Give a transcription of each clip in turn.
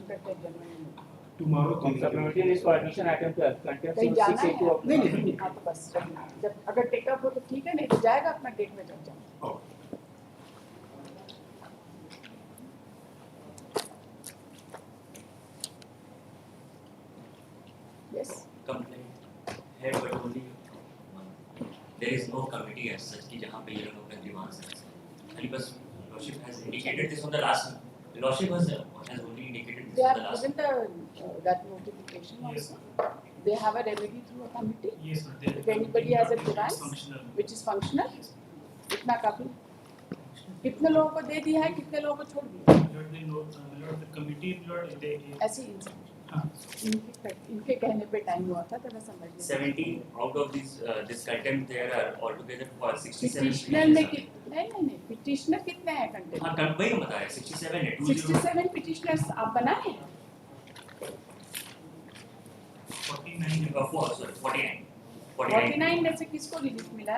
करते हैं general tomorrow Supplementary list for admission item 12. Contempt कहीं जाना 682 है of नहीं। हाँ तो बस रखना जब अगर टेकअप हो तो ठीक है नहीं तो जाएगा अपना डेट में चल जाए yes complaint है but only there is no committee as such कि जहाँ पे ये लोग अपने demands रख खाली बस lordship has indicated this on the last lordship has only indicated this they on have the last given the that notification Yes, also they have a remedy through a committee yes, sir. There if anybody has a device functional. which is functional इतना काफी कितने लोगों को दे दिया है कितने लोगों को छोड़ दिया Lord, they know, Lord, the committee, Lord, they. ऐसे इनके कहने पे टाइम हुआ था तो मैं समझ गई 17 out of this contempt there are altogether for 67 petitioner में नहीं पिटिशनर कितने हैं कंटेंट हाँ वही तो बताया 67 है 67 पिटिशनर्स आप बनाए 49 में से किसको रिलीफ मिला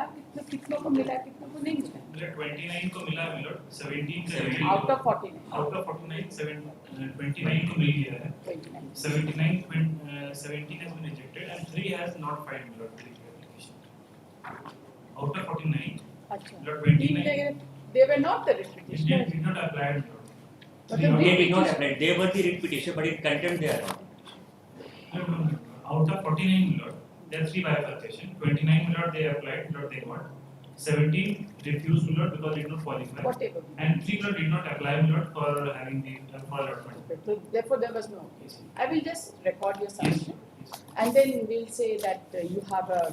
कितनों को मिला कितनों को नहीं मिला 29 को मिला मिलो 17 आउट ऑफ 49 out of 49 29 को मिल गया है 29 17 has been rejected and 3 has not filed miलो application out of 49 अच्छा Lord, 29 they were not the petitioners did not apply miलो मतलब they did not apply they were the writ petition but in contempt they are not out of 49 miलो there are 3 bifurcation 29 miलो they applied miलो they got 17 refused miलो because they did not qualify whatever and 3 milo did not apply milo for having the for allotment. so therefore there was no Yes. I will just record your Yes. submission Yes. and then we'll say that you have a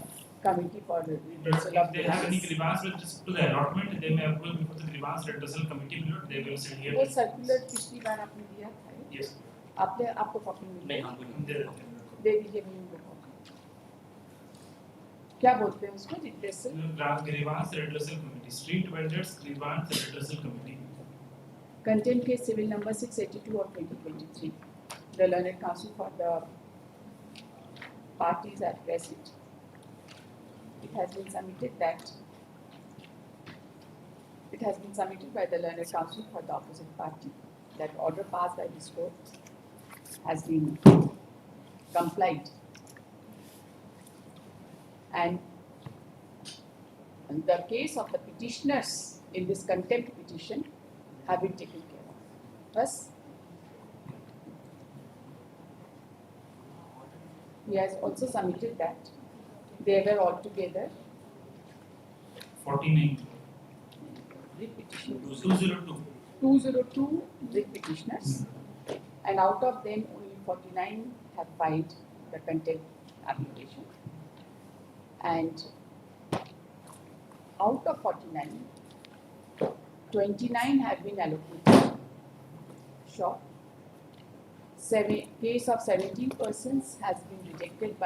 committee for the redressal If of they have any grievances. grievance with respect to the allotment, they may approach before the grievance redressal committee milo. They will sit here. वो circular पिछली बार आपने दिया था Yes. आपको copy मिली नहीं हमको नहीं They दे दीजिए मुझे कॉपी क्या बोलते हैं उसको redressal grievance redressal committee. Street vendors grievance redressal committee. Contempt case civil number 682 of 2023. The learned counsel for the parties at present. It has been submitted by the learned counsel for the opposite party that order passed by this court has been complied and the case of the petitioners in this contempt petition have been taken care of. Thus, he has also submitted that they were altogether 49. writ petition 202. 202 writ petitioners, and out of them only 49 have filed the contempt application, and out of 49, 29 have been allocated. Sure. Case of 17 persons has been rejected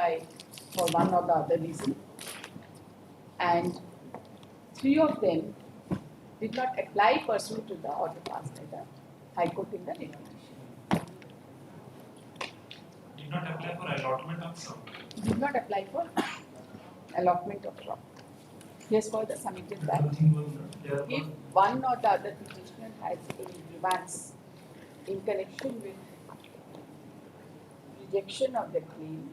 for one or the other reason, and 3 of them did not apply pursuant to the order passed by the High Court in the writ petition. Did not apply for allotment of crop. Did not apply for allotment of crop. He has further submitted that Everything was there. if one or the other petitioner has any grievance in connection with rejection of the claim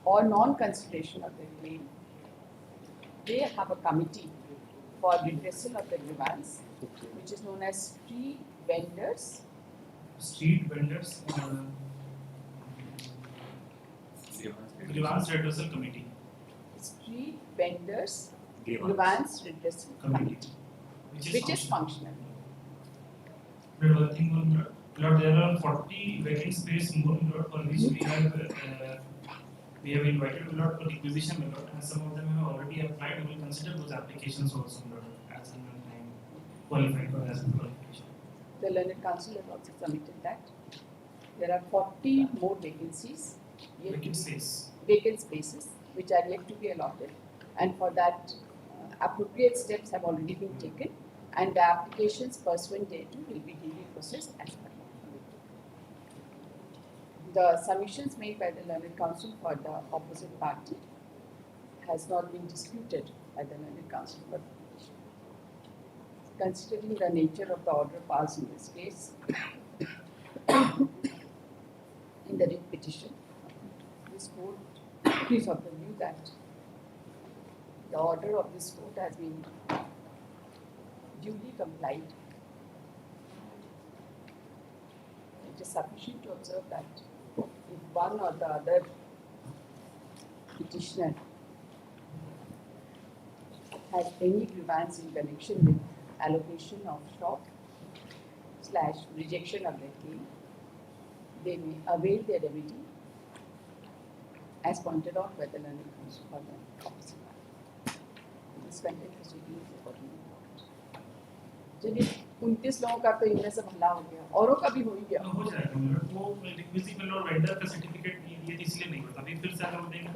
or non-consideration of the claim, they have a committee for redressal of the grievance, which is known as street vendors. Street vendors grievance redressal committee. Street vendors grievance grievance redressal committee, Which which is functional. But one thing was, Lord, there are 40 vacant space more, Lord, for which we have invited Lord for requisition, Lord, and some of them have already applied. We will consider those applications also, Lord, as and when time qualified for as a qualification. The learned counsel has also submitted that there are 40 more vacancies, yet Vacant to be- space. vacant spaces which are yet to be allotted, and for that appropriate steps have already been taken, and the applications pursuant thereto will be duly processed as per law. The submissions made by the learned counsel for the opposite party has not been disputed by the learned counsel for the petition. Considering the nature of the order passed in this case, is of the view that the order of this court has been duly complied. It is sufficient to observe that if one or the other petitioner has any grievance in connection with allocation of shop/rejection of their claim, they may avail their remedy as pointed out by the learned counsel for the opposite party. This content proceeding is accordingly important. चलिए 29 लोगों का तो इनमें से भला हो गया, औरों का भी हो ही गया। हो जाएगा मिनट, वो रिक्विजिबल और वेंडर का सर्टिफिकेट नहीं दिए थे इसलिए नहीं होता, अभी फिर से अगर देंगे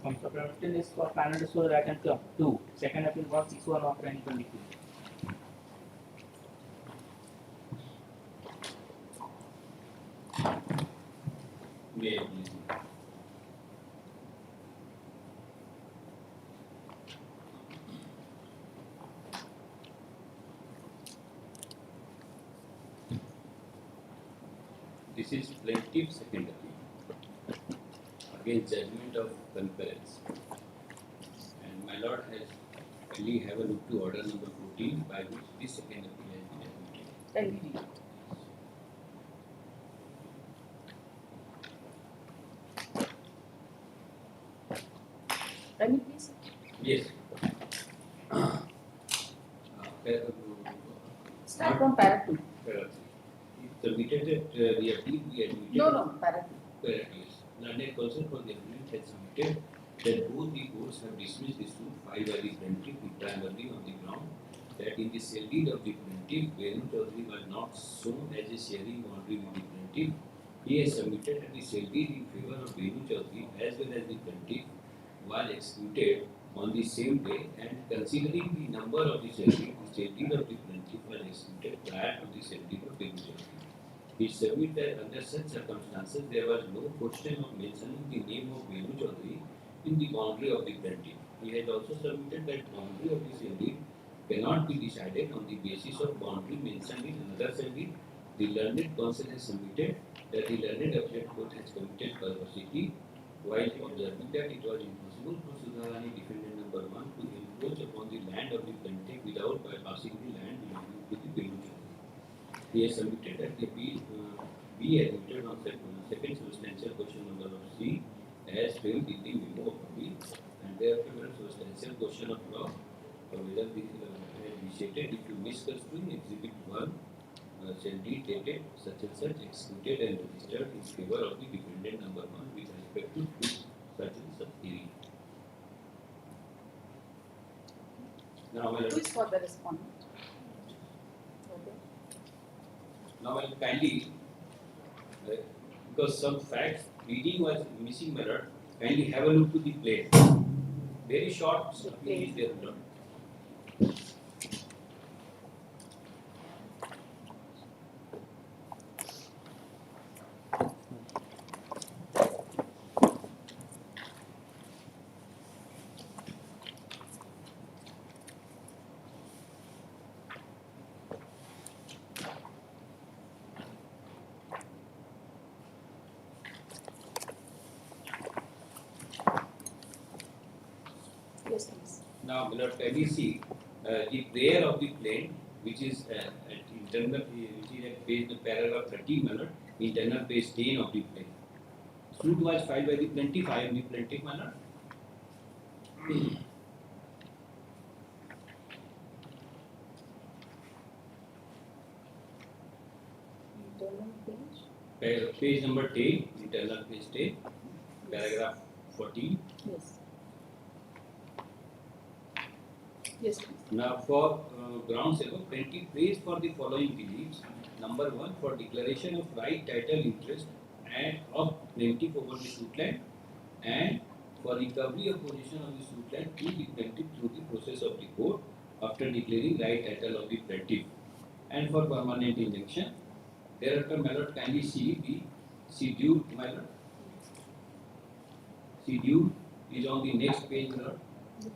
Contempt is for final disclosure item 2. Second appeal was 61 of 2022. This is plaintiff second appeal against judgment of concurrence. And my lord has kindly have a look to order number 14 by which this second appeal has been admitted. Can we read it? Can you please? Yes. Start from para 2. It submitted that the appeal be admitted. No, para 2. Yes. Learned counsel for the appellant has submitted that both the courts have dismissed the suit filed by the plaintiff primarily on the ground that in the cell deed of the plaintiff, Venu Chaudhary was not shown as a sharing boundary with the plaintiff. He has submitted that the cell deed in favor of Venu Chaudhary as well as the plaintiff was executed on the same day, and considering the number of the cell deed of the plaintiff was executed prior to the cell deed of Venu Chaudhary. He submitted that under such circumstances there was no question of mentioning the name of Venu Chaudhary in the boundary of the plaintiff. He has also submitted that boundary of the cell deed cannot be decided on the basis of boundary mentioned in another cell deed. The learned counsel has submitted that the learned appellate court has committed perversity while observing that it was impossible for Sudharani defendant number 1 to encroach upon the land of the plaintiff without bypassing the land belonging to the Venu Chaudhary. He has submitted that the appeal be admitted on second substantial question number of C as framed in the memo of appeal, and therefore a substantial question of law whether the initiated if you misconstruing exhibit 1 shall be dated such and such executed and registered in favor of the defendant number 1 with respect to such and such theory. Now, Who is for the respondent? now I'll kindly, because some facts reading was missing, my lord, kindly have a look to the plate. Very short appeal is there, lord. Yes, please. Now, my lord, kindly see the prayer of the plaint, which is at internal, which is at page paragraph 30, my lord, internal page 10 of the plaint. Suit was filed by the plaintiff. I am the plaintiff, my lord. Internal page. Page number 10, internal page 10, paragraph 14. Yes. Yes, please. Now, for grounds above, plaintiff prays for the following beliefs. Number 1, for declaration of right title interest and of plaintiff over the suit land, and for recovery of possession of the suit land to the plaintiff through the process of the court after declaring right title of the plaintiff, and for permanent injunction. Thereafter, my lord, kindly see the schedule, my lord. Schedule is on the next page, my lord. Yes.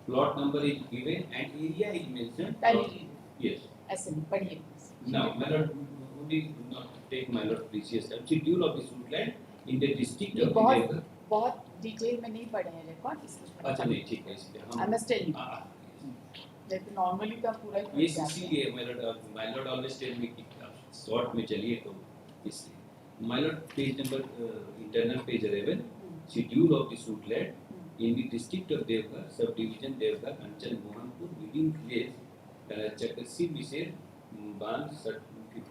Plot number is given and area is mentioned. Can you read? Yes. Assembly, पढ़िए please. Now, my lord, only not take my lord precious time. Schedule of the suit land in the district ये of बहुत the बहुत detail में नहीं पढ़े हैं record इसलिए अच्छा नहीं ठीक है इसलिए आई हम मस्ट टेल यू हाँ, नहीं तो नॉर्मली तो आप पूरा ही पढ़ ये के आते हैं। इसीलिए my lord always tell me कि आप शॉर्ट में चलिए तो इसलिए my lord page number internal page 11 schedule of the suit land in the district of Devgar subdivision Devgar Anchal Mohanpur within village Chakasi Bisher Ban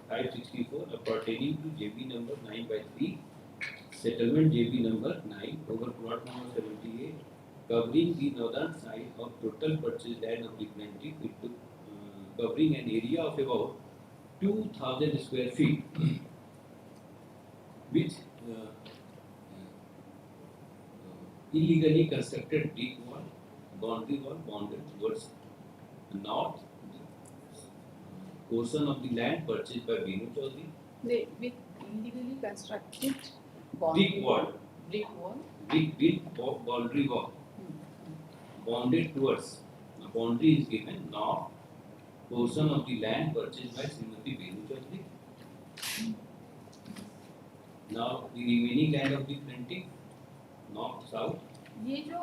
564 pertaining to JB number 9/3 settlement JB number 9 over plot number 78 covering the northern side of total purchase land of the plaintiff it took covering an area of about 2000 square feet which illegally constructed brick wall, boundary wall bounded towards north portion of the land purchased by Binu Chaudhary. They with illegally constructed Brick wall, brick wall. brick boundary wall, bounded towards. The boundary is given north portion of the land purchased by Srimati Binu Chaudhary. Now the remaining land of the plaintiff, north south. ये जो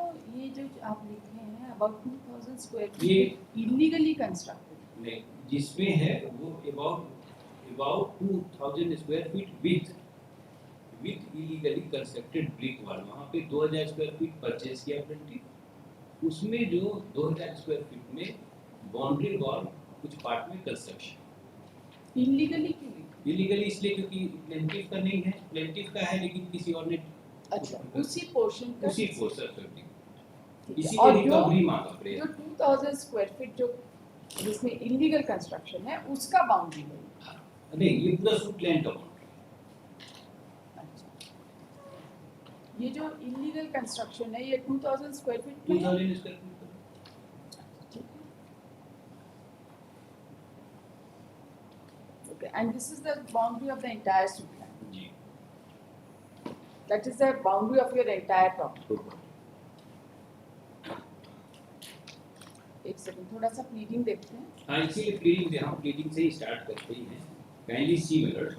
आप लिखे हैं about 2000 square ये feet illegally constructed. नहीं जिसमें है वो about 2000 square feet with illegally constructed brick wall वहाँ पे 2000 square feet purchase किया plaintiff उसमें जो 2000 square feet में boundary wall कुछ part में construction Illegally क्यों लिखा? illegally इसलिए क्योंकि plaintiff का नहीं है plaintiff का है लेकिन किसी और ने अच्छा उसी पोर्शन का उसी portion कर दी ठीक है। इसी और के रिकवरी मांगा पड़ेगा जो 2000 स्क्वायर फीट जो जिसमें इलीगल कंस्ट्रक्शन है उसका बाउंड्री है। नहीं ये पूरा सूट लैंड का boundary अच्छा ये जो इलीगल कंस्ट्रक्शन है ये 2000 स्क्वायर फीट में है? 2000 square feet ठीक है। Okay, and this is the boundary of the entire suit land. जी That is the boundary of your entire property. एक सेकंड थोड़ा सा प्लीडिंग देखते हैं। हाँ इसीलिए प्लीडिंग से हम प्लीडिंग से ही स्टार्ट करते ही हैं kindly C Mailer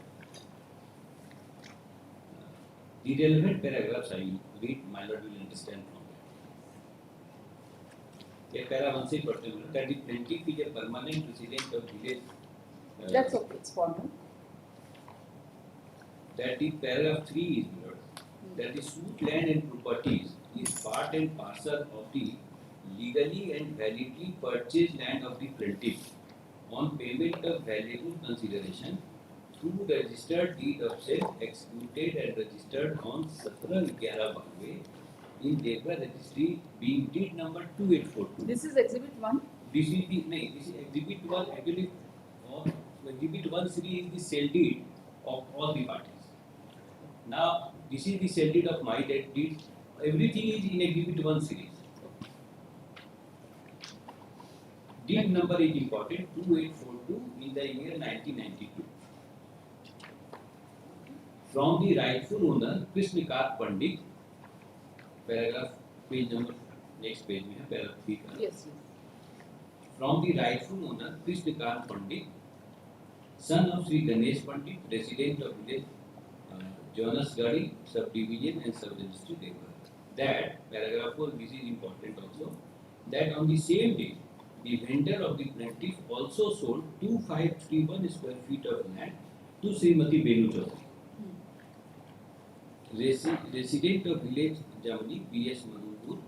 the relevant paragraphs I read my lord will understand from that ये पैरा 1 से पढ़ते हैं that the plaintiff is a permanent resident of village That's okay, it's formal. that the paragraph 3 is mirrored that the suit land and properties is part and parcel of the legally and validly purchased land of the plaintiff on payment of valuable consideration through registered deed of sale executed and registered on 17/11/92 in Devgar registry being deed number 2842. This is exhibit 1. This is the no, this is exhibit 1 actually exhibit 1 series is the sale deed of all the parties. Now this is the sale deed of my deed. Everything is in exhibit 1 series. Deed number is important 2842 in the year 1992. From the rightful owner Krishnakant Pandit, paragraph page number next page में है paragraph 3 का. Yes, yes. From the rightful owner Krishnakant Pandit, son of Sri Ganesh Pandit, resident of village Jonasgadi subdivision and sub-registry Devgar. That paragraph 4 this is important also. That on the same day, the vendor of the plaintiff also sold 2531 square feet of land to Srimati Benu Chaudhary. Resident of village Jamani, PS Madhupur,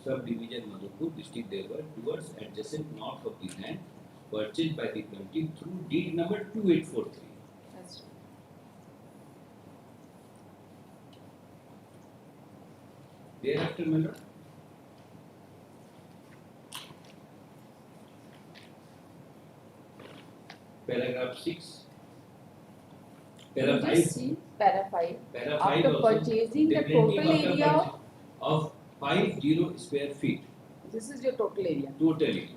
subdivision Madhupur, district Devgar, towards adjacent north of the land purchased by the plaintiff through deed number 2843. That's right. Thereafter, my lord. Paragraph 6. Paragraph Just 5. see para 5. Paragraph 5 After also. purchasing the plaintiff total after area purchase of 50 square feet. this is your total area. Total area.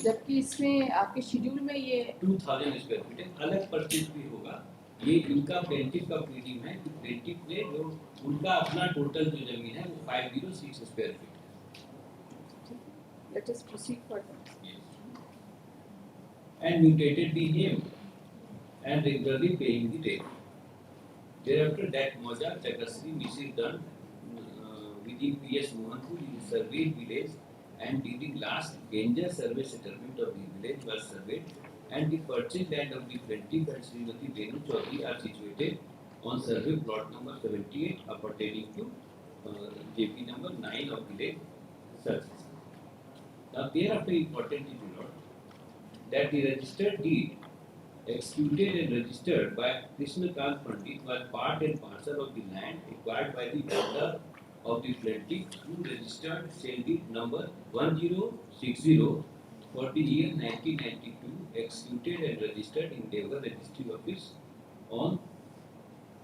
जबकि इसमें आपके schedule में ये 2000 square feet है अलग purchase भी होगा ये इनका प्लेंटिफ का प्रीडिंग है कि प्लेंटिफ ने जो उनका अपना टोटल जो जमीन है वो 506 स्क्वायर फीट है let us proceed further. and mutated the name and regularly paying the rent. Thereafter, that Moja Chakasri Mrs. done within PS Mohanpur in surveyed village, and during last Genja survey settlement of the village was surveyed, and the purchased land of the plaintiff and Srimati Renu Chaudhary are situated on survey plot number 78 appertaining to JP number 9 of village search. Now thereafter important is to note that the registered deed executed and registered by Krishna Kant Pandit was part and parcel of the land acquired by the vendor of the plaintiff through registered sale deed number 1060 for the year 1992, executed and registered in Devgar Registry Office on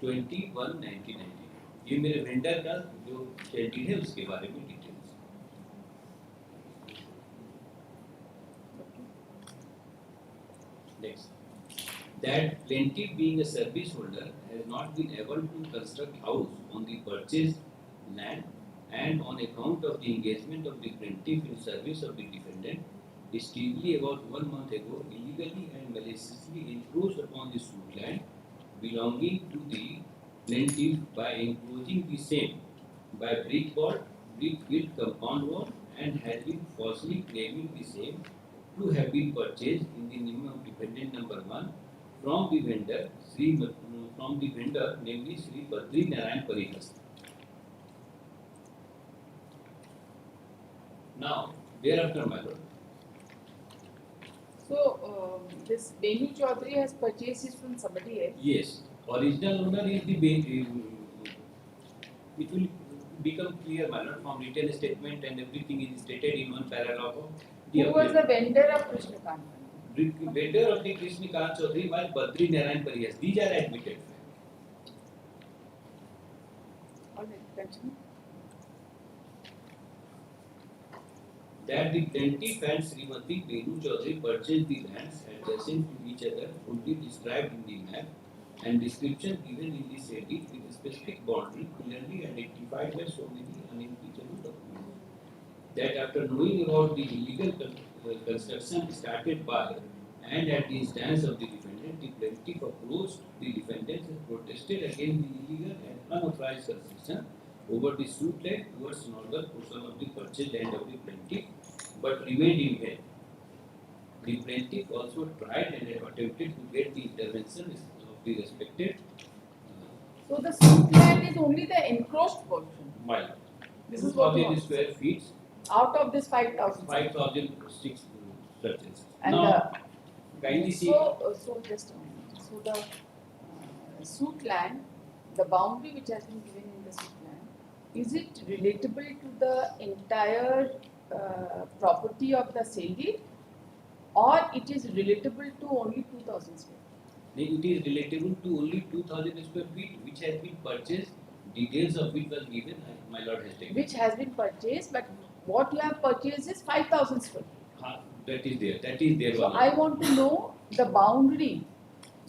21/1990. ये मेरे vendor का जो share deed है उसके बारे में details. Next. That plaintiff being a service holder has not been able to construct house on the purchased land, and on account of the engagement of the plaintiff in service of the defendant, distinctly about 1 month ago illegally and maliciously encroached upon the suit land belonging to the plaintiff by enclosing the same by brick wall, brick built compound wall, and has been falsely claiming the same to have been purchased in the name of defendant number 1 from the vendor namely Sri Badri Narayan Parikar. Now, thereafter, my lord. So, this Benu Chaudhary has purchased it from somebody else. Yes, original owner is the it will become clear, my lord, from written statement, and everything is stated in one paragraph of the Who was the vendor of Krishna Kant? vendor of the Krishna Kant Chaudhary was Badri Narayan Parikar. These are admitted. All right, continue. That the plaintiff and Srimati Benu Chaudhary purchased the lands adjacent to each other, fully described in the map, and description given in the sale deed with a specific boundary clearly identified by so many unimpeachable documents. That after knowing about the illegal construction started by and at the instance of the defendant, the plaintiff approached the defendant and protested against the illegal and unauthorized construction over the suit land towards northern portion of the purchased land of the plaintiff, but remained in vain. The plaintiff also tried and attempted to get the intervention of the respected So, the suit land is only the encroached portion. mile. This is what you 2,000 want. square feet, Out of this 5,000. 5,006 structures. And Now, kindly see. so just a minute. So the suit land, the boundary which has been given in the suit land, is it relatable to the entire property of the sale deed, or it is relatable to only 2,000 square? It is relatable to only 2,000 square feet, which has been purchased. Details of which was given, my lord has taken. Which has been purchased, but what you have purchased is 5,000 square feet. That is there. That is there. So I want to know the boundary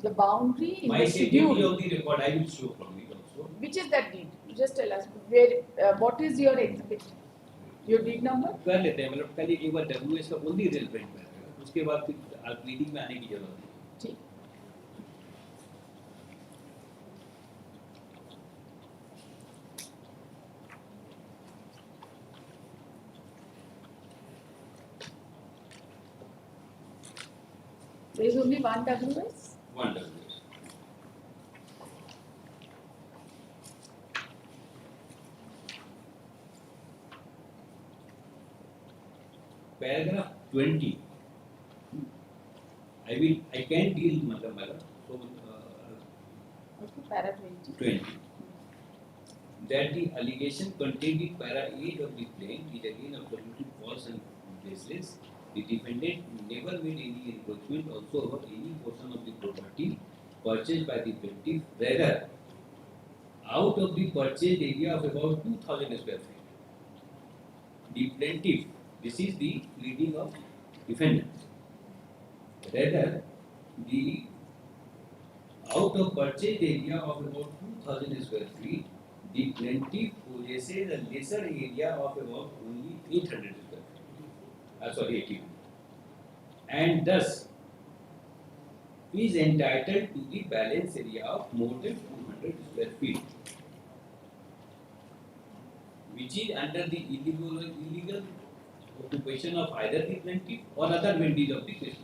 in My the schedule schedule. of the record I will show from it also. Which is that deed? Just tell us where. What is your exhibit? Your deed number? कर लेते हैं मतलब पहले एक बार WS का only relevant है उसके बाद फिर reading में आने की जरूरत है. ठीक. There is only one WS? One WS. Paragraph 20. I can deal मतलब so Okay, para 20. 20. That the allegation contained in para 8 of the plaint is again absolutely false and baseless. The defendant never made any encroachment also over any portion of the property purchased by the plaintiff. Rather, out of the purchased area of about 2,000 square feet, the plaintiff, this is the pleading of defendant. Rather, the out of purchased area of about 2,000 square feet, the plaintiff possesses a lesser area of about only 800 square feet. 80. And thus, is entitled to the balance area of more than 200 square feet, which is under the illegal occupation of either the plaintiff or other vendors of the case.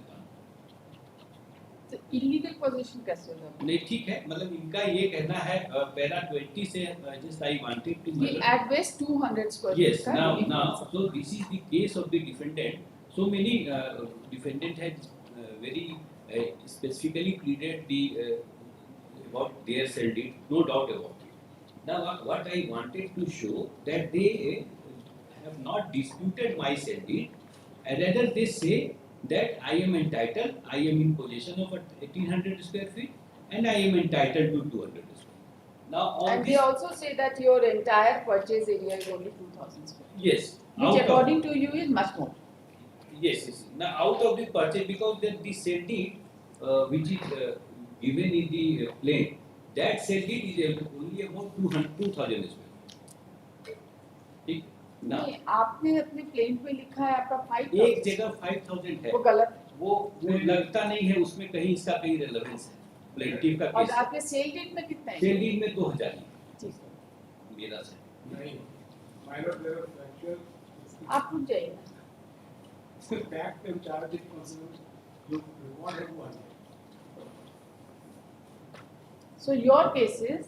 तो illegal possession कैसे होगा? नहीं ठीक है, मतलब इनका ये कहना है पैरा 20 से just I wanted to He at best 200 square feet. yes का now living now space. so this is the case of the defendant. So many defendant had very specifically pleaded the about their cell deed, no doubt about it. Now what I wanted to show that they have not disputed my cell deed, and rather they say that I am entitled, I am in possession of 1800 square feet, and I am entitled to 200 square feet. Now on And this, they also say that your entire purchase area is only 2000 square feet. yes, Which out of- according to you is much more. yes. Now out of the purchase, because that the cell deed which is given in the plaint, that cell deed is only about 2000 square. ठीक? Now नहीं, आपने अपने plaint में लिखा है आपका 5000. एक जगह 5000 है, वो गलत. वो लगता नहीं है उसमें कहीं इसका कहीं रेलेवेंस है प्लेंटिफ का और केस। आपके सेल डेट में कितना है? सेल डीड में 2000 ही ठीक है. मेरा से नहीं, minor level factual. आप रुक जाइए ना. Fact and charge it considered. You reward everyone. So your case is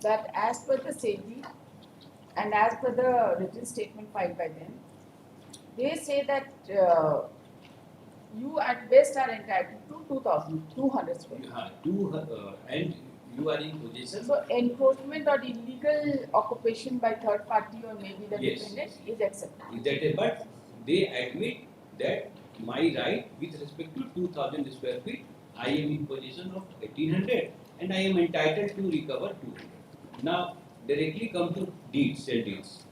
that as per the sale deed and as per the written statement filed by them, they say that you at best are entitled to 2200 square feet. हाँ and you are in possession. So encroachment or illegal occupation by third party or maybe the Yes. defendant is accepted. That is, but they admit that my right with respect to 2000 square feet, I am in possession of 1800 and I am entitled to recover 200. Now directly come to deeds, sale deeds.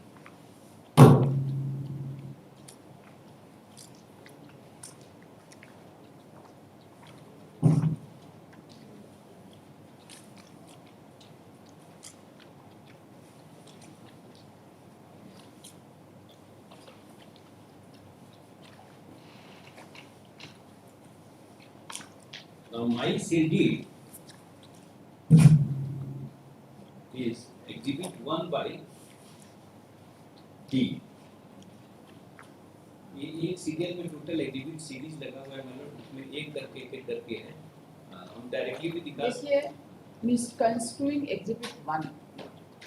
Now my sale deed is exhibit 1 by D. ये एक serial में total exhibit series लगा हुआ है, मतलब उसमें एक करके है। हम डायरेक्टली भी दिखा देखिए, misconstruing exhibit 1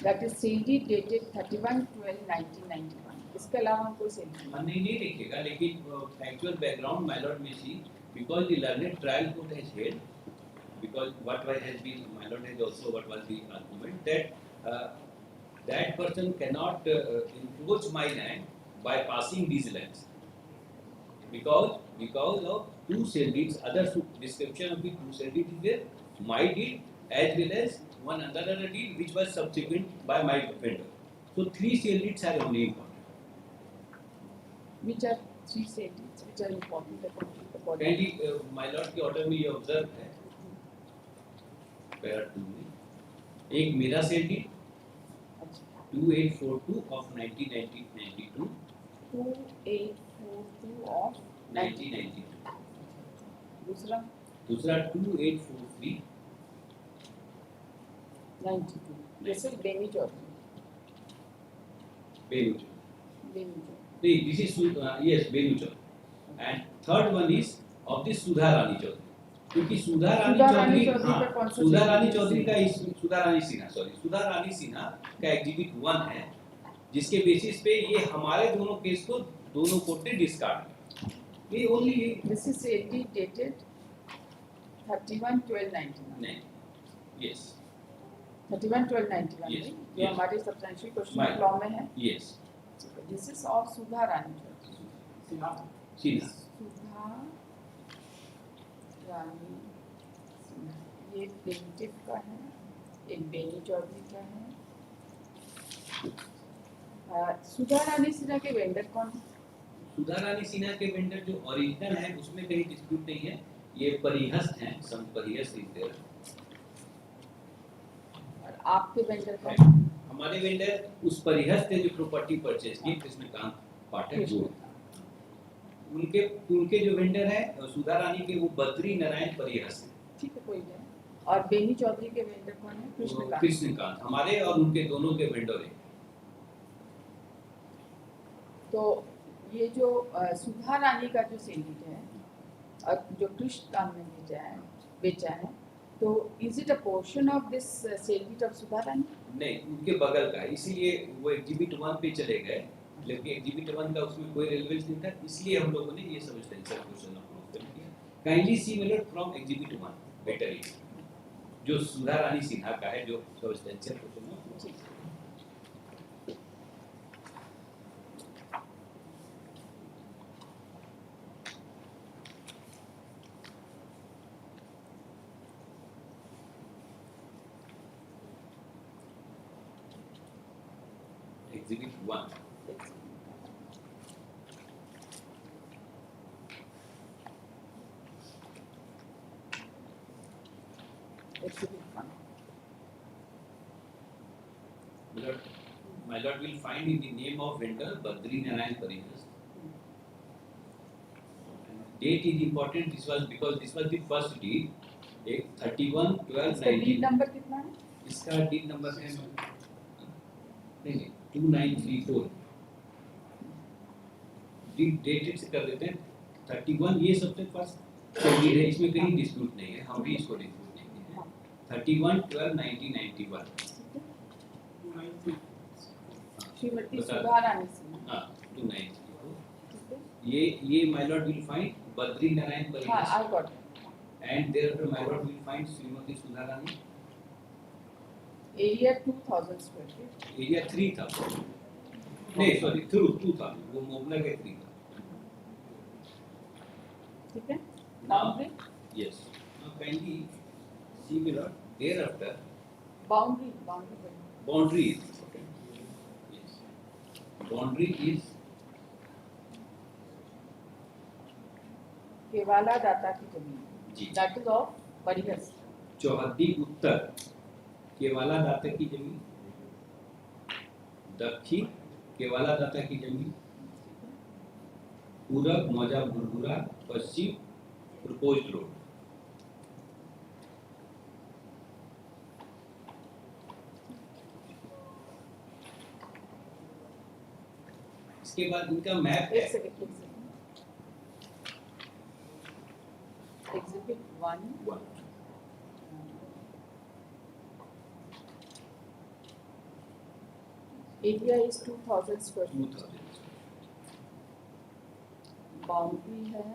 that is sale deed dated 31/12/1991. इसके अलावा हम कोई sale deed नहीं नहीं लिखेगा, लेकिन फैक्चुअल बैकग्राउंड माय लॉर्ड में सी because the learned trial court has held, because what has been my lord has also what was the argument that that person cannot encroach my land by passing these lands because of two sale deeds, other description of the two sale deeds is there, my deed as well as one another deed which was subsequent by my vendor. So three sale deeds are only important. which are three sale deeds which are important according Kindly, my lord के order में ये observe है para 2 में एक मेरा sale deed 2842 of 1992 2842 of 1992 दूसरा दूसरा 2843 92. This is Beni Chaudhary. बेनुचर Beni Chaudhary. this is yes बेनुचर and third one is of the सुधा रानी चौधरी, क्योंकि सुधा रानी चौधरी का कौन सा सुधा रानी सेल चौधरी डीड? का सुधा रानी सिन्हा का एग्जीबिट 1 है, जिसके बेसिस पे ये हमारे दोनों केस को दोनों कोर्ट ने डिस्कार्ड किया। ये only This is sale deed dated 31/12/91. नहीं यस 31/12/91 Yes, जो yes. हमारे सब्सटेंशियल क्वेश्चन Right. लॉ में है. Yes This is of Sudha Rani Chaudhary. Sinha Sudha Rani Sinha. ये प्लेंटिफ का है, एक बेनी चौधरी का है. सुधा रानी सिन्हा के वेंडर कौन है? सुधा रानी सिन्हा के वेंडर जो ओरिजिनल है उसमें कहीं डिस्प्यूट नहीं है, ये परिहस्त हैं, सम परिहस्त इज देयर। और आपके वेंडर कौन है? हमारे वेंडर उस परिहस्त ने जो प्रॉपर्टी परचेज की कृष्णकांत पाठक जो उनके उनके जो वेंडर है सुधा रानी के वो बद्री नारायण परिहस है। ठीक है, कोई नहीं। और बेनी चौधरी के वेंडर कौन है? कृष्णकांत। कृष्णकांत हमारे और उनके दोनों के वेंडर हैं। तो ये जो सुधा रानी का जो सेलिट है और जो कृष्णकांत ने बेचा है, तो is it a portion of this sale deed of Sudha Rani? नहीं, उनके बगल का, इसीलिए वो एग्जिबिट 1 पे चले गए, लेकिन एग्जिबिट 1 का उसमें कोई रेलेवेंस नहीं था, इसलिए हम लोगों ने ये सब्सटेंशियल क्वेश्चन अप्रूव कर दिया। Kindly C Mailer from exhibit 1 better it, जो सुधा रानी सिन्हा का है, जो सब्सटेंशियल क्वेश्चन है। Exhibit 1. Exhibit 1. My lord will find in the name of vendor Badri Narayan Parihas. Date is important. This was because this was the first deed. 31/12/19. इसका deed number कितना है? इसका deed number है नहीं 2934। Deed dated से कर देते हैं 31, ये सबसे फर्स्ट डीड है, इसमें कहीं डिस्प्यूट नहीं है, हम भी इसको डिस्प्यूट नहीं है। 31/12/1991। श्रीमती सुधा रानी सिन्हा। हाँ 294। ये my lord will find Badri Narayan Parihas. हाँ, I got it. And thereafter my lord will find Srimati Sudha Rani. Area 2000 square feet. Area 3000. नहीं sorry, through 2000. वो मोबलग है 3000. ठीक है? Now, Boundary? yes. Now kindly see my lord. Thereafter Boundary. boundary is okay. Yes. Boundary is केवाला दाता की जमीन। जी। That is of परिहस। चौहद्दी उत्तर केवाला दाता की जमीन, दक्षिण केवाला दाता की जमीन, पूरब मौजा भुरभुरा, पश्चिम प्रपोज्ड रोड। इसके बाद इनका मैप है। एक second. Exhibit 1. Area is 2000 square feet. 2000। Boundary है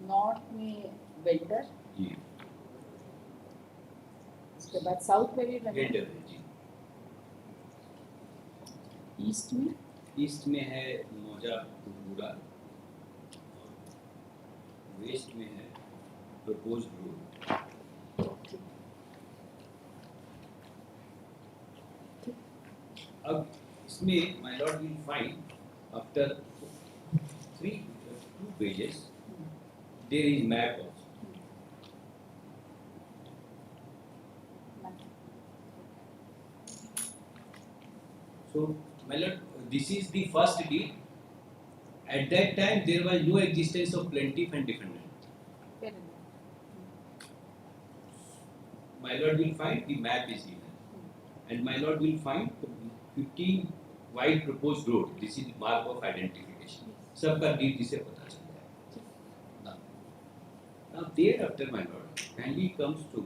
नॉर्थ में वेंडर, जी। उसके बाद साउथ में भी वेंडर वेंडर, है जी। ईस्ट में है मौजा भुरभुरा, वेस्ट में है प्रपोज्ड रोड। अब इसमें my lord will find after 2 pages there is map also. So my lord, this is the first deed. At that time there was no existence of plaintiff and defendant. Fair enough. My lord will find the map is given, and my lord will find 15 wide proposed road. This is the mark of identification. सबका deed इसे पता चल जाएगा। Now thereafter my lord kindly comes to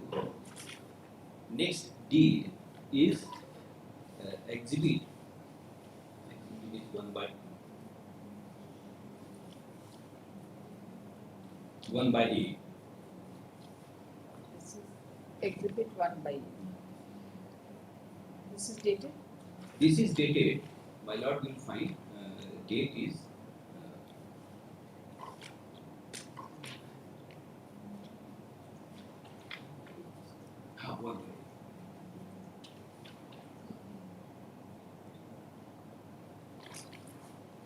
next deed is exhibit. Exhibit is 1 by 8. This is exhibit 1 by. This is dated. This is dated. My lord will find date is one.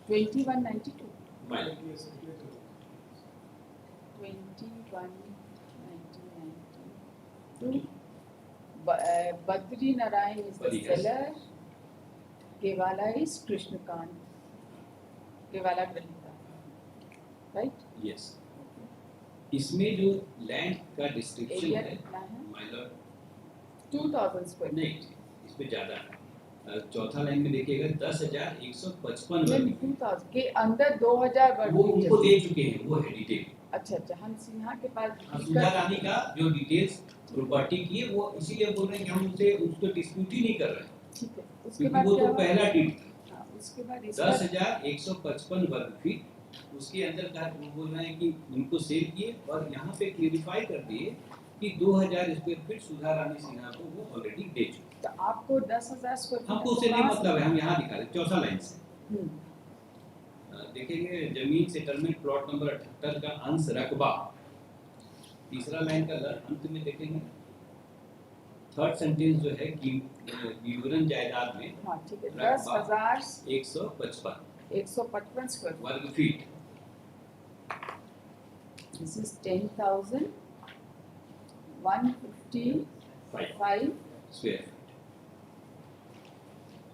2192. My lord. 21,1992. Badri Narayan is the Parihas. seller. Kevala is Krishnakant. Kevala Granita. Right? Yes, इसमें जो land का description area है कितना है? Mylar 2000 square नहीं, इसमें ज्यादा है। चौथा लाइन में देखिएगा 10,155 नहीं, वर्ग 2000 के अंदर 2000 वर्ग वो फीट उनको जमीन। दे चुके हैं, वो है डिटेल। अच्छा, हम सिन्हा के पास सुधा रानी का जो डिटेल्स प्रॉपर्टी की है वो इसीलिए बोल रहे हैं कि हम उनसे उसको डिस्प्यूट ही नहीं कर रहे हैं, ठीक है, उसके क्योंकि बाद वो क्या तो हुआ? पहला डीड था। हाँ, उसके बाद इसका 10,155 वर्ग फीट, उसके अंदर का वो बोल रहे हैं कि उनको सेल किए और यहाँ पे क्लेरिफाई कर दिए कि 2000 स्क्वायर फीट सुधा रानी सिन्हा को वो ऑलरेडी दे चुके। तो आपको 10,000 स्क्वायर फीट हमको उससे नहीं मतलब है, हम यहाँ दिखा रहे हैं चौथा लाइन से। हम्म, देखेंगे जमीन सेटलमेंट प्लॉट नंबर 78 का अंश रकबा, तीसरा लाइन का अंत में देखेंगे थर्ड सेंटेंस जो है कि विवरण जायदाद में हाँ ठीक है, रकबा 10,155 155 स्क्वायर फीट, वर्ग feet, this is 10,155 square feet.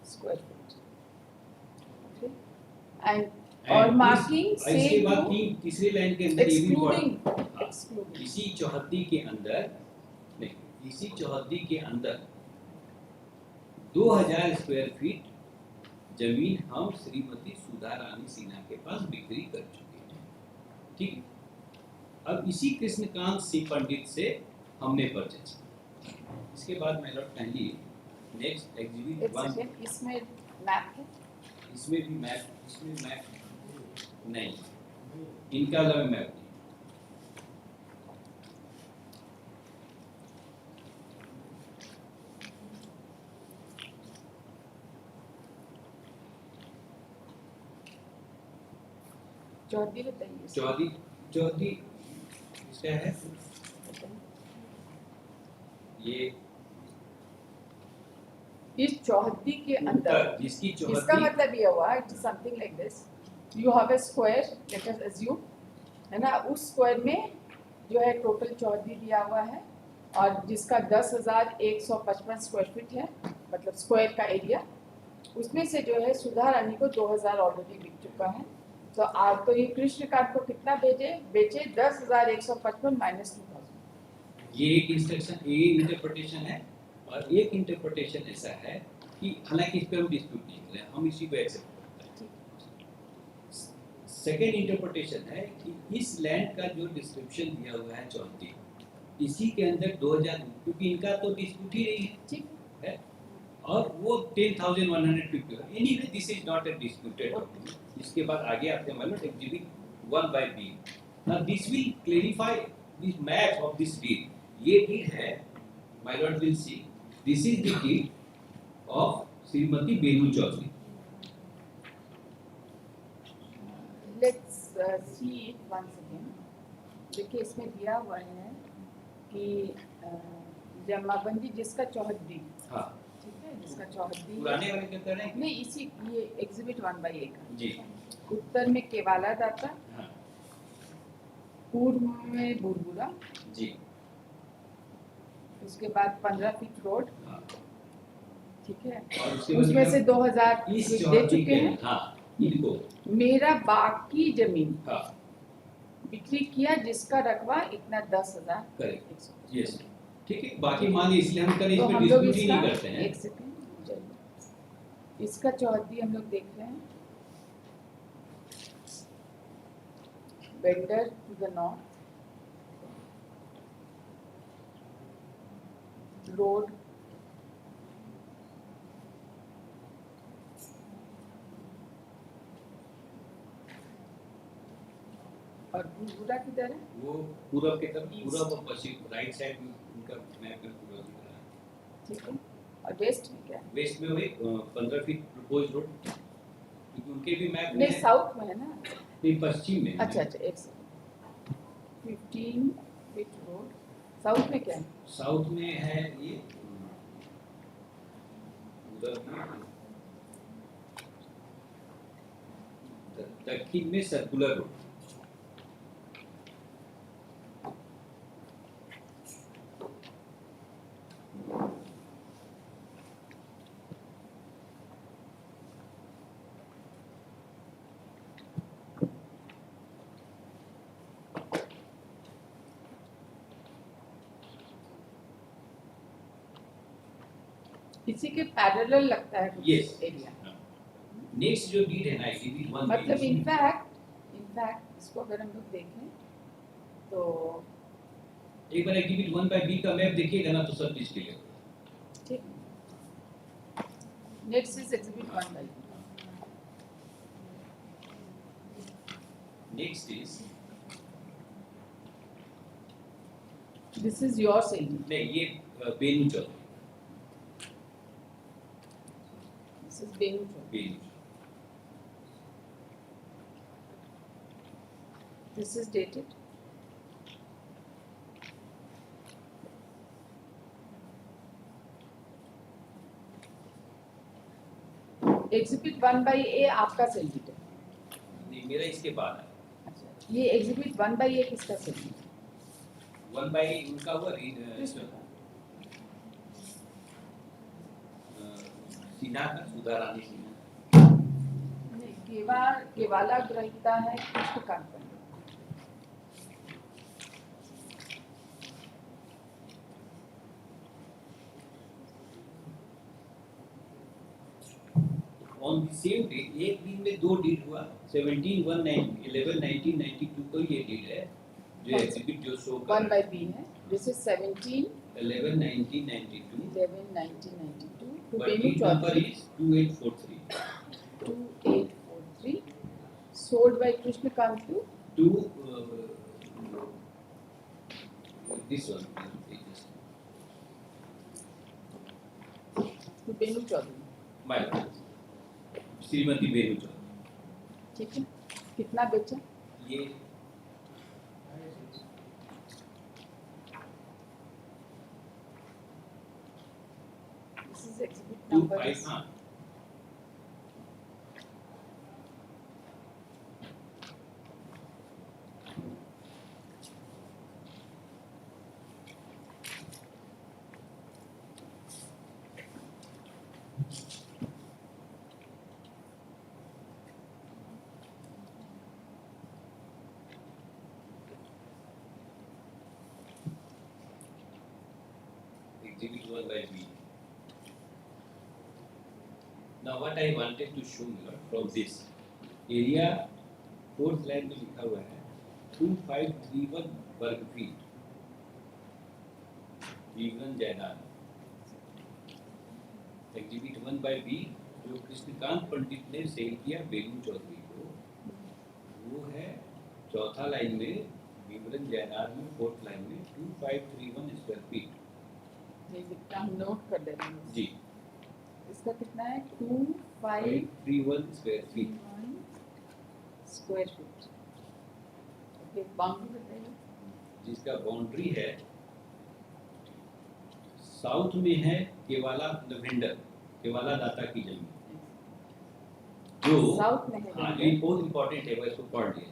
Square feet, okay, and और मार्किंग इसके से बाद तीसरी लाइन के अंदर ये भी एक्सक्लूडिंग एक्सक्लूडिंग इसी चौहद्दी के अंदर नहीं, इसी चौहद्दी के अंदर 2000 स्क्वायर फीट जमीन हम श्रीमती सुधा रानी सिन्हा के पास बिक्री कर चुके हैं, ठीक है। अब इसी कृष्णकांत सिंह पंडित से हमने परचेज किया। इसके बाद मैं लौट पहली नेक्स्ट एग्जिबिट एक 1, सेकंड, इसमें मैप है? इसमें भी मैप, इसमें मैप नहीं, इनका अलग मैप नहीं। चौधरी बताइए। चौधरी क्या है ये, इस चौहद्दी के अंदर, जिसकी इसका चौहद्दी मतलब ये हुआ it is something like this, you have a square, let us assume, है ना, उस स्क्वायर में जो है टोटल चौहद्दी दिया हुआ है और जिसका 10,155 स्क्वायर फीट है, मतलब स्क्वायर का एरिया, उसमें से जो है सुधा रानी को 2000 ऑलरेडी बिक चुका है। तो आप तो ये कृष्णकांत को कितना बेचे 10,155 माइनस 2000। ये एक इंस्ट्रक्शन, ये इंटरप्रिटेशन है, और एक इंटरप्रिटेशन ऐसा है कि हालांकि इस पे हम डिस्प्यूट नहीं कर रहे हैं, हम इसी को एक्सेप्ट करते हैं। सेकेंड इंटरप्रिटेशन है कि इस लैंड का जो डिस्क्रिप्शन दिया हुआ है चौहद्दी, इसी के अंदर 2000, क्योंकि इनका तो डिस्प्यूट ही नहीं है, ठीक है, और वो 10,150, anyway this is not a disputed document. इसके बाद आगे आते हैं मतलब exhibit 1/B। Now this will clarify this map of this deed, ये डीड है, my lord will see, this is the deed of Shrimati Benu Chaudhary. Let's see it once again. देखिए इसमें दिया हुआ है कि जमाबंदी जिसका चौहद्दी, हाँ, ठीक है, जिसका चौहद्दी पुराने वाले क्या कर रहे हैं नहीं, इसी ये एग्जिबिट 1/A का जी, उत्तर में केवाला दाता, हाँ पूर्व में बुरबुरा, जी, उसके बाद 15 फीट रोड, हाँ, ठीक है, और उसके उसमें बाद से 2000 इस दे चौहद्दी चुके के, हैं। हाँ, इनको, मेरा बाकी जमीन हाँ, बिक्री किया जिसका रकबा इतना 10,000। करेक्ट, यस, ठीक है, बाकी मान लीजिए इसलिए हम करें, तो इसमें हम लोग डिस्प्यूट ही इसका नहीं करते हैं। एक सेकंड चलिए, इसका चौहद्दी हम लोग देख रहे हैं, vendor to the north, road और बुरबुरा किधर है? वो पूरब के तरफ, पूरब और पश्चिम, राइट साइड में उनका मैप में पूरा दिख रहा है। ठीक है, और वेस्ट में क्या है? वेस्ट में वही 15 फीट प्रपोज रोड, क्योंकि उनके भी मैप में नहीं, है, साउथ में है ना? नहीं पश्चिम में, अच्छा अच्छा, एक सेकंड, 15 फीट रोड, साउथ में क्या है? साउथ में है ये उधर में, दक्षिण में सर्कुलर रोड, इसी के पैरेलल लगता है कुछ Yes. एरिया। नेक्स्ट जो डीड है ना एग्जीबिट 1 मतलब इनफैक्ट इसको अगर हम लोग देखें तो एक बार एग्जीबिट 1 बाय बी का मैप देखिएगा ना तो सब चीज क्लियर होगा। ठीक, next is exhibit 1 by next is this is your selling, नहीं ये Benu Chaudhary this is Benu Chaudhary, Benu this is dated exhibit 1 by A आपका सेलिंग है। नहीं मेरा इसके बाद है अच्छा, ये एग्जिबिट 1 बाई ए किसका सेलिंग है? 1 बाय उनका हुआ सिन्हा का सुधा रानी सिन्हा नहीं, केवाला ग्रहिता है कृष्णकांत पंडित। ऑन द सेम डे एक दिन में दो डीड हुआ 17 1 9 11 1992 को ये डीड है जो एग्जीबिट जो शो 1 by B है, this is 17 11 1992 11 1992 to but Benu deed number Chaudhary is 2843 2843 sold by Krishnakant to this one to Benu Chaudhary। my Shrimati Benu Chaudhary ठीक है, कितना बेचा? ये This is exhibit 2 number 5 is हाँ exhibit 1 by B. Now what I wanted to show you from this area fourth line में लिखा हुआ है 2531 वर्ग फीट विवरण जायदाद एग्जिबिट 1 बाय बी जो कृष्णकांत पंडित ने सेल किया बेनू चौधरी को वो है चौथा लाइन में विवरण जायदाद में फोर्थ लाइन में 2531 स्क्वायर फीट ये कितना हम नोट कर दे रहे हैं जी इसका कितना है 2531 square feet square feet. Okay, boundary बताइए। जिसका बाउंड्री है साउथ में है केवाला वेंडर केवाला दाता की जमीन जो साउथ में है हाँ ये बहुत इंपॉर्टेंट है वैसे पढ़ लिया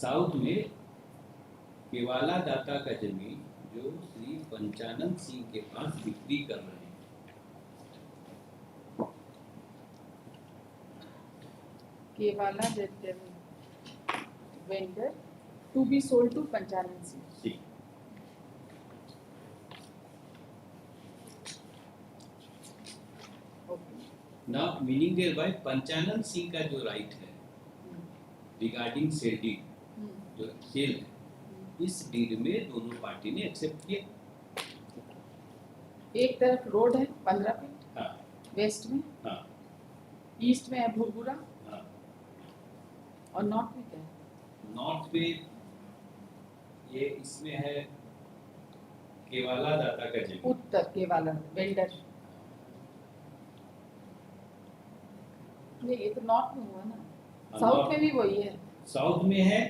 साउथ में केवाला दाता का जमीन जो श्री पंचानंद सिंह के पास बिक्री कर रहे हैं केवाला vendor to be sold to Panchanan Singh. जी ओके, ना meaning thereby Panchanan का जो राइट है रिगार्डिंग सेल डीड जो सेल है इस डीड में दोनों पार्टी ने एक्सेप्ट किया। एक तरफ रोड है 15 फीट हाँ वेस्ट में, हाँ ईस्ट में है भूरभूरा हाँ और नॉर्थ में क्या है? नॉर्थ पे ये इसमें है केवाला दाता का जमीन उत्तर केवाला वेंडर। नहीं, ये तो नॉर्थ में हुआ ना, साउथ में भी वही है। साउथ में है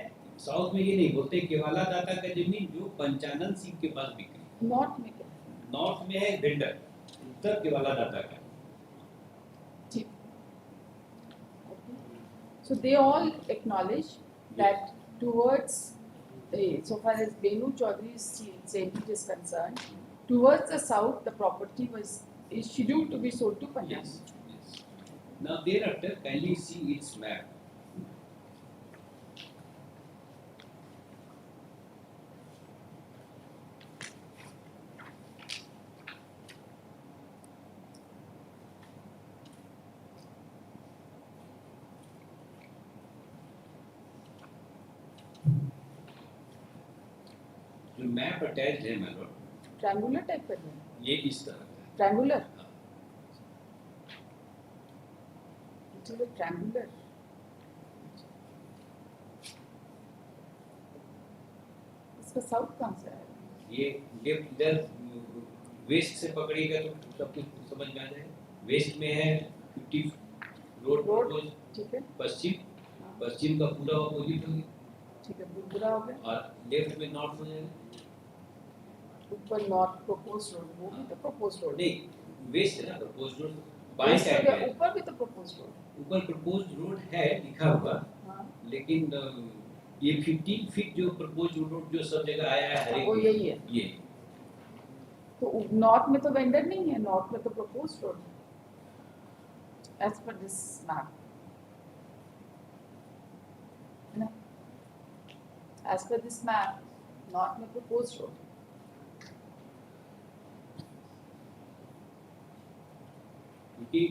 साउथ में ये नहीं बोलते केवाला दाता का जमीन जो पंचानन सिंह के पास बिक्री नॉर्थ में क्या है? नॉर्थ में है वेंडर उत्तर केवाला दाता का ठीक। So they all acknowledge that towards so far as Benu Chaudhary's sale is concerned, towards the south the property is scheduled to be sold to Punjab. yes yes now thereafter kindly see its map map attached है my lord, triangular type कर दें, ये इस तरह का है। Triangular, हाँ, चलो ट्रायंगुलर, इसका साउथ कहाँ से आया? ये लेफ्ट इधर वेस्ट से पकड़िएगा तो सब कुछ समझ में आ जाएगा। वेस्ट में है 50 रोड रोड, प्रपोज, ठीक है, पश्चिम हाँ, पश्चिम का पूरा अपोजिट हो गया, ठीक है, बुरा हो गया, और लेफ्ट में नॉर्थ हो जाएगा। ऊपर नॉर्थ प्रपोज रोड, वो भी तो प्रपोज रोड, नहीं, वेस्ट है ना प्रपोज रोड, बाएं East हो साइड गया, में है। ऊपर भी तो प्रपोज रोड, ऊपर प्रपोज रोड है लिखा हुआ, हाँ, लेकिन ये 15 फीट जो प्रपोज रोड जो सब जगह आया है हर वो एक यही है। ये तो नॉर्थ में तो वेंडर नहीं है, नॉर्थ में तो propose road as per this map, है ना, as per this map north में प्रपोज रोड, क्योंकि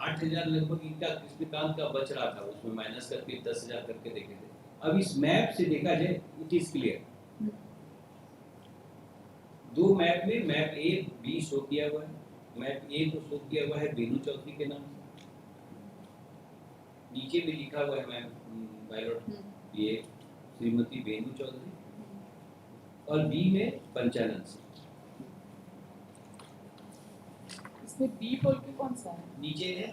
8,000 लगभग इनका कृष्णकांत का बच रहा था, उसमें माइनस करके 10,000 करके देखे थे। अब इस मैप से देखा जाए इट इज क्लियर, दो मैप में मैप ए बी शो किया हुआ है, मैप ए को शो किया हुआ है बेनू चौधरी के नाम से, नीचे में लिखा हुआ है मैम बायलॉट ये श्रीमती बेनू चौधरी, और बी में पंचानन सिंह। इसमें बी बोल के कौन सा है? नीचे है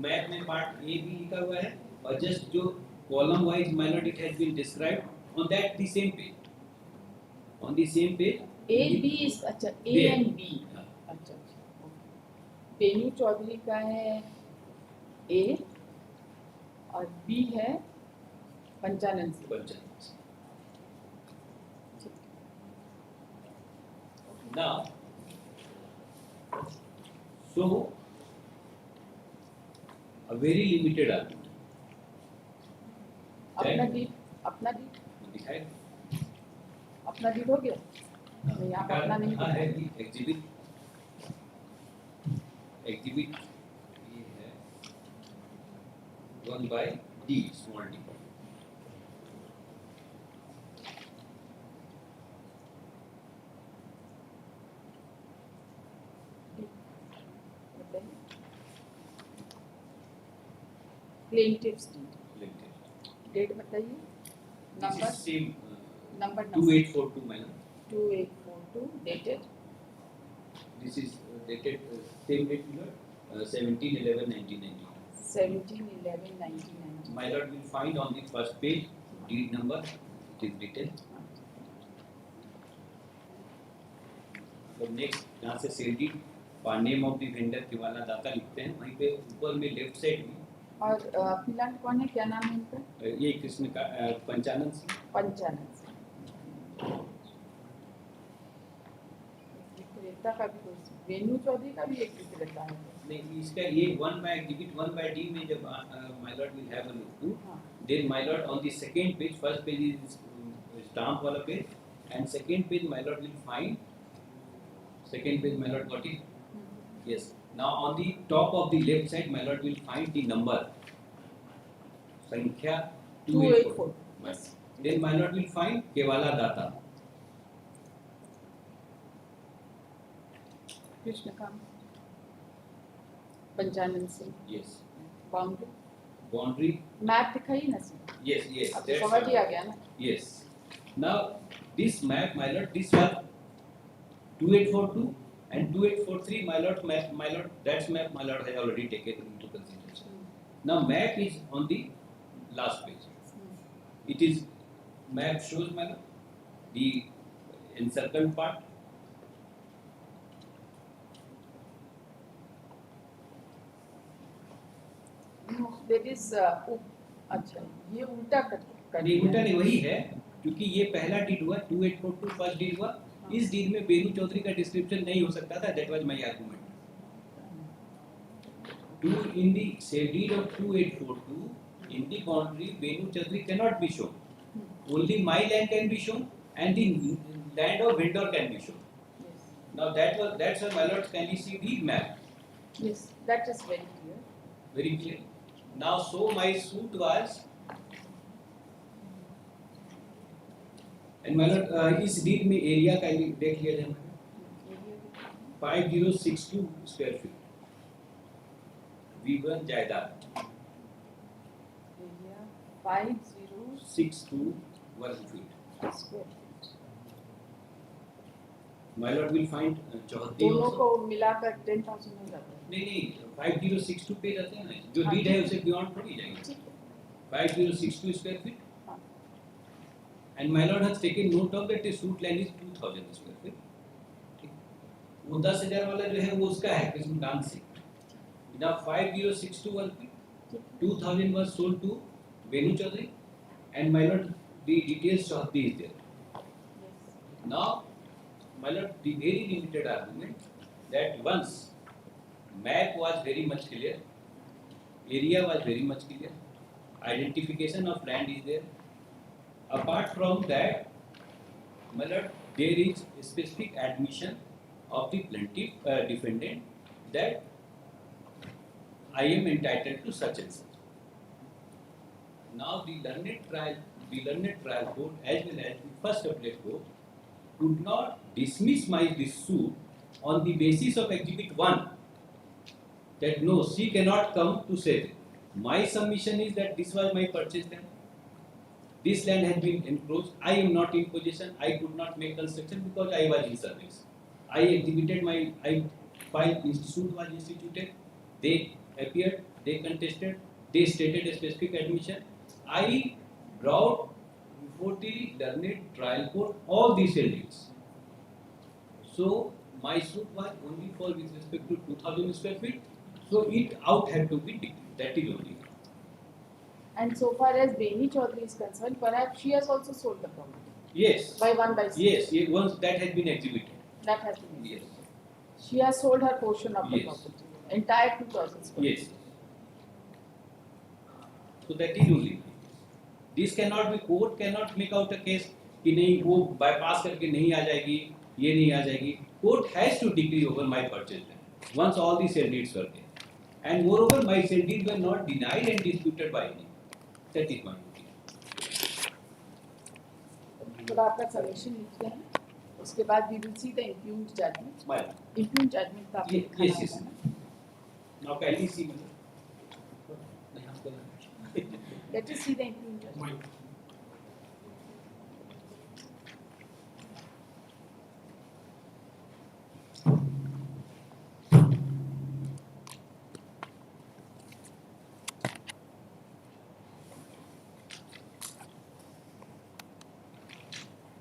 मैप में पार्ट ए भी लिखा हुआ है, और जस्ट जो column wise minor it has been described on that the same page, on the same page A B is, अच्छा ए There. एंड बी, अच्छा अच्छा, बेनू चौधरी का है ए और बी है Panchanan Singh, Panchanan Singh. Now, so a very limited argument. अपना deed, अपना deed, दिखाए अपना डीड हो गया, नहीं आप अपना नहीं हाँ है दिखाए। एग्जिबिट, एग्जिबिट ये है 1/D small D. Plaintiff's deed, date बताइए, number, same number 2842 madam, 2842, dated this is dated same date 17/11/1990. 17/11/1990, My lord will find on the first page deed number, it is written. तो next यहाँ से sale deed और name of the vendor केवाला दाता लिखते हैं, वहीं पे ऊपर में लेफ्ट साइड में और फिलहाल कौन है, क्या नाम है इनका? ये कृष्ण का पंचानन सिंह, पंचानन सिंह, विक्रेता का भी कोई, वेणु चौधरी का भी एक विक्रेता है, नहीं इसका ये 1/D में जब my lord will have a look, हाँ, then my lord on the second page, first page is stamp वाला page, and second page my lord will find, second page my lord got it, yes, now on the top of the left side my lord will find the number संख्या 284, yes, then my lord will find केवाला दाता, Krishnakant, Panchanan Singh, yes, boundary, boundary, map दिखाइए ना sir, yes, अब तो समझ ही आ गया ना, yes, now this map my lord, this was 2842 and 2843 my lord that's map my lord has already taken into consideration. Now map is on the last page, it is map shows my lord the encircled part, no, that is अच्छा ये उल्टा कर नहीं उल्टा नहीं वही है, क्योंकि ये पहला डीड हुआ 2842 फर्स्ट डीड हुआ, इस डीड में बेनू चौधरी का डिस्क्रिप्शन नहीं हो सकता था, that was my argument, to in the sale deed of 2842 in the boundary Benu Chaudhary cannot be shown, only my land can be shown and the land of vendor can be shown. yes, Now that's why my lords can you see the map, yes, that is very clear, very clear. Now so my suit was And my lord, इस deed में area का देख लिया जाए 5062 square feet. V1 जायदाद area 50 62 वर्ग feet. square feet. My lord will find चौहत्ती दोनों also. को मिलाकर 10,000 हो जाता है. नहीं 5062 पे रहते हैं ना जो हाँ, डीड है ठीक उसे बियॉन्ड थोड़ी जाएंगे ठीक है. 5062 square feet. हाँ. And my lord has taken note of that the suit land is 2000 square feet. ठीक. वो 10,000 वाला जो है वो उसका है किस्म डांस से. Now 5062 1 feet. 2000 was sold to Venu Chaudhary and my lord the details Chaudhary is there. Yes. Now my lord the very limited argument that once map was very much clear, area was very much clear, identification of land is there. Apart from that, my lord, there is a specific admission of the plaintiff defendant that I am entitled to such and such. Now the learned trial court as well as the first appellate court could not dismiss this suit on the basis of Exhibit 1 that no, she cannot come to say that. My submission is that this was my purchase land. This land has been enclosed. I am not in possession. I could not make construction because I was in service. I exhibited I filed institute was instituted. They appeared. They contested. They stated a specific admission. I brought before the learned trial court all these deeds. So my suit was only for with respect to 2000 square feet. So it out had to be declared. That is only. And so far as Beni Chaudhary is concerned, perhaps she has also sold the property. Yes. By 1 by 6. Yes. Once that has been exhibited. That has been. Yes. She has sold her portion of the Yes. property. Entire 2,000 square. Yes. So that is only. This cannot be, court cannot make out a case कि नहीं वो bypass करके नहीं आ जाएगी, ये नहीं आ जाएगी. Court has to decree over my purchase land once all the sale deeds were there. And moreover, my sale deeds were not denied and disputed by any. That is my duty. तो आपका suggestion लिखते हैं. उसके बाद we will see the impugned judgment. My Impugned judgment का आपको दिखाना yes. होगा ना. Now can you see? Let us see the impugned judgment.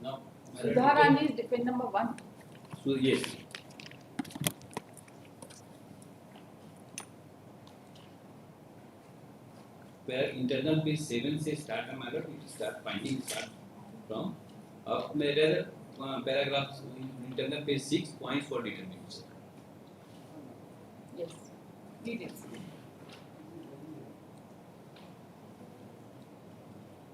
Now. Sudharani is defendant number 1. So yes. Where internal page 7 से start हमारा start finding start from अब मेरे paragraph internal page 6 points for determination. Yes. Details.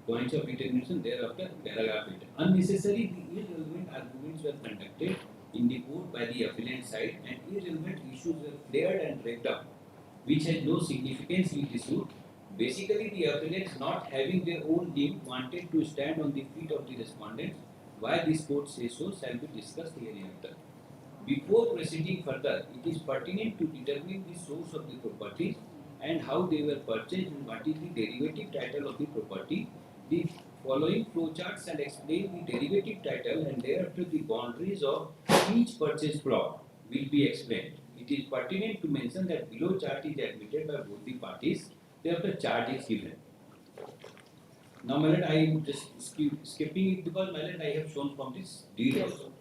Points of determination thereafter paragraph 8. Unnecessary irrelevant arguments were conducted in the court by the appellant side and irrelevant issues were flared and dragged up, which had no significance in the suit. Basically, the appellants not having their own limb wanted to stand on the feet of the respondents. Why this court says so shall be discussed hereafter. Before proceeding further, it is pertinent to determine the source of the property and how they were purchased and what is the derivative title of the property. The following flowchart shall explain the derivative title and thereafter the boundaries of each purchase plot will be explained. It is pertinent to mention that below chart is admitted by both the parties. Thereafter chart is given. Now, my lord, I am just skipping it because my lord, I have shown from this deed also.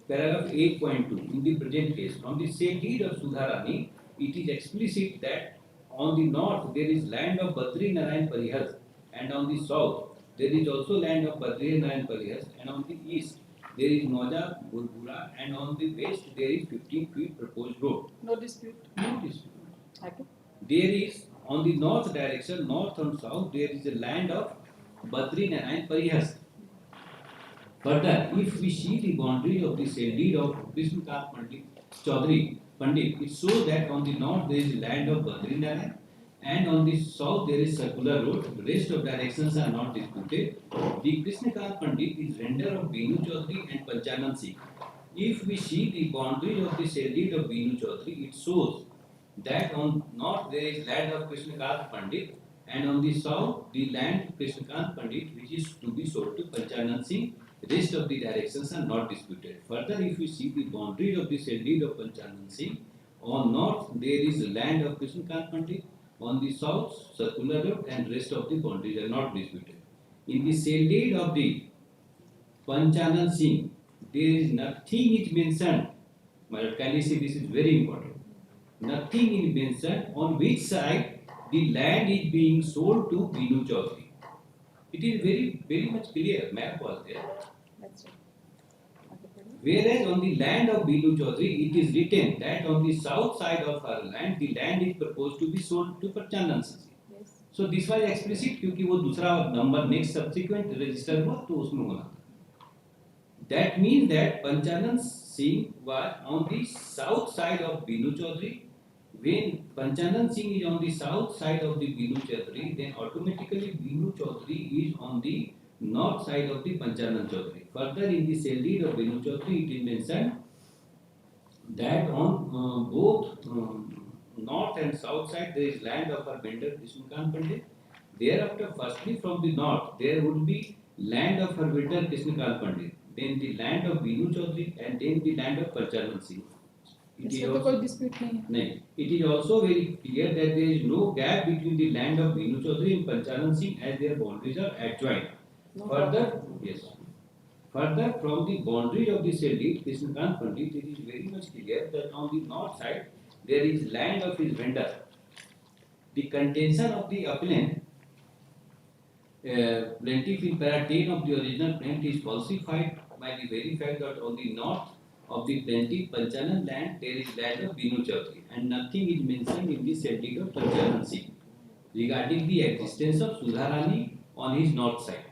Paragraph 8.2. In the present case, from the same deed of Sudharani, it is explicit that on the north there is land of Badri Narayan Parihas, and on the south there is also land of Badri Narayan Parihas, and on the east there is Noja Burbura, and on the west there is 15 feet proposed road. No dispute. No dispute. Okay. There is on the north direction, north and south, there is a land of Badri Narayan Parihas. Further, if we see the boundaries of the sale deed of Vishnukant Pandit Chaudhary Pandit, it shows that on the north there is land of Badri Narayan, and on the south there is circular road. The rest of directions are not disputed. The Krishnakant Pandit is render of Binu Chaudhary and Panchanan Singh. If we see the boundaries of the cell deed of Binu Chaudhary, it shows that on north there is land of Krishnakant Pandit, and on the south the land of Krishnakant Pandit, which is to be sold to Panchanan Singh. Rest of the directions are not disputed. Further, if you see the boundaries of the cell deed of Panchanan Singh, on north there is land of Krishnakant Pandit, on the south circular road, and rest of the boundaries are not disputed. In the cell deed of the Panchanan Singh, there is nothing is mentioned. My lord, can you see, this is very important. Nothing is mentioned on which side the land is being sold to Binu Chaudhary. It is very much clear. Map was there. That's right. Whereas on the land of Binu Chaudhary, it is written that on the south side of her land, the land is proposed to be sold to Panchanan Singh. Yes. So this was explicit क्योंकि वो दूसरा number next subsequent register हुआ तो उसमें होना था. That means that Panchanan Singh was on the south side of Binu Chaudhary. When Panchanan Singh is on the south side of the Binu Chaudhary, then automatically Binu Chaudhary is on the north side of the Panchanan Chaudhary. Further, in the cell deed of Binu Chaudhary, it is mentioned that on both north and south side there is land of our vendor Krishnakant Pandit. Thereafter, firstly from the north, there would be land of her vendor Krishnakant Pandit, then the land of Binu Chaudhary, and then the land of Panchanan Singh. इसमें तो कोई dispute नहीं है. नहीं. It is also very clear that there is no gap between the land of Binu Chaudhary and Panchanan Singh as their boundaries are adjoined. Further, yes. Further, from the boundaries of the cell deed, Krishnakant Pandit, it is very much clear that on the north side there is land of his vendor. The contention of the appellant, plaintiff in para 10 of the original plaint is falsified by the very fact that on the north of the plaintiff Panchanan land there is land of Binu Chaudhary and nothing is mentioned in the cell deed of Panchanan Singh regarding the existence of Sudharani on his north side.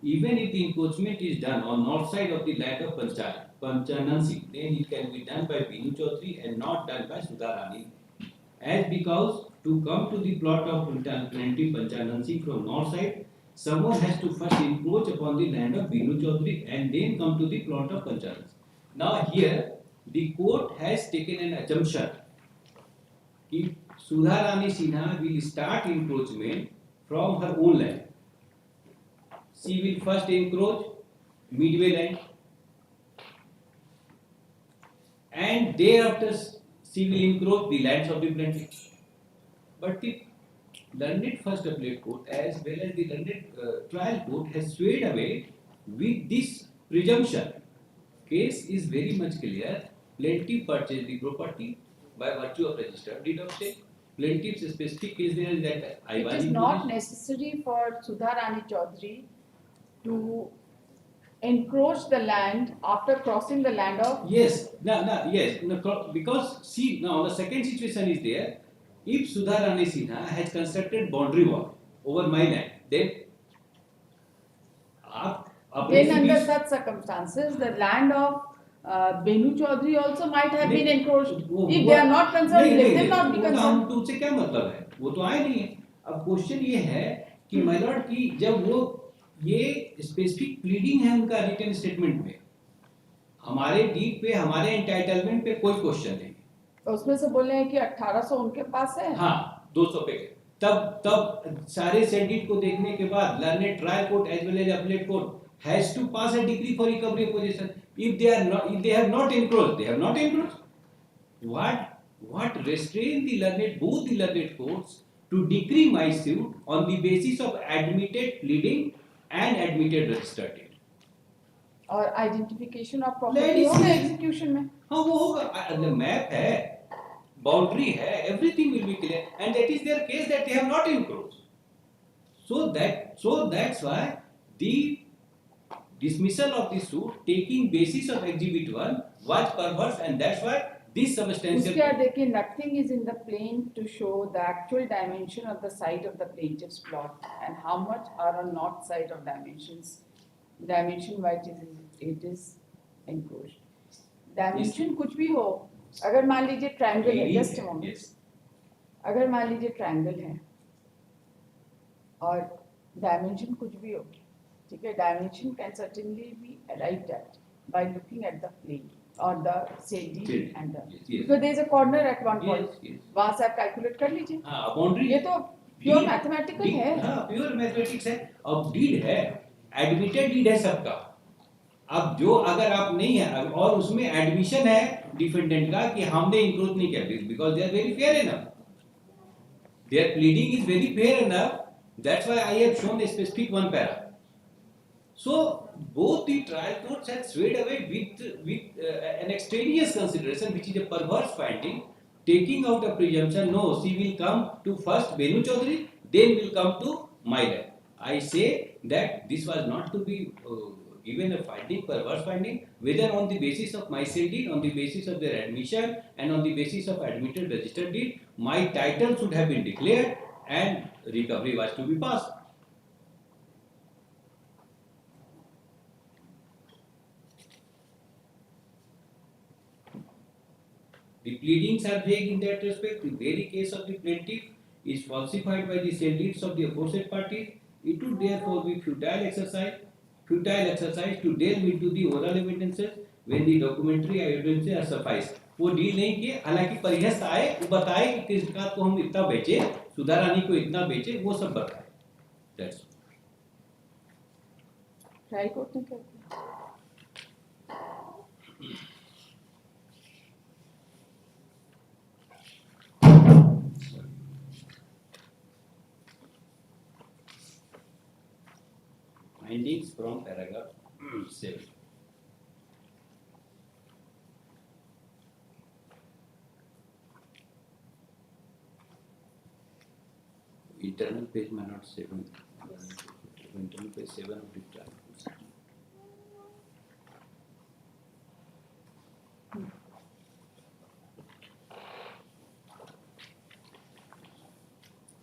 Even if the encroachment is done on north side of the land of Panchanan Singh, then it can be done by Binu Chaudhary and not done by Sudharani. As because to come to the plot of plaintiff Panchanan Singh from north side, someone has to first encroach upon the land of Binu Chaudhary and then come to the plot of Panchanan Singh. Now here, the court has taken an assumption that Sudharani Sinha will start encroachment from her own land. She will first encroach midway land, and thereafter she will encroach the lands of the plaintiff. But the learned first appellate court as well as the learned trial court has swayed away with this presumption. Case is very much clear. Plaintiff purchased the property by virtue of registered deed of sale. Plaintiff's specific case there is that I was It is not necessary for Sudharani Chaudhary to encroach the land after crossing the land of. Yes, because see now the second situation is there. If Sudharani Sinha has constructed boundary wall over my land, then Then under such circumstances, the land of Benu Chaudhary also might have been encroached. If they are not concerned, let them not be concerned. तो उससे क्या मतलब है? वो तो आए नहीं है. अब क्वेश्चन ये है कि my lord की जब वो ये स्पेसिफिक प्लीडिंग है उनका रिटन स्टेटमेंट में, हमारे डीड पे हमारे एंटाइटलमेंट पे कोई क्वेश्चन नहीं. उसमें से बोल रहे हैं कि 1800 उनके पास है. हाँ 200 पे तब सारे सेंडिट को देखने के बाद learned trial court as well as appellate court has to pass a decree for recovery of possession. If they have not encroached, they have not encroached. What restrain the learned, both the learned courts to decree my suit on the basis of admitted pleading and admitted registered deed? और identification of property होगा execution में. हाँ वो होगा. Map है, boundary है, everything will be clear, and that is their case that they have not encroached. So that's why the dismissal of the suit taking basis of exhibit 1 was perverse, and that's why this substantial. उसके बाद देखिए, nothing is in the plaint to show the actual dimension of the site of the plaintiff's plot and how much are on north side of dimension wise it is encroached. Dimension कुछ भी हो, अगर मान लीजिए triangle है, just a moment. अगर मान लीजिए ट्रायंगल है और डायमेंशन कुछ भी हो, ठीक है, dimension can certainly B arrived at by looking at the plane or the CD and the because there is a corner at one point, वहाँ से आप कैलकुलेट कर लीजिए। हाँ, बाउंड्री ये तो प्योर मैथमेटिकल है। हाँ, प्योर मैथमेटिक्स है। अब डीड है, एडमिटेड डीड है सबका। अब जो अगर आप नहीं है और उसमें एडमिशन है डिफेंडेंट का कि हमने इंक्रोच नहीं किया, because they are very fair enough, their pleading is very fair enough, that's why I have shown a specific one para. So both the trial courts had swayed away with an extraneous consideration, which is a perverse finding, taking out a presumption. No, she will come to first Benu Chaudhary, then will come to my lab. I say that this was not to be given a finding, perverse finding, whether on the basis of my cell deed, on the basis of their admission, and on the basis of admitted registered deed, my title should have been declared and recovery was to be passed. The pleadings are vague in that respect. The very case of the plaintiff is falsified by the cell deeds of the aforesaid parties. It would therefore be futile exercise to delve into the oral evidences when the documentary evidences are suffice. वो deal नहीं किए, हालांकि परिहस्त आए, वो बताए कि कृष्णकांत को हम इतना बेचे, सुधा रानी को इतना बेचे, वो सब बताए। That's all. ट्रायल कोर्ट ने क्या किया? Findings from paragraph 7. Internal page may not 7. Internal page 7 of the trial.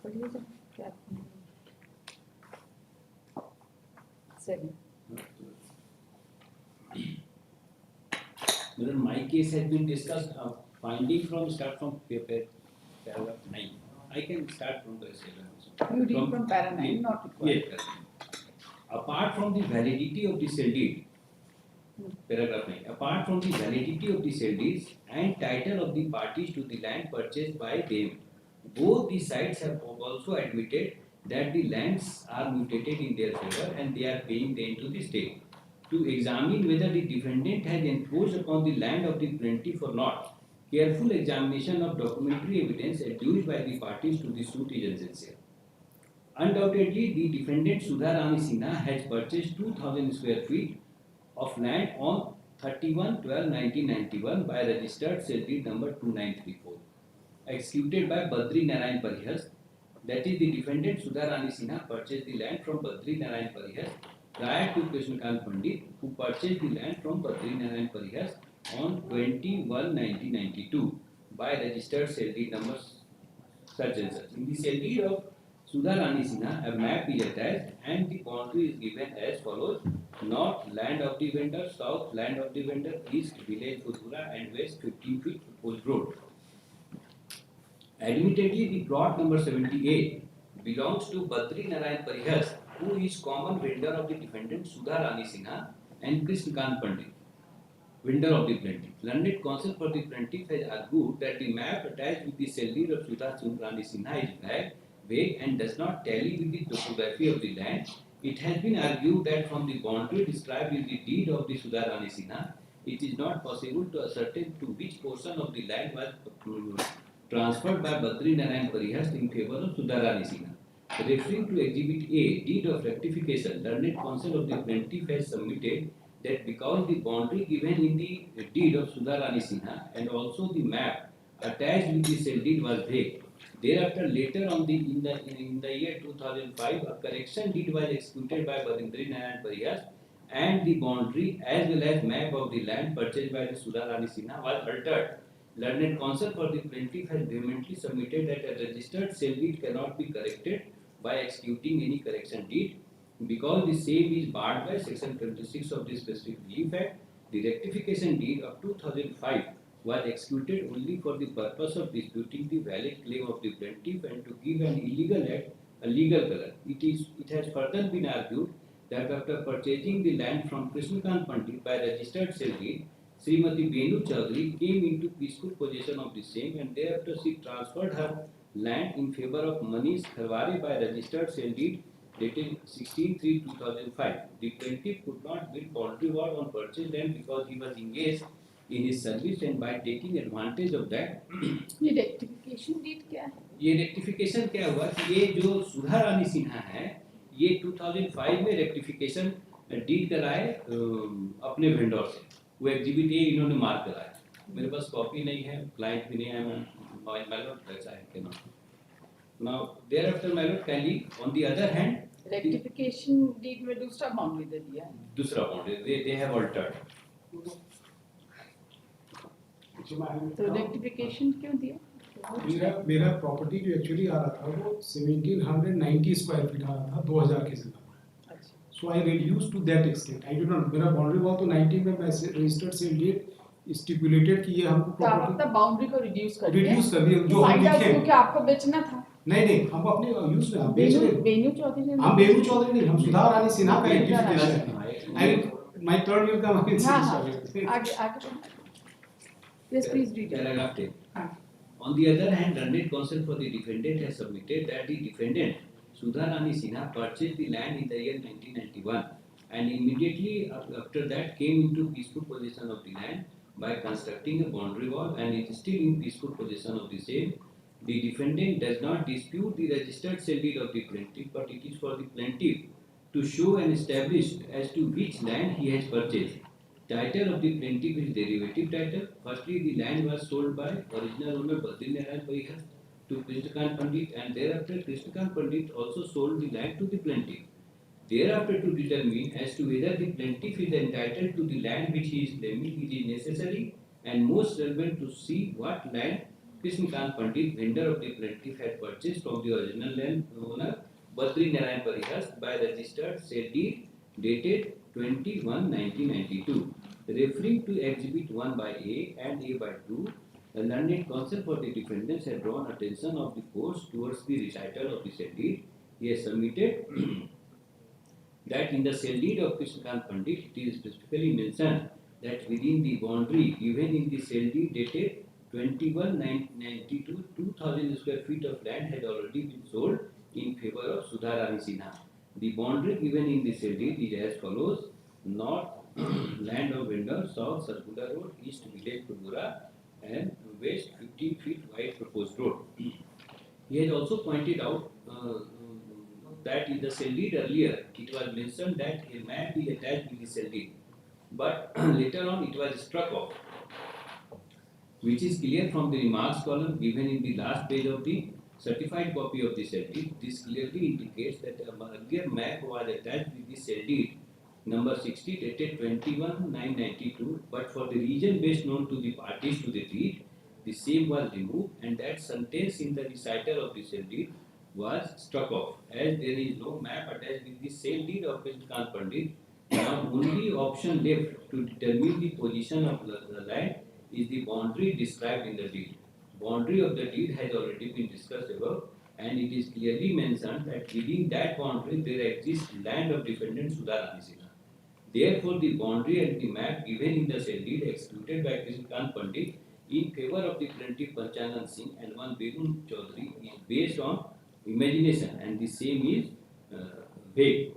पढ़िए जरा, क्या? 7. Whether my case has been discussed, finding from start from paragraph 9. I can start from the 7. You read from para 9, not required. Yes. Apart from the validity of the cell deed, paragraph 9. Apart from the validity of the cell deeds and title of the parties to the land purchased by them, both the sides have also admitted that the lands are mutated in their favor and they are paying rent to the state. To examine whether the defendant has encroached upon the land of the plaintiff or not, careful examination of documentary evidence adduced by the parties to the suit is essential. Undoubtedly, the defendant Sudha Rani Sinha has purchased 2,000 square feet of land on 31/12/1991 by registered sale deed number 2934, executed by Badri Narayan Parihas. That is, the defendant Sudha Rani Sinha purchased the land from Badri Narayan Parihas prior to Krishnakant Pandit, who purchased the land from Badri Narayan Parihas on 20/1/1992 by registered sale deed numbers such and such. In the sale deed of Sudha Rani Sinha, a map is attached and the boundary is given as follows: north land of the vendor, south land of the vendor, east village Purpura and west 15 feet proposed road. Admittedly, the plot number 78 belongs to Badri Narayan Parihas, who is common vendor of the defendant Sudha Rani Sinha and Krishnakant Pandit, vendor of the plaintiff. Learned counsel for the plaintiff has argued that the map attached with the sale deed of Sudha Rani Sinha is vague and does not tally with the topography of the land. It has been argued that from the boundary described in the deed of the Sudha Rani Sinha, it is not possible to ascertain to which portion of the land was transferred by Badri Narayan Parihas in favor of Sudha Rani Sinha. Referring to Exhibit A, deed of rectification, learned counsel of the plaintiff has submitted that because the boundary given in the deed of Sudha Rani Sinha and also the map attached with the sale deed was vague. Thereafter, later on in the year 2005, a correction deed was executed by Badri Narayan Parihas, and the boundary as well as map of the land purchased by the Sudha Rani Sinha was altered. Learned counsel for the plaintiff has vehemently submitted that a registered sale deed cannot be corrected by executing any correction deed because the same is barred by section 26 of the Specific Relief Act. The rectification deed of 2005 was executed only for the purpose of disputing the valid claim of the plaintiff and to give an illegal act a legal color. It has further been argued that after purchasing the land from Krishnakant Pandit by registered sale deed, Srimati Benu Chaudhary came into peaceful possession of the same and thereafter she transferred her land in favor of Manish Kharware by registered sale deed dated 16/3/2005. The plaintiff could not bid boundary wall on purchased land because he was engaged in his service and by taking advantage of that ये rectification deed क्या है? ये rectification क्या हुआ कि ये जो सुधा रानी सिन्हा है ये 2005 में रेक्टिफिकेशन डीड कराए अपने वेंडर से वो एग्जिबिट ए इन्होंने मार्क कराया मेरे पास कॉपी नहीं है क्लाइंट भी नहीं है मैं मैलोट ऐसा है कि नाउ देयर आफ्टर मैलोट कैली on the other hand rectification deed में दूसरा बाउंड्री दे दिया है. दूसरा बाउंड्री दे हैव अल्टर्ड तो रेक्टिफिकेशन क्यों दिया? मेरा प्रॉपर्टी जो एक्चुअली आ रहा था वो 1790 स्क्वायर फीट आ रहा था 2000 के जगह. अच्छा. So I reduce to that extent. I did not मेरा बाउंड्री वॉल तो 90 में मैं रजिस्टर्ड सेल डेट स्टिपुलेटेड कि ये हमको तो आप प्रॉपर्टी अपना बाउंड्री को रिड्यूस कर दिया. दिए जो हम लिखे. क्योंकि आपको बेचना था. नहीं हम अपने यूज में हम बेच रहे हैं. बेनू चौधरी ने. हम बेनू चौधरी नहीं हम सुधा रानी सिन्हा का रेक्टिफिकेशन है. आई माय थर्ड ईयर का आगे. Yes, please read it. Paragraph 10. On the other hand, learned counsel for the defendant has submitted that the defendant, Sudha Rani Sinha, purchased the land in the year 1991 and immediately after that came into peaceful possession of the land by constructing a boundary wall and is still in peaceful possession of the same. The defendant does not dispute the registered sale deed of the plaintiff, but it is for the plaintiff to show and establish as to which land he has purchased. Title of the plaintiff is derivative title. Firstly, the land was sold by original owner Badri Narayan Parihar to Krishnakant Pandit and thereafter Krishnakant Pandit also sold the land to the plaintiff. Thereafter to determine as to whether the plaintiff is entitled to the land which he is claiming, it is necessary and most relevant to see what land Krishnakant Pandit, vendor of the plaintiff, had purchased from the original land owner Badri Narayan Parihar by registered sale deed dated 21/1992. Referring to Exhibit 1 by A and A by 2, the learned counsel for the defendants had drawn attention of the courts towards the recital of the sale deed. He has submitted that in the sale deed of Krishnakant Pandit, it is specifically mentioned that within the boundary given in the sale deed dated 21/1992, 2000 square feet of land had already been sold in favor of Sudha Rani Sinha. The boundary given in the sale deed is as follows: north land of vendor, south circular road, east village Kudura, and west 15 feet wide proposed road. He has also pointed out that in the sale deed earlier it was mentioned that a map is attached with the sale deed, but later on it was struck off, which is clear from the remarks column given in the last page of the certified copy of the sale deed. This clearly indicates that a earlier map was attached with the sale deed number 60 dated 21/9/92, but for the region based known to the parties to the deed, the same was removed and that sentence in the recital of the sale deed was struck off. As there is no map attached with the sale deed of Krishnakant Pandit, now only option left to determine the position of the land is the boundary described in the deed. Boundary of the deed has already been discussed above, and it is clearly mentioned that within that boundary there exists land of defendant Sudha Rani Sinha. Therefore, the boundary and the map given in the sale deed executed by Krishnakant Pandit in favor of the plaintiff Panchanan Singh and one Benu Chaudhary is based on imagination, and the same is vague.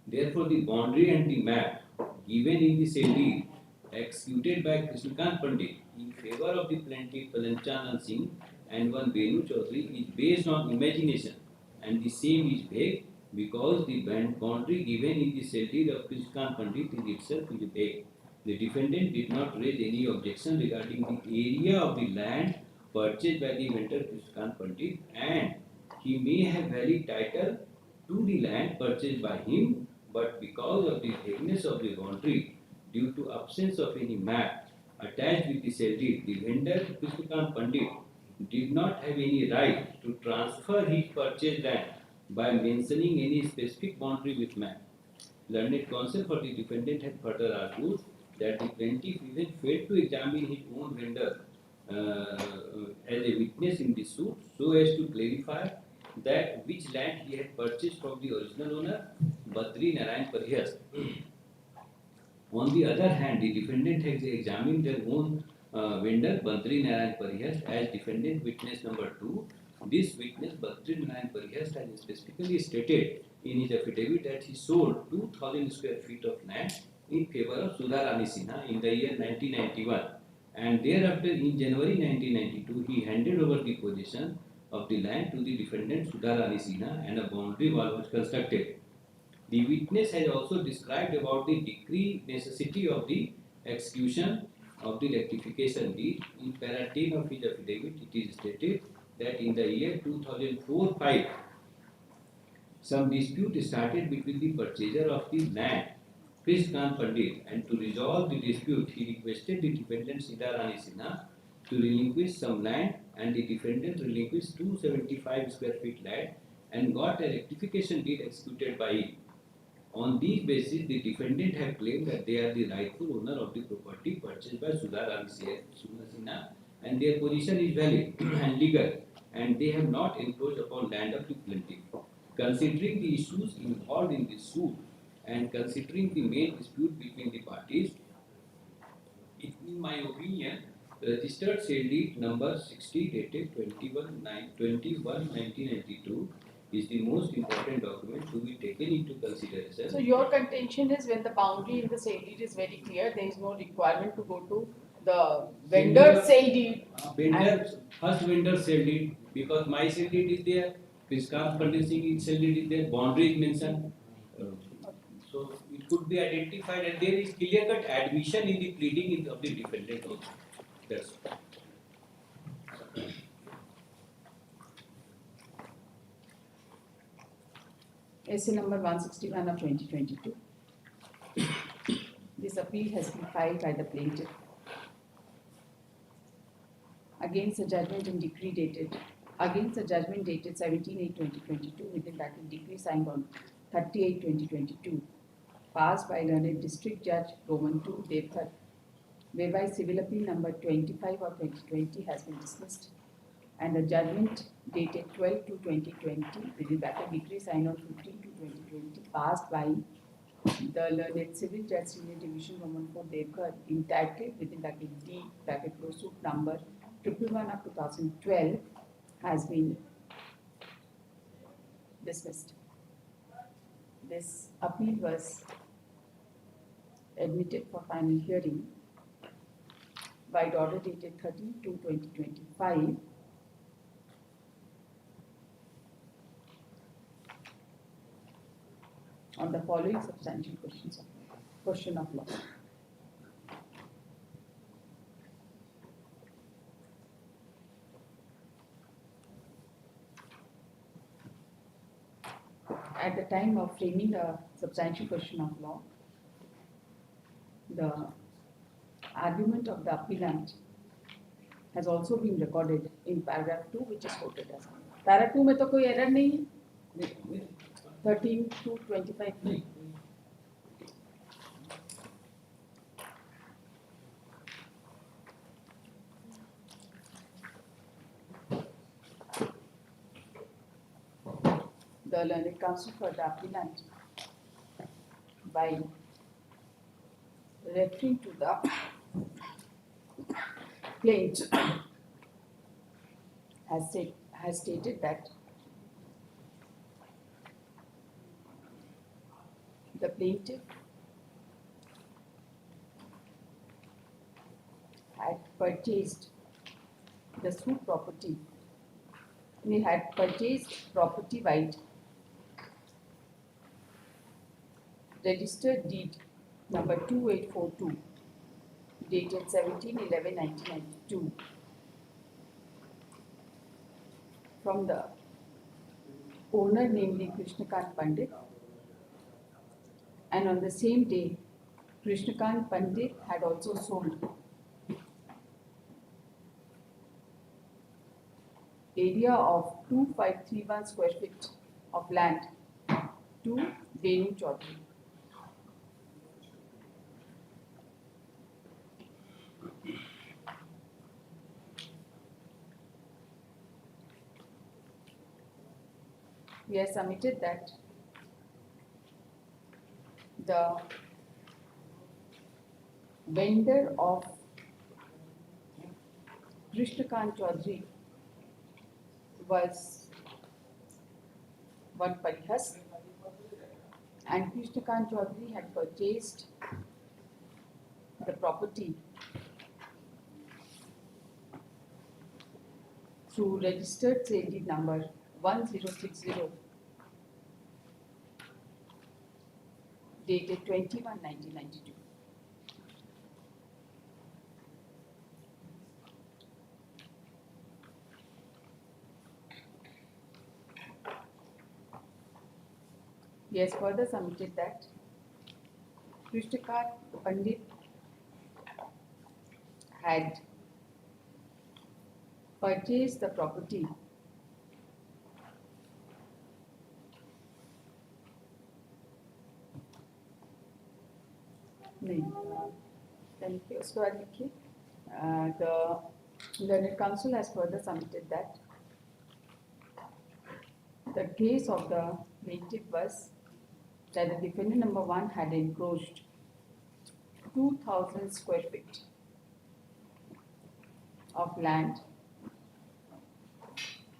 Therefore, the boundary and the map given in the sale deed executed by Krishnakant Pandit in favor of the plaintiff Panchanan Singh and one Benu Chaudhary is based on imagination, and the same is vague because the boundary given in the sale deed of Krishnakant Pandit is itself vague. The defendant did not raise any objection regarding the area of the land purchased by the vendor Krishnakant Pandit, and he may have valid title to the land purchased by him, but because of the vagueness of the boundary due to absence of any map attached with the sale deed, the vendor Krishnakant Pandit did not have any right to transfer his purchased land by mentioning any specific boundary with map. Learned counsel for the defendant had further argued that the plaintiff even failed to examine his own vendor as a witness in the suit so as to clarify that which land he had purchased from the original owner, Badri Narayan Parihas. On the other hand, the defendant has examined their own vendor, Badri Narayan Parihas, as defendant witness number 2. This witness, Badri Narayan Parihas, has specifically stated in his affidavit that he sold 2,000 square feet of land in favor of Sudha Rani Sinha in the year 1991. And thereafter, in January 1992, he handed over the possession of the land to the defendant Sudha Rani Sinha and a boundary wall was constructed. The witness has also described about the decree necessity of the execution of the rectification deed. In para 10 of his affidavit, it is stated that in the year 2004-5, some dispute started between the purchaser of the land, Krishnakant Pandit, and to resolve the dispute, he requested the defendant Sudha Rani Sinha to relinquish some land, and the defendant relinquished 275 square feet land and got a rectification deed executed by him. On these basis, the defendant have claimed that they are the rightful owner of the property purchased by Sudha Rani Sinha, and their position is valid and legal, and they have not encroached upon land of the plaintiff. Considering the issues involved in this suit and considering the main dispute between the parties, in my opinion, registered sale deed number 60 dated 21/1992 is the most important document to be taken into consideration. So your contention is when the boundary in the sale deed is very clear, there is no requirement to go to the vendor's sale deed. First vendor sale deed, because my sale deed is there, Krishnakant Pandit Singh sale deed is there, boundary is mentioned. So it could be identified, and there is clear cut admission in the pleading of the defendant also. That's all. Essay number 161 of 2022. This appeal has been filed by the plaintiff against the judgment and decree dated 17/8/2022, within that decree signed on 30/8/2022, passed by learned District Judge Roman 2 Devkar, whereby civil appeal number 25 of 2020 has been dismissed, and the judgment dated 12/2/2020, within bracket decree signed on 15/2/2020, passed by the learned Civil Judge Senior Division Roman 4 Devkar, entitled within bracket D bracket lawsuit number 111 of 2012, has been dismissed. This appeal was admitted for final hearing by order dated 13/2/2025, on the following substantial question of law. At the time of framing the substantial question of law, the argument of the appellant has also been recorded in paragraph 2, which is quoted as paragraph 2 में तो कोई error नहीं है, 13/2/25 the learned counsel for the appellant, by referring to the plaint, has stated that the plaintiff had purchased the suit property, he had purchased property by registered deed number 2842, dated 17/11/1992, from the owner, namely Krishnakant Pandit, and on the same day, Krishnakant Pandit had also sold area of 2531 square feet of land to Venu Chaudhary. we have submitted that the vendor of Krishnakant Chaudhary was one Parihas, and Krishnakant Chaudhary had purchased the property through registered sale deed number 1060 dated 21/1992. He has further submitted that Krishnakant Pandit had purchased the property the learned counsel has further submitted that the case of the plaintiff was that the defendant number 1 had encroached 2,000 square feet of land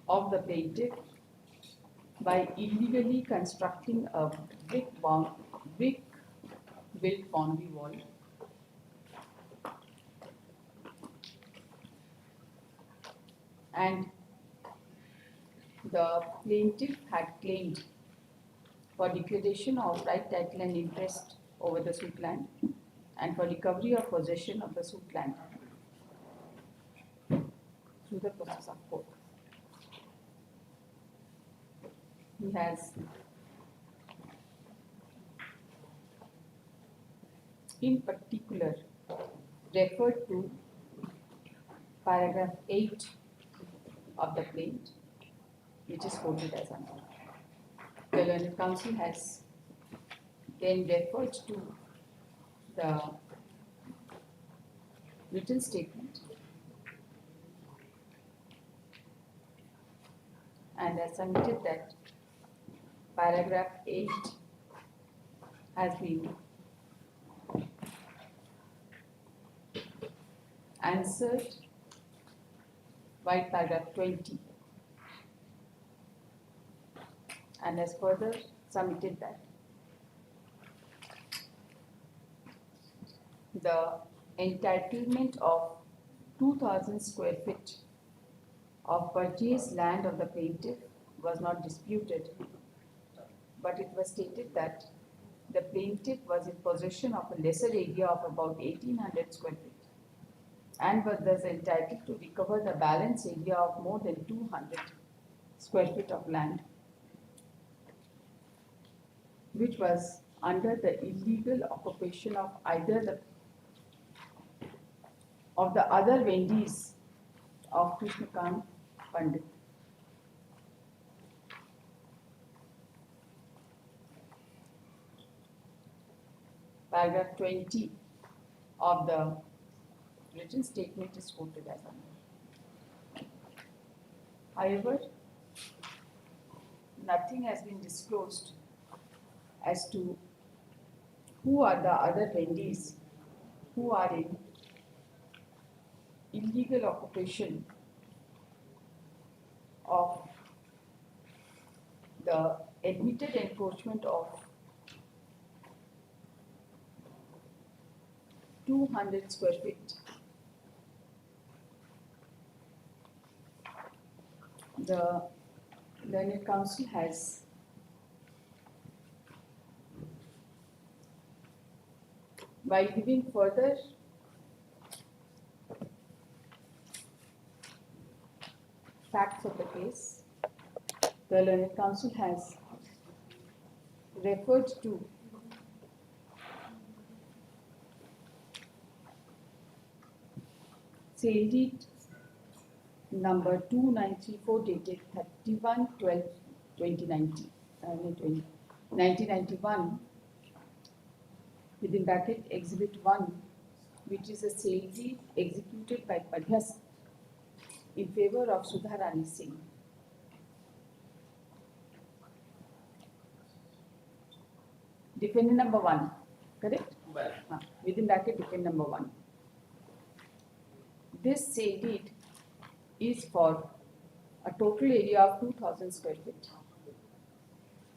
of the plaintiff by illegally constructing a brick-built boundary wall and the plaintiff had claimed for declaration of right, title and interest over the suit land and for recovery of possession of the suit land through the process of court. He has in particular referred to paragraph 8 of the plaint, which is quoted as under. The learned counsel has then referred to the written statement and has submitted that paragraph 8 has been answered by paragraph 20 and has further submitted that the entitlement of 2,000 square feet of purchased land of the plaintiff was not disputed, but it was stated that the plaintiff was in possession of a lesser area of about 1,800 square feet and was thus entitled to recover the balance area of more than 200 square feet of land, which was under the illegal occupation of either the other vendees of Krishnakant Pandit. Paragraph 20 of the written statement is quoted as under. However, nothing has been disclosed as to who are the other vendees who are in illegal occupation of the admitted encroachment of 200 square feet. The learned counsel has by giving further facts of the case, the learned counsel has referred to sale deed number 2934 dated 1991 within bracket exhibit 1, which is a sale deed executed by Padhas in favor of Sudha Rani Singh. defendant number 1, correct? Well, Within bracket defendant number 1. This sale deed is for a total area of 2000 square feet.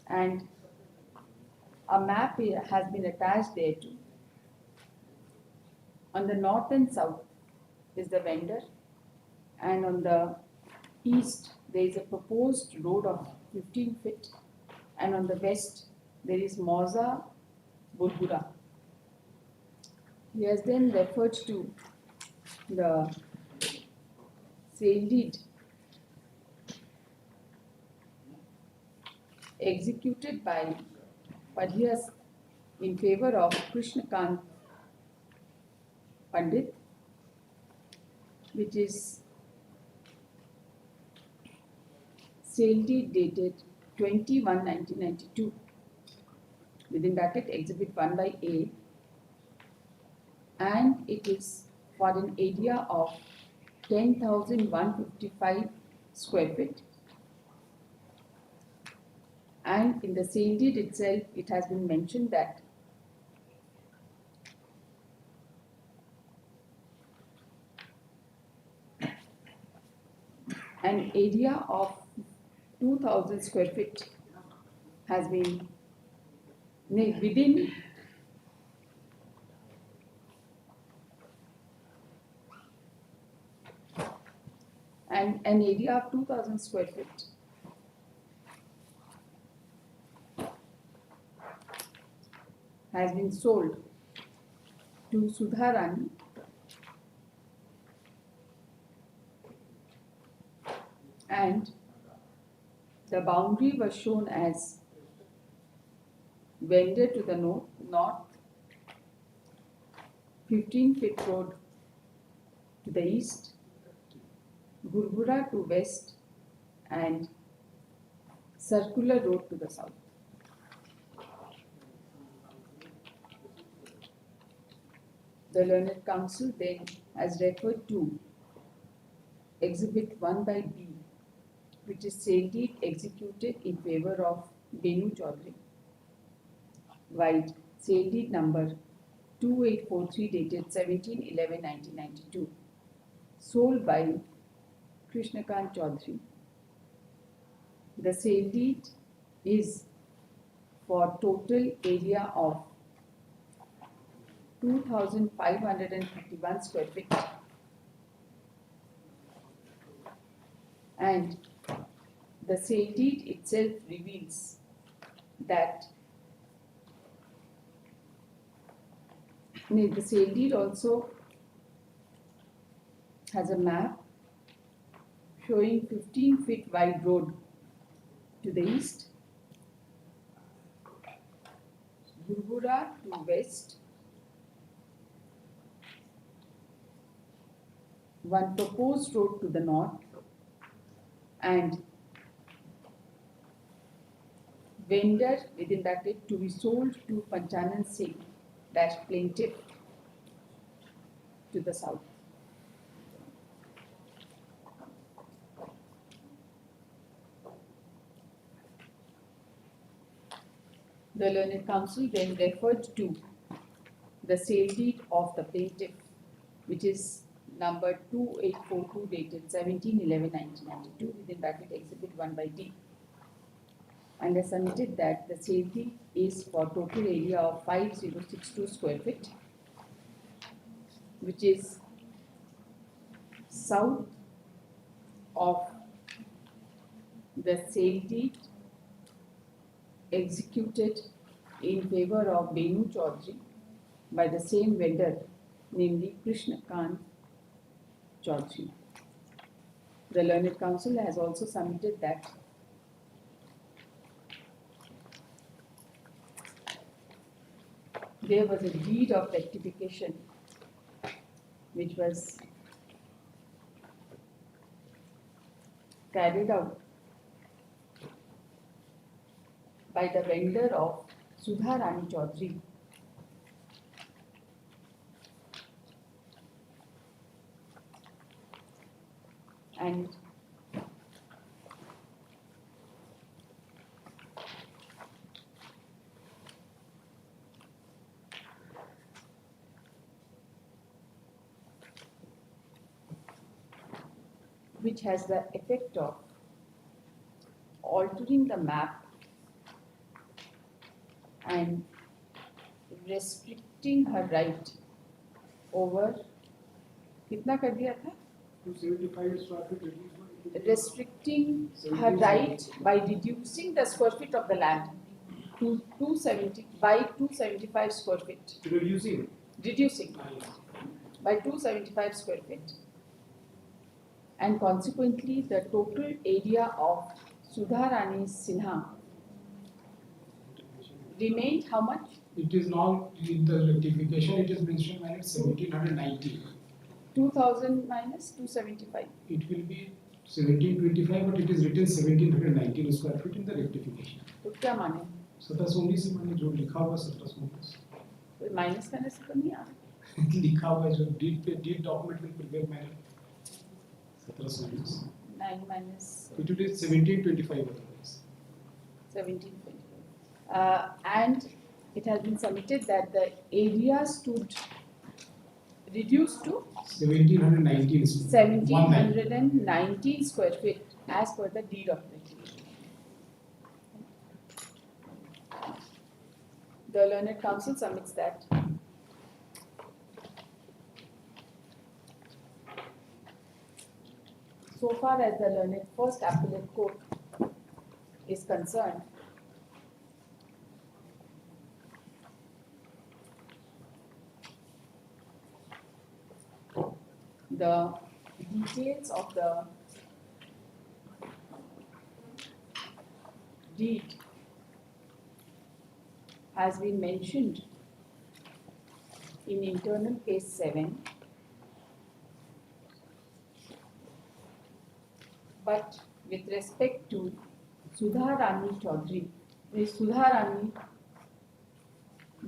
And a map has been attached there too. On the north and south is the vendor, and on the east there is a proposed road of 15 feet, and on the west there is Moza Bulgura. He has then referred to the sale deed executed by Padhyas in favor of Krishnakant Pandit, which is sale deed dated 20/1/1992, within bracket exhibit 1 by A, and it is for an area of 10,155 square feet. And in the sale deed itself, it has been mentioned that an area of 2,000 square feet has been within and an area of 2,000 square feet has been sold to Sudharani and the boundary was shown as vendor to the north, 15 feet road to the east, Gurgura to west, and circular road to the south. The learned counsel then has referred to Exhibit 1 by B, which is sale deed executed in favor of Benu Chaudhary, while sale deed number 2843 dated 17/11/1992, sold by Krishnakant Chaudhary. The sale deed is for total area of 2,531 square feet, and the sale deed itself reveals that the sale deed also has a map showing 15 feet wide road to the east, Gurgura to west, one proposed road to the north, and vendor within bracket to be sold to Panchanan Singh dash plaintiff to the south. The learned counsel then referred to the sale deed of the plaintiff, which is number 2842 dated 17/11/1992, within bracket exhibit 1 by D, and has submitted that the sale deed is for total area of 5062 square feet, which is south of the sale deed executed in favor of Benu Chaudhary by the same vendor, namely Krishnakant Chaudhary. The learned counsel has also submitted that there was a deed of rectification which was carried out by the vendor of Sudharani Chaudhary, and which has the effect of altering the map and restricting her right over कितना कर दिया था 275 square feet reduced restricting her right by reducing the square feet of the land to 270 by 275 square feet reducing. reducing by 275 square feet, and consequently the total area of Sudha Rani Sinha remained how much? It is now in the rectification. It is mentioned minus 1790. 2000 minus 275. It will be 1725, but it is written 1719 square feet in the rectification. तो क्या माने? 1719 से मैंने जो लिखा हुआ 1719 कोई minus करने से तो नहीं आ रहा? लिखा हुआ जो डीड पे डीड डॉक्यूमेंट में प्रिपेयर मैंने 1719 9 minus it will be 1725 otherwise. 1725. And it has been submitted that the area stood reduced to 1719 1719 square feet as per the deed of rectification. The learned counsel submits that so far as the learned first appellate court is concerned, the details of the deed has been mentioned in internal case 7, but with respect to Sudha Rani Chaudhary,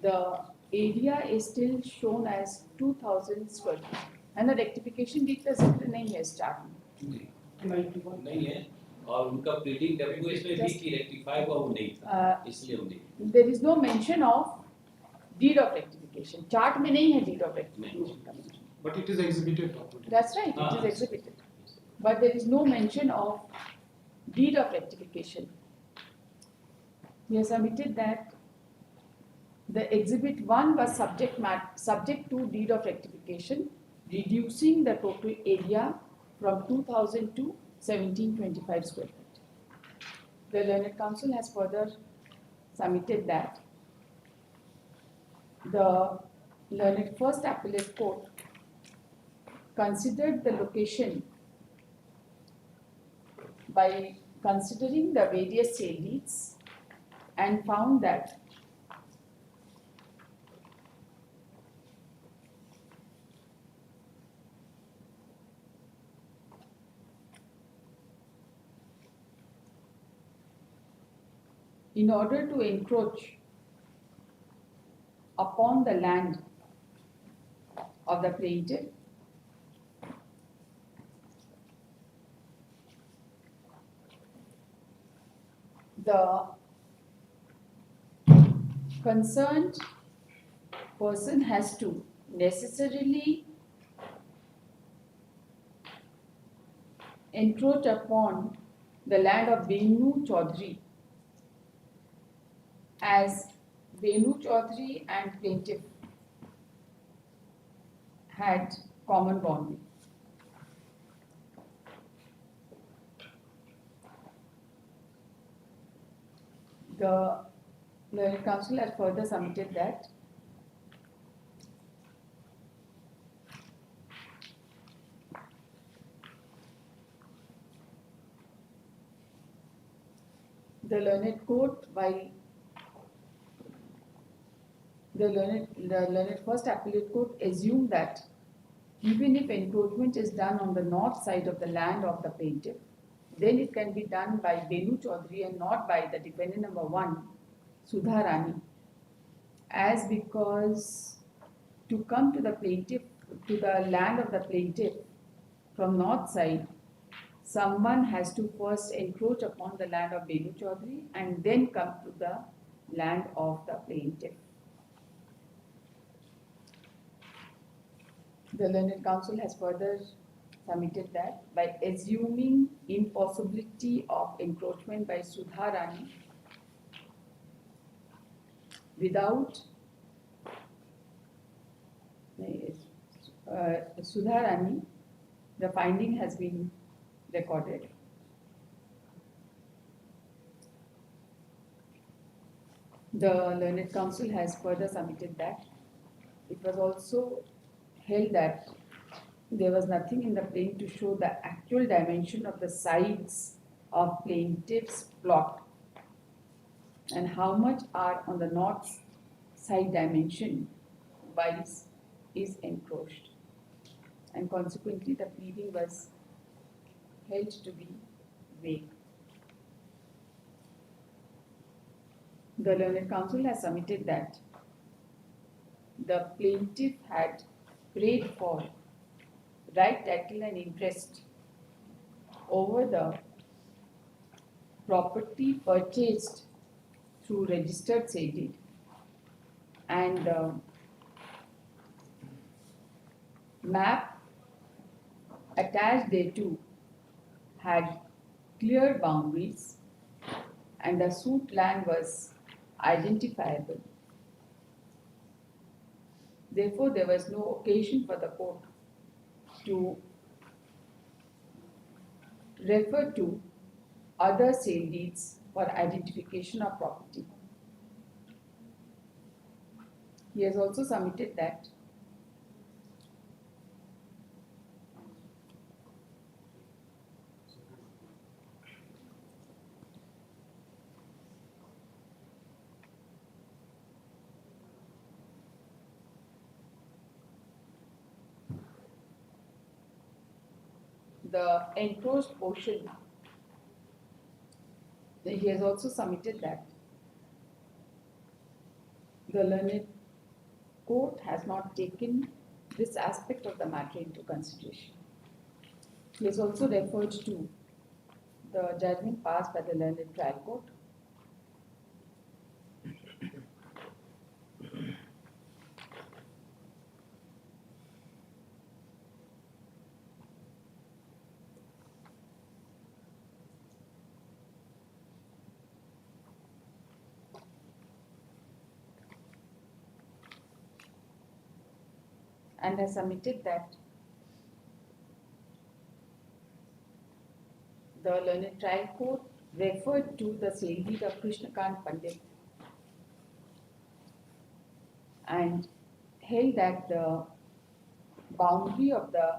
the area is still shown as 2000 square feet. And the rectification deed का जिक्र नहीं है start में. 91 नहीं है और उनका pleading debut इसमें भी कि रेक्टिफाई हुआ वो नहीं था इसलिए हम नहीं. There is no mention of deed of rectification. Chart में नहीं है deed of rectification का mention. but it is exhibited document. That's right, it is exhibited. But there is no mention of deed of rectification. We have submitted that the exhibit 1 was subject to deed of rectification, reducing the total area from 2000 to 1725 square feet. The learned counsel has further submitted that the learned first appellate court considered the location by considering the various sale deeds and found that in order to encroach upon the land of the plaintiff, the concerned person has to necessarily encroach upon the land of Benu Chaudhary, as Benu Chaudhary and plaintiff had common boundary. The learned counsel has further submitted that the learned court, while the learned first appellate court assumed that even if encroachment is done on the north side of the land of the plaintiff, then it can be done by Benu Chaudhary and not by the defendant number 1, Sudha Rani, as because to come to the plaintiff, to the land of the plaintiff from north side, someone has to first encroach upon the land of Benu Chaudhary and then come to the land of the plaintiff. The learned counsel has further submitted that by assuming impossibility of encroachment by Sudha Rani without Sudha Rani, the finding has been recorded. The Learned Counsel has further submitted that it was also held that there was nothing in the plaint to show the actual dimension of the sides of plaintiff's plot and how much are on the north side dimension wise is encroached, and consequently the pleading was held to be vague. The Learned Counsel has submitted that the plaintiff had prayed for right title and interest over the property purchased through registered sale deed, and the map attached thereto had clear boundaries and the suit land was identifiable. Therefore, there was no occasion for the court to refer to other sale deeds for identification of property. He has also submitted that the enclosed portion, he has also submitted that the learned court has not taken this aspect of the matter into consideration. He has also referred to the judgment passed by the learned trial court and has submitted that the learned trial court referred to the sale deed of Krishnakant Pandit and held that the boundary of the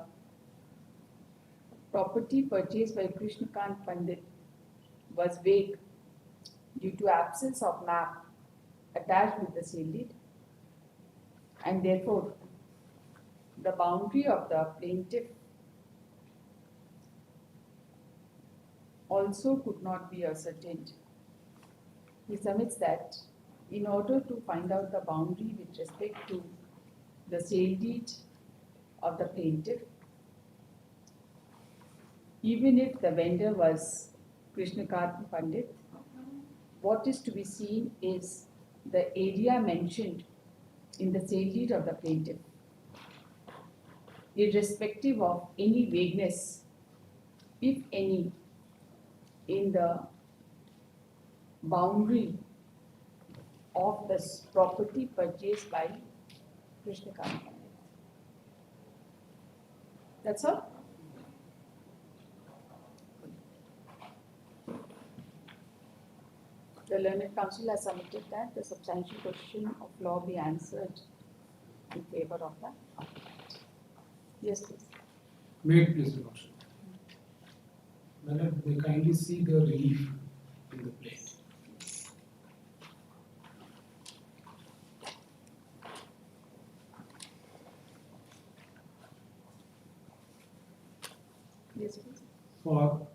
property purchased by Krishnakant Pandit was vague due to absence of map attached with the sale deed, and therefore the boundary of the plaintiff also could not be ascertained. He submits that in order to find out the boundary with respect to the sale deed of the plaintiff, even if the vendor was Krishnakant Pandit, what is to be seen is the area mentioned in the sale deed of the plaintiff, irrespective of any vagueness, if any, in the boundary of the property purchased by Krishnakant Pandit. That's all. The Learned Counsel has submitted that the substantial question of law be answered in favor of the appellant. Yes, please. May it please the Lordship. Madam, they kindly see the relief in the plate. Yes, please. For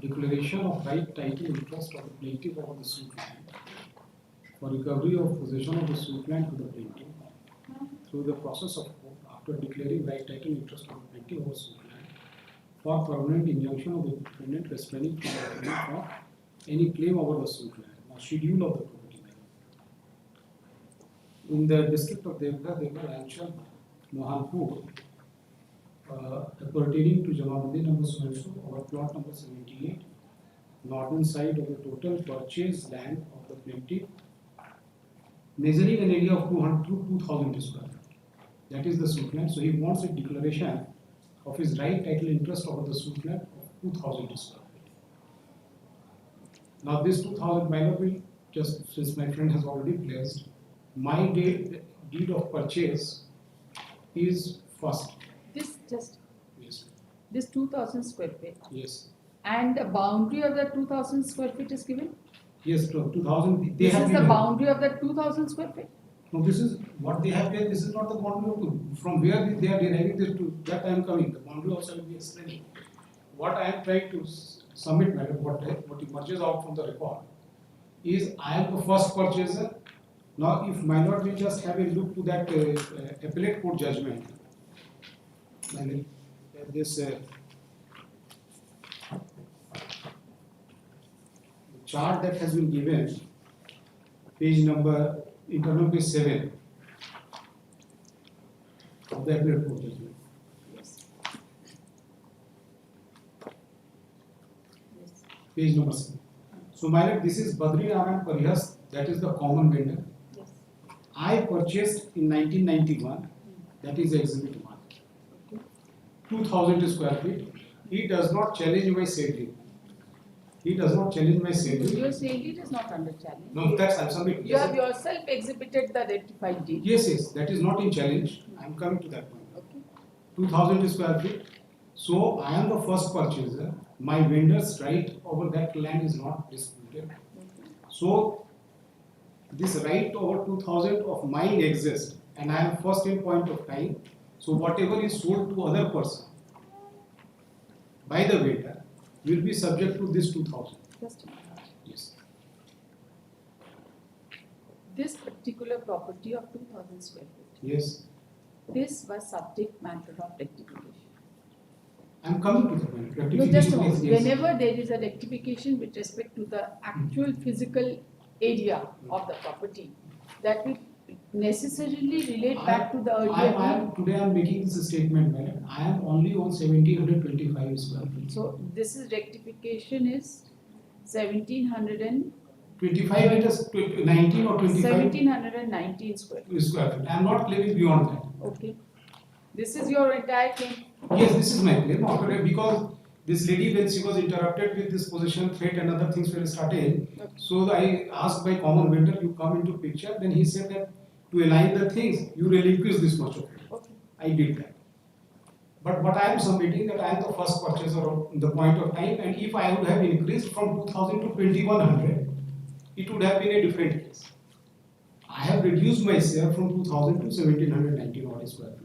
declaration of right title interest of the plaintiff over the suit land, for recovery of possession of the suit land to the plaintiff through the process of court after declaring right title interest of the plaintiff over suit land, for permanent injunction of the defendant restraining from the defendant for any claim over the suit land or schedule of the property land. In the district of Devghar, Anchal, Mohanpur, pertaining to Jamabandi number so and so over plot number 78, northern side of the total purchased land of the plaintiff, measuring an area of 2,000 square feet. That is the suit land. So he wants a declaration of his right title interest over the suit land of 2,000 square feet. Now this 2,000 minor will, just since my friend has already placed, my deed of purchase is first. This just, Yes. this 2,000 square feet. Yes. And the boundary of the 2,000 square feet is given? Yes, 2,000. This is the boundary of the 2,000 square feet? No, this is what they have here. This is not the boundary of the, from where they are deriving this to that I am coming. The boundary also will be explaining. What I am trying to submit, madam, what emerges out from the record is I am the first purchaser. Now, if my lord will just have a look to that appellate court judgment, and this chart that has been given, page number, internal page 7 of the appellate court judgment. Yes. Yes. Page number 7. So, my lord, this is Badri Narayan Parihas, that is the common vendor. Yes. I purchased in 1991, that is exhibit 1, Okay. 2,000 square feet. He does not challenge my sale deed. He does not challenge my sale deed. Your sale deed is not under challenge. No, that's I'm submitting. You have yourself exhibited the rectified deed. Yes, yes, that is not in challenge. I'm coming to that point. Okay. 2,000 square feet. So I am the first purchaser. My vendor's right over that land is not disputed. So this right over 2,000 of mine exists, and I am first in point of time. So whatever is sold to other person by the vendor will be subject to this 2,000. Just a minute. Yes. This particular property of 2,000 square feet, Yes. this was subject matter of rectification. I'm coming to the point. No, just a Rectification moment. is yes. Whenever there is a rectification with respect to the actual physical area of the property, that will necessarily relate back to the earlier deed. Today I am making this statement, madam. I am only on 1,725 square feet. So this is rectification is 1,700 25 it is 19 or 25 1,719 square. square feet. I am not claiming beyond that. Okay. This is your entire claim. Yes, this is my claim. After that, because this lady, when she was interrupted with this position, threat and other things were started. Okay. So I asked my common vendor, you come into picture. Then he said that to align the things, you relinquish this much of it. Okay. I did that. But what I am submitting that I am the first purchaser of the point of time, and if I would have increased from 2,000 to 2,100, it would have been a different case. I have reduced my share from 2,000 to 1,719 odd square feet.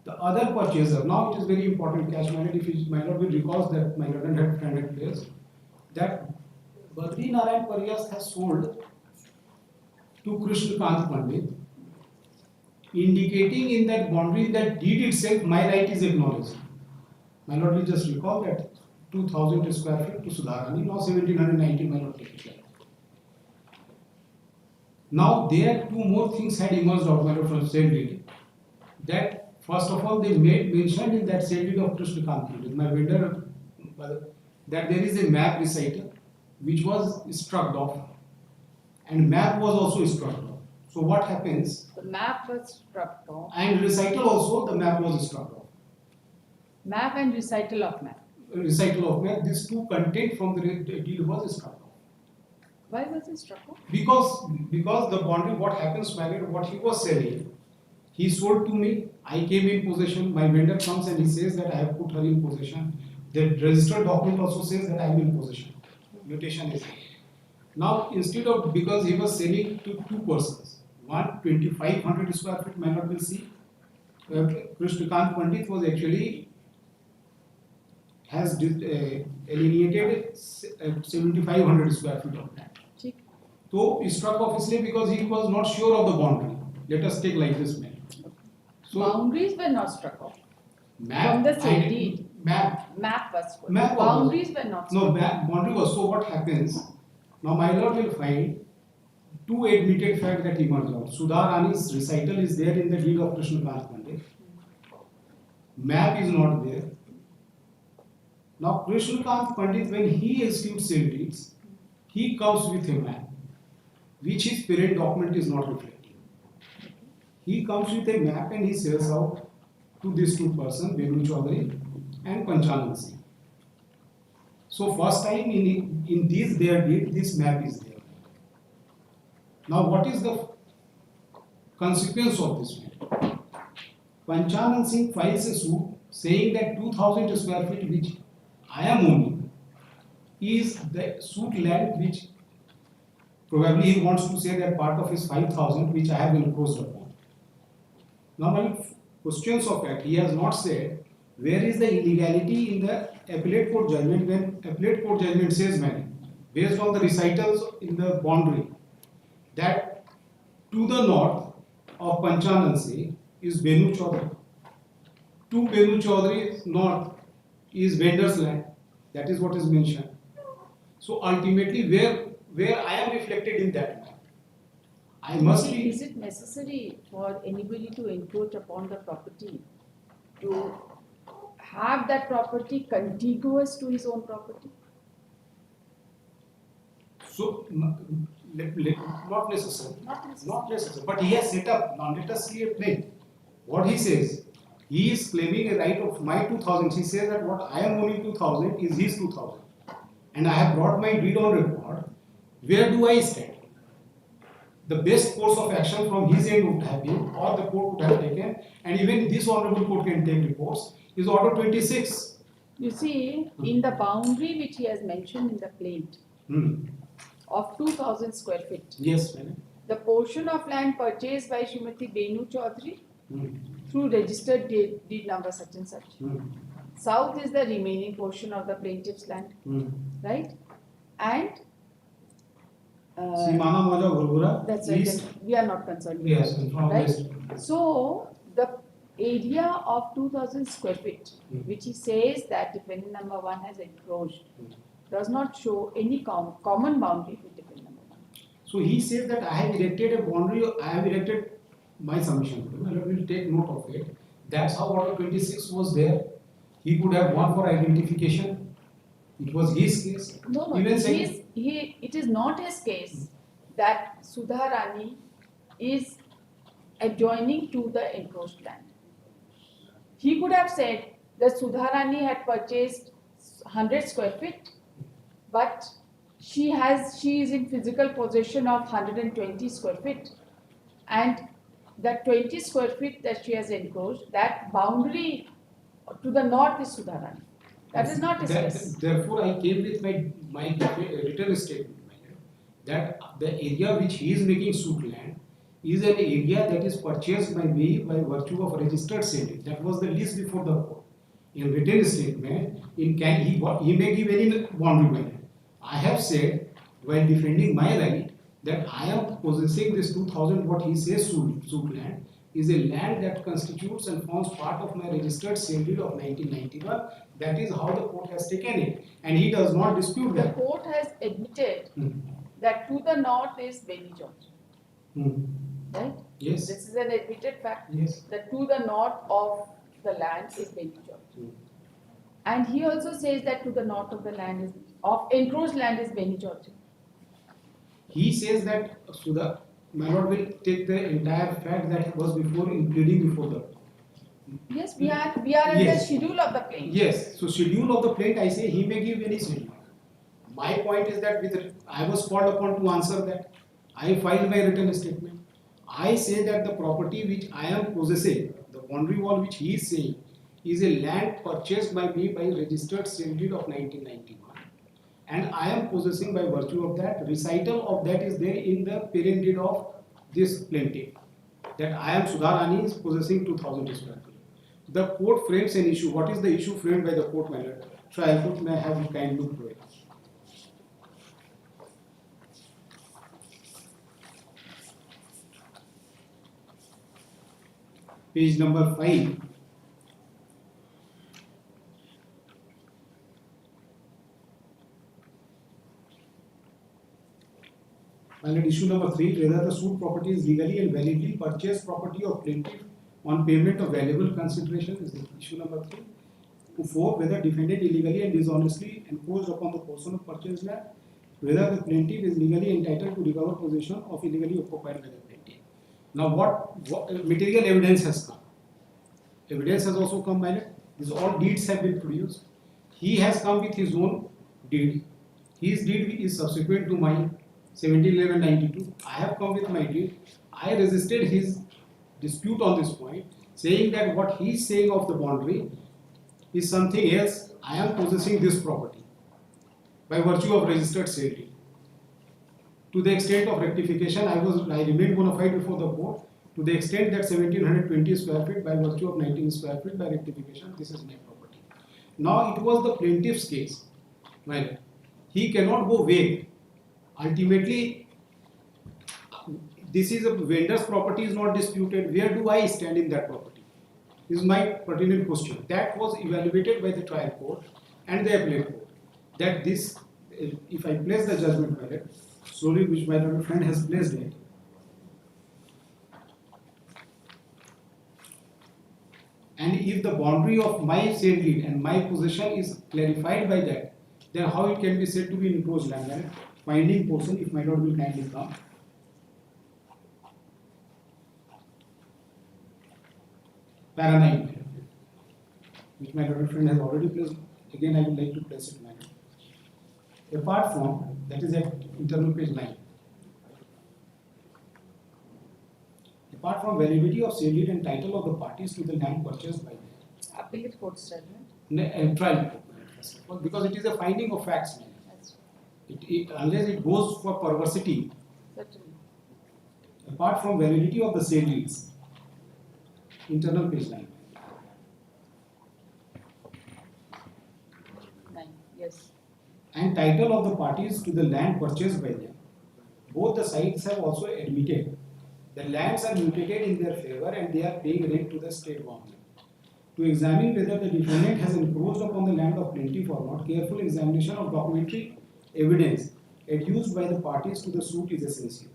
The other purchaser, now it is very important, cash minded, if you might not be recalls that my friend had placed, that Badri Narayan Pariyas has sold to Krishna Kant Pandit, indicating in that boundary that deed itself, my right is acknowledged. My lord will just recall that 2,000 square feet to Sudharani, now 1,719, my lord take it like. Now there two more things had emerged out, my lord, from sale deed. That first of all, they made mention in that sale deed of Krishna Kant Pandit, my vendor, that there is a map recital which was struck off, and map was also struck off. So what happens? The map was struck off. And recital also, the map was struck off. Map and recital of map. Recital of map, these two content from the deed was struck off. Why was it struck off? Because the boundary, what happens, what he was selling, he sold to me, I came in possession, my vendor comes and he says that I have put her in possession. The registered document also says that I am in possession. Mutation is there. Now, instead of, because he was selling to two persons, one 2,500 square feet, my lord will see, Krishna Kant Pandit was actually, has alienated 7,500 square feet of land. So, he struck off his slave because he was not sure of the boundary. Let us take like this man. So, boundaries were not struck off. map, From the sale deed. Map Was struck. Map was- Boundaries were not struck. No, boundary was. So what happens? Now my lord will find two admitted facts that emerge out. Sudharani's recital is there in the deed of Krishna Kant Pandit. map is not there. Now Krishnakant Pandit, when he executes sale deeds, he comes with a map, which his parent document is not reflecting. He comes with a map and he sells out to these two persons, Benu Chaudhary and Panchanand Singh. So first time in this their deed, this map is there. Now what is the consequence of this map? Panchanand Singh files a suit saying that 2000 square feet which I am owning is the suit land which probably he wants to say that part of his 5000 which I have encroached upon. Now my questions of fact, he has not said where is the illegality in the appellate court judgment when appellate court judgment says based on the recitals in the boundary that to the north of Panchanand Singh is Benu Chaudhary. To Benu Chaudhary's north is vendor's land. That is what is mentioned. So ultimately, where I am reflected in that map, I must be. Is it necessary for anybody to encroach upon the property to have that property contiguous to his own property? So not necessary. Not necessary. Not necessary. But he has set up. Now let us see a Plaint. What he says, he is claiming a right of my 2000. He says that what I am owning 2000 is his 2000, and I have brought my deed on record. Where do I stand? The best course of action from his end would have been, or the court would have taken, and even this honorable court can take reports, is Order 26. You see, in the boundary which he has mentioned in the plaint of 2000 square feet, Yes, madam. the portion of land purchased by Srimati Benu Chaudhary through registered deed number such and such. South is the remaining portion of the plaintiff's land, right? And Simana Moja Gurgura. that's right. East. Then we are not concerned with Yes, that, from right? west. So the area of 2000 square feet, which he says that defendant number 1 has encroached, does not show any common boundary with defendant number 1. So he says that I have erected a boundary, I have erected my submission. I will take note of it. That's how Order 26 was there. He could have gone for identification. It was his case. No, Even it is not his case that Sudha Rani is adjoining to the encroached land. He could have said that Sudha Rani had purchased 100 square feet, but she is in physical possession of 120 square feet, and that 20 square feet that she has encroached, that boundary to the north is Sudha Rani. That is not his case. Therefore, I came with my written statement that the area which he is making suit land is an area that is purchased by me by virtue of registered sale deed. That was the lease before the court. In written statement, he may give any boundary by. I have said while defending my right that I am possessing this 2000 what he says suit land is a land that constitutes and forms part of my registered sale deed of 1991. That is how the court has taken it, and he does not dispute The that. court has admitted that to the north is Beni George, right? Yes. This is an admitted fact. Yes. That to the north of the land is Beni George. And he also says that to the north of the land is of encroached land is Beni George. He says that Sudha, my lord will take the entire fact that was before in pleading before the. Yes, we are in Yes. the schedule of the plaint. Yes. So schedule of the plaint, I say he may give any schedule. My point is that I was called upon to answer that. I filed my written statement. I say that the property which I am possessing, the boundary wall which he is saying, is a land purchased by me by registered sale deed of 1991. And I am possessing by virtue of that. Recital of that is there in the parent deed of this plaintiff. That I am Sudha Rani is possessing 2000 square feet. The court frames an issue. What is the issue framed by the court, my lord? Trial court may have a kind look to it. Page number 5. And issue number 3, whether the suit property is legally and validly purchased property of plaintiff on payment of valuable consideration is the issue number 3. 4. Whether defendant illegally and dishonestly enforced upon the portion of purchased land, whether the plaintiff is legally entitled to recover possession of illegally occupied by the plaintiff. Now what material evidence has come? Evidence has also come by it. These all deeds have been produced. He has come with his own deed. His deed is subsequent to my 171192. I have come with my deed. I resisted his dispute on this point, saying that what he is saying of the boundary is something else. I am possessing this property by virtue of registered sale deed. To the extent of rectification, I remained bona fide before the court. To the extent that 1720 square feet by virtue of 19 square feet by rectification, this is my property. Now it was the plaintiff's case. Well, he cannot go vague. Ultimately, this is a vendor's property is not disputed. Where do I stand in that property? This is my pertinent question. That was evaluated by the trial court and the appellate court. That this, if I place the judgment ballot, slowly which my friend has placed it, and if the boundary of my sale deed and my possession is clarified by that, then how it can be said to be enclosed land? Finding portion, if my lord will kindly come. Para 9, which my lord friend has already placed. Again, I would like to place it, my lord. Apart from, that is at internal page 9. Apart from validity of sale deed and title of the parties to the land purchased by them. Appellate court's judgment. Trial court, because it is a finding of facts. That's Unless it goes for perversity, certainly. apart from validity of the sale deeds, internal page 9. 9. Yes. And title of the parties to the land purchased by them. Both the sides have also admitted the lands are mutated in their favor and they are paying rent to the state government. To examine whether the defendant has encroached upon the land of plaintiff or not, careful examination of documentary evidence adduced by the parties to the suit is essential.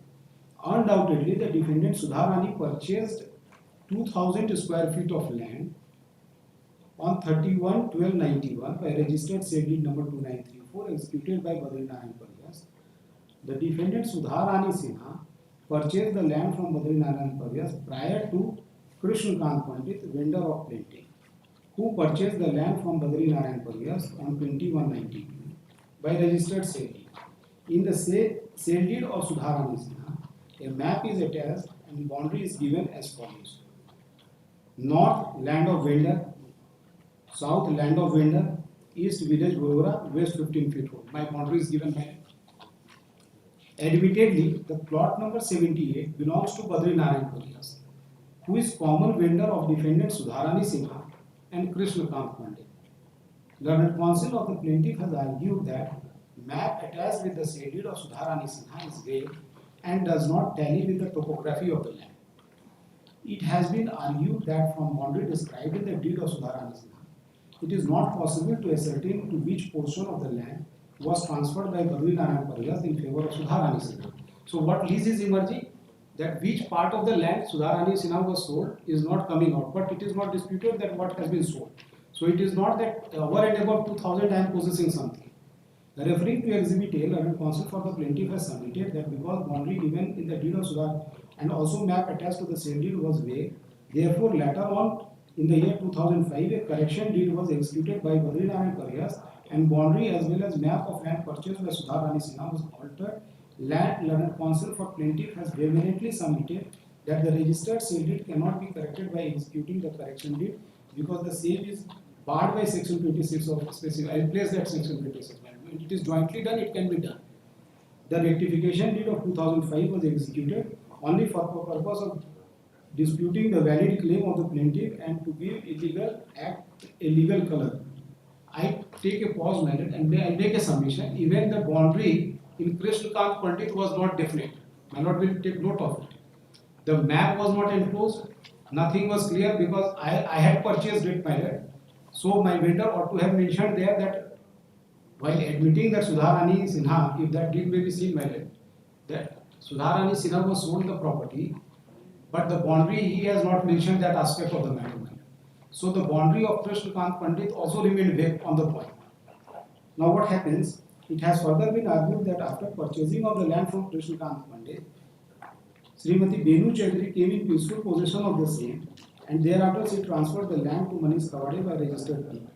Undoubtedly, the defendant Sudharani purchased 2000 square feet of land on 31/12/91 by registered sale deed number 2934 executed by Badrinaran Paryas. The defendant Sudharani Sinha purchased the land from Badrinaran Paryas prior to Krishnakant Pandit, vendor of plaintiff, who purchased the land from Badrinaran Paryas on 21/92 by registered sale deed. In the sale deed of Sudharani Sinha, a map is attached and boundary is given as follows. North, land of vendor. South, land of vendor. East, village Gogora, west 15 feet road. My boundary is given by. Admittedly, the plot number 78 belongs to Badrinaran Paryas, who is common vendor of defendant Sudharani Sinha and Krishnakant Pandit. Learned counsel of the plaintiff has argued that map attached with the sale deed of Sudharani Sinha is vague and does not tally with the topography of the land. It has been argued that from boundary described in the deed of Sudharani Sinha, it is not possible to ascertain to which portion of the land was transferred by Badrinaran Paryas in favor of Sudharani Sinha. So what lease is emerging? That which part of the land Sudharani Sinha was sold is not coming out, but it is not disputed that what has been sold. So it is not that over and above 2000 I am possessing something. Referring to Exhibit A, learned counsel for the plaintiff has submitted that because boundary given in the deed of Sudharani and also map attached to the sale deed was vague, therefore later on in the year 2005 a correction deed was executed by Badrinaran Paryas and boundary as well as map of land purchased by Sudharani Sinha was altered. Learned counsel for plaintiff has vehemently submitted that the registered sale deed cannot be corrected by executing the correction deed because the same is barred by section 26 of specific. I will place that section 26. When it is jointly done, it can be done. The rectification deed of 2005 was executed only for the purpose of disputing the valid claim of the plaintiff and to give illegal act a legal color. I take a pause minute and I make a submission. Even the boundary in Krishnakant Pandit was not definite. My lord will take note of it. The map was not enclosed. Nothing was clear because I had purchased it, my lord. So my vendor ought to have mentioned there that while admitting that Sudharani Sinha, if that deed may be seen, my lord, that Sudharani Sinha was sold the property but the boundary, he has not mentioned that aspect of the matter. So the boundary of Krishnakant Pandit also remained vague on the point. Now what happens? It has further been argued that after purchasing of the land from Krishnakant Pandit, Srimati Benu Chaudhary came in peaceful possession of the same, and thereafter she transferred the land to Manish Kawade by registered deed.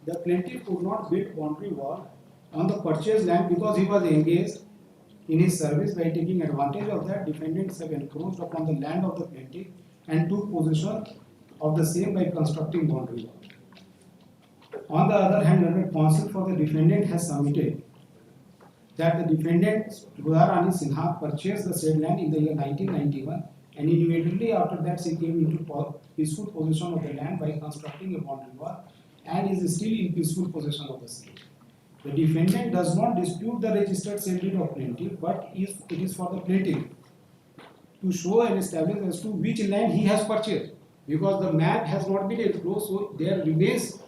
The plaintiff could not build boundary wall on the purchased land because he was engaged in his service. By taking advantage of that, defendants have encroached upon the land of the plaintiff and took possession of the same by constructing boundary wall. On the other hand, learned counsel for the defendant has submitted that the defendant Radharani Sinha purchased the said land in the year 1991, and immediately after that she came into peaceful possession of the land by constructing a boundary wall and is still in peaceful possession of the same. The defendant does not dispute the registered sale deed of plaintiff, but it is for the plaintiff to show and establish as to which land he has purchased, because the map has not been enclosed, so there remains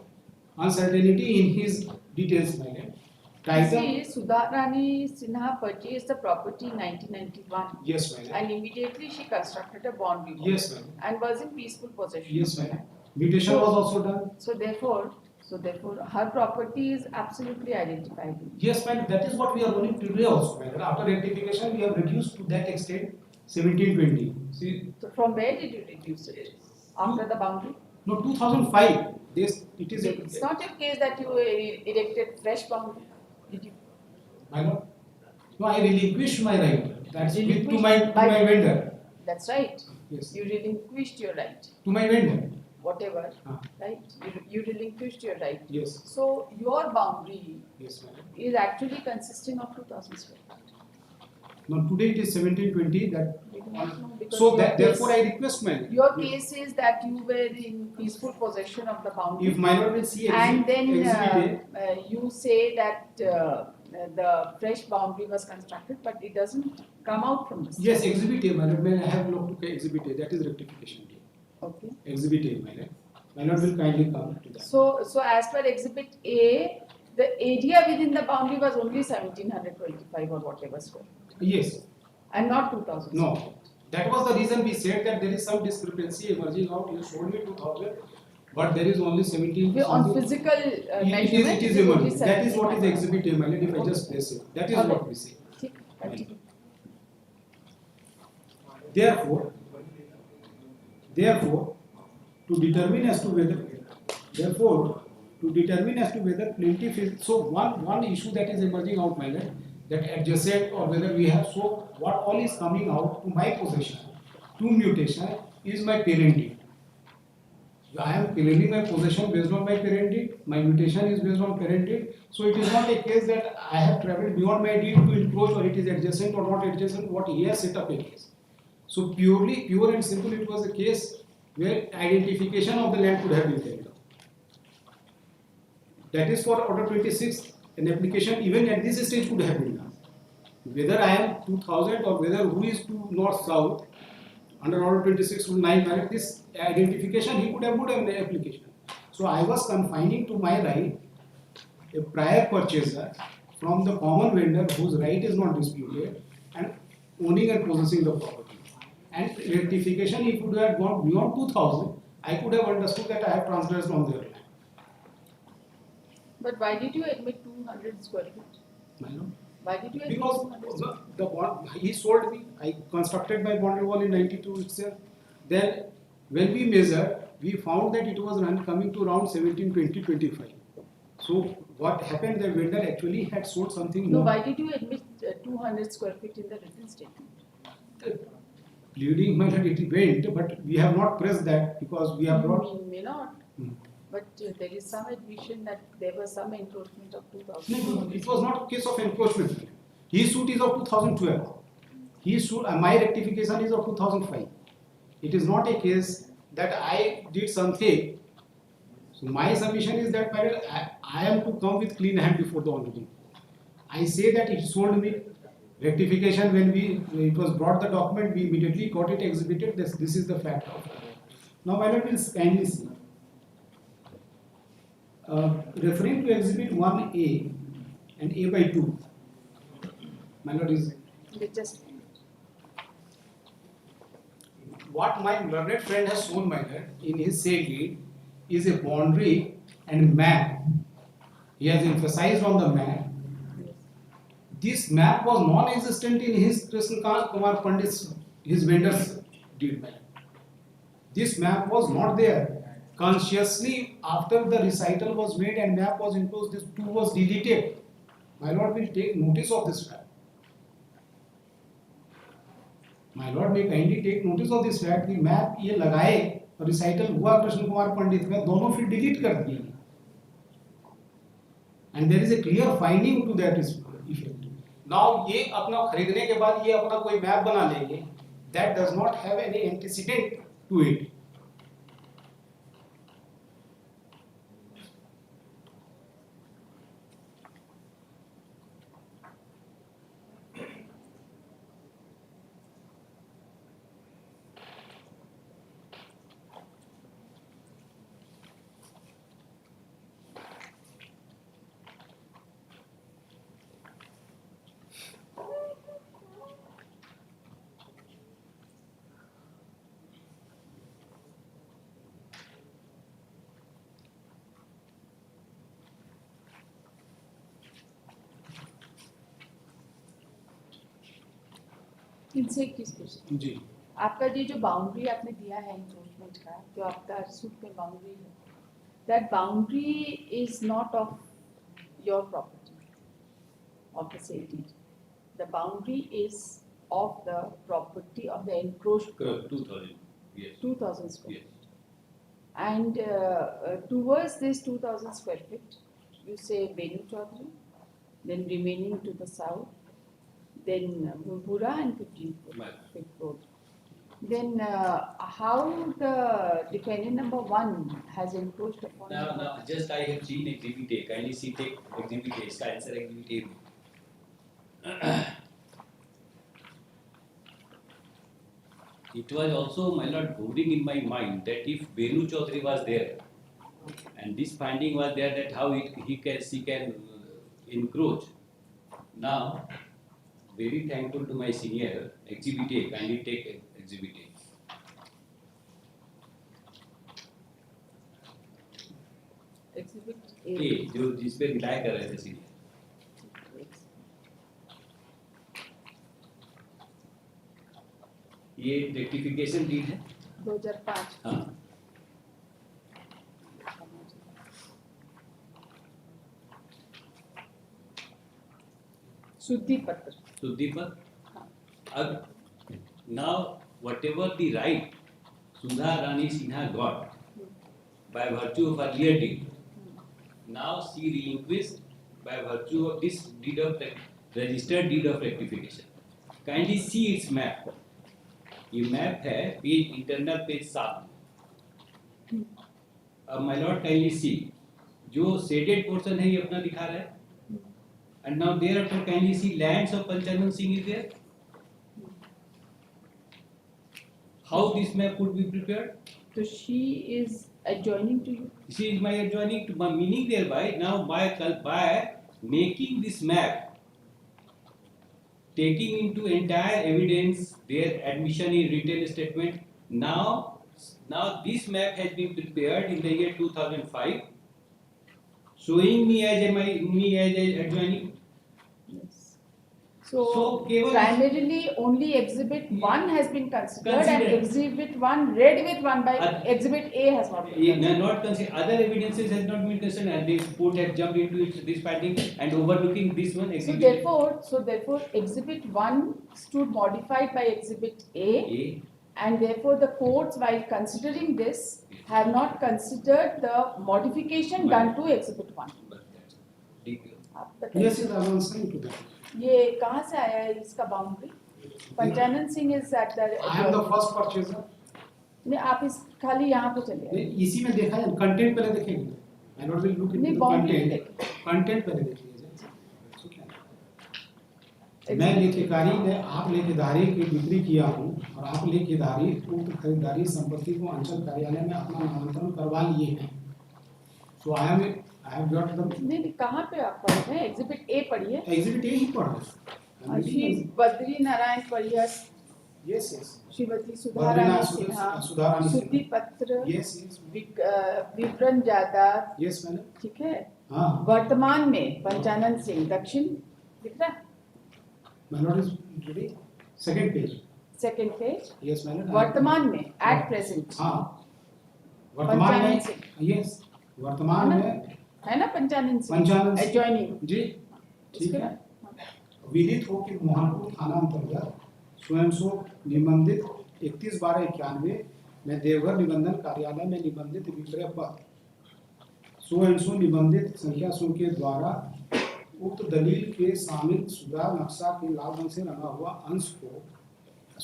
uncertainty in his details. Title. See, Sudharani Sinha purchased the property in 1991. Yes, ma'am. And immediately she constructed a boundary wall. Yes, ma'am. And was in peaceful possession. Yes, ma'am. Mutation was also done. So therefore, her property is absolutely identifiable. Yes, ma'am. That is what we are running today also, ma'am. After rectification, we have reduced to that extent 1720. See. So from where did you reduce it? After the boundary? No, 2005. It's not a case that you erected fresh boundary. Did you? My lord. No, I relinquished my right. That's with to Relinquished my vendor. That's right. Yes. You relinquished your right. To my vendor. Whatever. Right? You relinquished your right. Yes. So your boundary Yes, ma'am. is actually consisting of 2000 square feet. Now today it is 1720. That We do not know because so your that case- therefore I request my Your case is that you were in peaceful possession of the boundary. if my lord will see And then exhibit you say that the fresh boundary was constructed, but it doesn't come out from this. yes, exhibit A, my lord. May I have looked to exhibit A? That is rectification day. Okay. Exhibit A, my lord. My lord will kindly come to that. So as per Exhibit A, the area within the boundary was only 1725 or whatever square, Yes. and not 2000. No. That was the reason we said that there is some discrepancy emerging out. You showed me 2000, but there is only 17. On something. physical It measurement, is only emerging. That is what is 1725. exhibit A, my lord. If I just place it, that is Okay. what we say. Okay, continue. Therefore, to determine as to whether plaintiff is so one issue that is emerging out, my lord, that adjacent or whether we have, so what all is coming out to my possession to mutation is my parent deed. I am claiming my possession based on my parent deed, my mutation is based on parent deed, so it is not a case that I have travelled beyond my deed to encroach or it is adjacent or not adjacent, what he has set up a case. So pure and simple, it was a case where identification of the land could have been carried out. That is for order 26, an application even at this stage could have been done. Whether I am 2000 or whether who is to north south, under order 26 rule 9, this identification he could have put in the application. So I was confining to my right a prior purchaser from the common vendor whose right is not disputed and owning and possessing the property. And rectification, if it would have gone beyond 2000, I could have understood that I have transgressed on their land. But why did you admit 200 square feet? I know. Why did you admit Because 200 square feet? the bond, he sold me, I constructed my boundary wall in 92 itself. Then when we measured, we found that it was coming to around 1720-25. So what happened, the vendor actually had sold something No, more. why did you admit 200 square feet in the written statement? Pleading, my lord, it went, but we have not pressed that because we have brought. You may not, but there is some admission that there was some encroachment of 2000. No, it was not a case of encroachment. His suit is of 2012. His suit, my rectification is of 2005. It is not a case that I did something. So my submission is that my lord, I am to come with clean hand before the honorable. I say that it sold me. Rectification, when it was brought the document, we immediately got it exhibited. This is the fact of it. Now, my lord will kindly see. Referring to exhibit 1A and A by 2, my lord is Just what my learned friend has shown, my lord, in his sale deed is a boundary and map. He has emphasized on the map. This map was non-existent in his Krishna Kumar Pandit's, his vendor's deed map. This map was not there. Consciously, after the recital was made and map was imposed, this two was deleted. My lord will take notice of this fact. My lord may kindly take notice of this fact कि map ये लगाए और recital हुआ कृष्ण कुमार पंडित में, दोनों फिर delete कर दिए. And there is a clear finding to that effect. Now ये अपना खरीदने के बाद ये अपना कोई मैप बना लेंगे. That does not have any antecedent to it. इनसे एक चीज पूछना जी. आपका ये जो बाउंड्री आपने दिया है एनक्रोचमेंट का, जो आपका सूट में बाउंड्री है, that boundary is not of your property of the sale deed. The boundary is of the property of the encroached 2000. Yes. 2000 square Yes. feet. And towards this 2000 square feet, you say Venu Chaudhary, then remaining to the south, then Bhulpura and 15 Right. feet road. Then how the defendant number 1 has encroached upon Now, just I have seen exhibit A. Kindly see take exhibit A. इसका answer exhibit A में. It was also, my lord, hovering in my mind that if Venu Chaudhary was there, and this finding was there that how she can encroach. Now, very thankful to my senior, exhibit A, kindly take exhibit A. exhibit A, A. जो जिस पे rely कर रहे थे senior. ये rectification deed है. 2005. हाँ. शुद्धि पत्र. शुद्धि पर. अब now whatever the right Sudha Rani Sinha got by virtue of earlier deed, now she relinquished by virtue of this deed of registered deed of rectification. Kindly see its map. ये map है page internal page 7. अब my Lord kindly सी जो shaded portion है ये अपना दिखा रहा है. And now thereafter kindly see lands of Panchanan Singh is there. How this map could be prepared? So she is adjoining to you. She is my adjoining to my meaning thereby. Now by making this map, taking into entire evidence their admission in written statement, now this map has been prepared in the year 2005, showing me as adjoining. Yes. So केवल primarily only exhibit 1 has been considered and exhibit 1 read with 1 by exhibit A has not been considered. not considered. Other evidences has not been considered, and this court has jumped into this finding and overlooking this one. So therefore exhibit 1 stood modified by exhibit A, and therefore the courts while considering this have not considered the modification done to exhibit 1. आप बताइए। Yes, I will answer to that. ये कहाँ से आया है इसका boundary? Panchanan Singh is at the I am the first purchaser. नहीं, आप इस खाली यहाँ पे चले नहीं, इसी में देखा है. कंटेंट पहले देखेंगे. I not will look into नहीं, the boundary content. कंटेंट पहले देखिए. मैं लेखेकारी ने आप लेखेदारी की बिक्री किया हूँ और आप लेखेदारी उक्त खरीदारी संपत्ति को अंचल कार्यालय में अपना नामांकन करवा लिए हैं. So I have got the नहीं, कहाँ पे आप पढ़ रहे हैं? एग्जिबिट ए पढ़िए. exhibit A ही पढ़ रहे हैं. Shri Badri Narayan परिहर Yes, yes. श्रीमती सुधारानी बद्रीनाथ सिन्हा, सुधारानी शुद्धि पत्र, Yes, yes. विवरण जायदाद, Yes, madam. ठीक है। हाँ. वर्तमान में पंचानन सिंह दक्षिण दिख रहा, My lord is ready. Second page. Second page. Yes, madam. वर्तमान में एट प्रेजेंट हाँ. वर्तमान पंचानन में. सिंह Yes. वर्तमान है ना? में है ना पंचानन सिंह? पंचानन सिंह। एडजॉइनिंग जी. ठीक है. विदित हो कि मोहनपुर थाना अंतर्गत स्वयं सो निबंधित 31/12/91 में देवघर निबंधन कार्यालय में निबंधित विक्रय पत्र स्वयं सो निबंधित संख्या सो के द्वारा उक्त दलील के शामिल सुधा नक्शा के लाल रंग से रंगा हुआ अंश को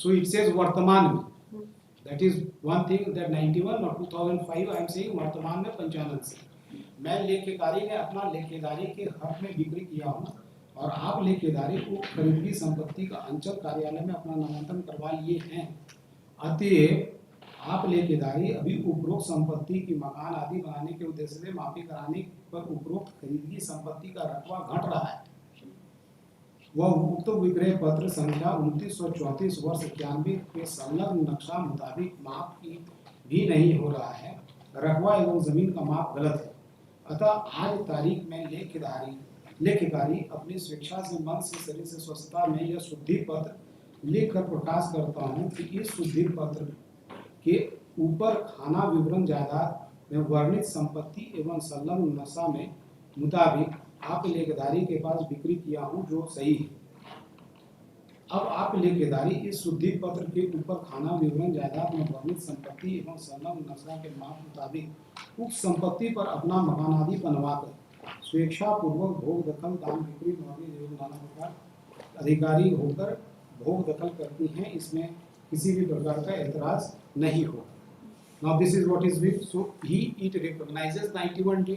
सो इट सेज वर्तमान में that is one thing that 91 और 2005 आई एम सेइंग वर्तमान में पंचानन से मैं लेखेदारी ने अपना लेखेदारी के हक में बिक्री किया हूँ और आप लेखेदारी को खरीदी संपत्ति का अंचल कार्यालय में अपना नामांकन करवा लिए हैं। अतएव आप लेखेदारी अभी उपरोक्त संपत्ति की मकान आदि बनाने के उद्देश्य से माफी कराने पर उपरोक्त खरीदी संपत्ति का रकबा घट रहा है। वह उक्त विक्रय पत्र संख्या 2934 वर्ष 91 के संलग्न नक्शा मुताबिक माप की भी नहीं हो रहा है। रकबा एवं जमीन का माप गलत है। अतः आज तारीख में लेखकारी अपनी स्वेच्छा से मन से शरीर से स्वस्थता में यह शुद्धि पत्र लिखकर प्रकाश करता हूँ कि इस शुद्धि पत्र के ऊपर खाना विवरण जायदाद में वर्णित संपत्ति एवं संलग्न नशा में मुताबिक आप लेखदारी के पास बिक्री किया हूँ जो सही है। अब आप लेखदारी इस शुद्धि पत्र के ऊपर खाना विवरण जायदाद में वर्णित संपत्ति एवं संलग्न नशा के माप मुताबिक उक्त संपत्ति पर अपना मकान आदि बनवाकर स्वेच्छा पूर्वक भोग दखल दान बिक्री मौर्य एवं नाना प्रकार अधिकारी होकर भोग दखल करती हैं, इसमें किसी भी प्रकार का ऐतराज नहीं होगा। Now this is what is with, so it recognizes 91D.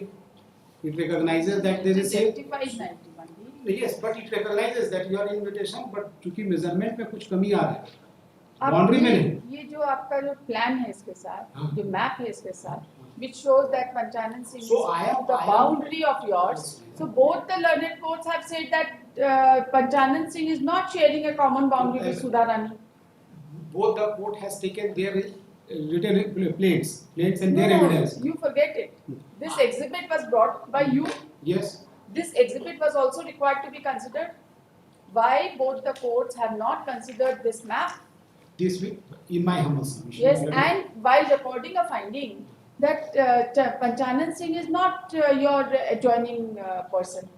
It recognizes that there is a rectifies 91D. yes, but it recognizes that you are in invitation, but चूंकि measurement में कुछ कमी आ रहा है, अब बाउंड्री में नहीं। ये जो आपका जो प्लान है इसके साथ, हाँ। जो मैप है इसके साथ, which shows that Panchanan Singh So is I am- the I am- boundary of yours. So both the learned courts have said that Panchanan Singh is not sharing a common boundary with Sudharani. Both the court has taken their written plaints and their No, evidence. you forget it. This exhibit was brought by you. Yes. This exhibit was also required to be considered. Why both the courts have not considered this map? This will, in my humble submission. Yes, and while recording a finding that Panchanan Singh is not your adjoining person.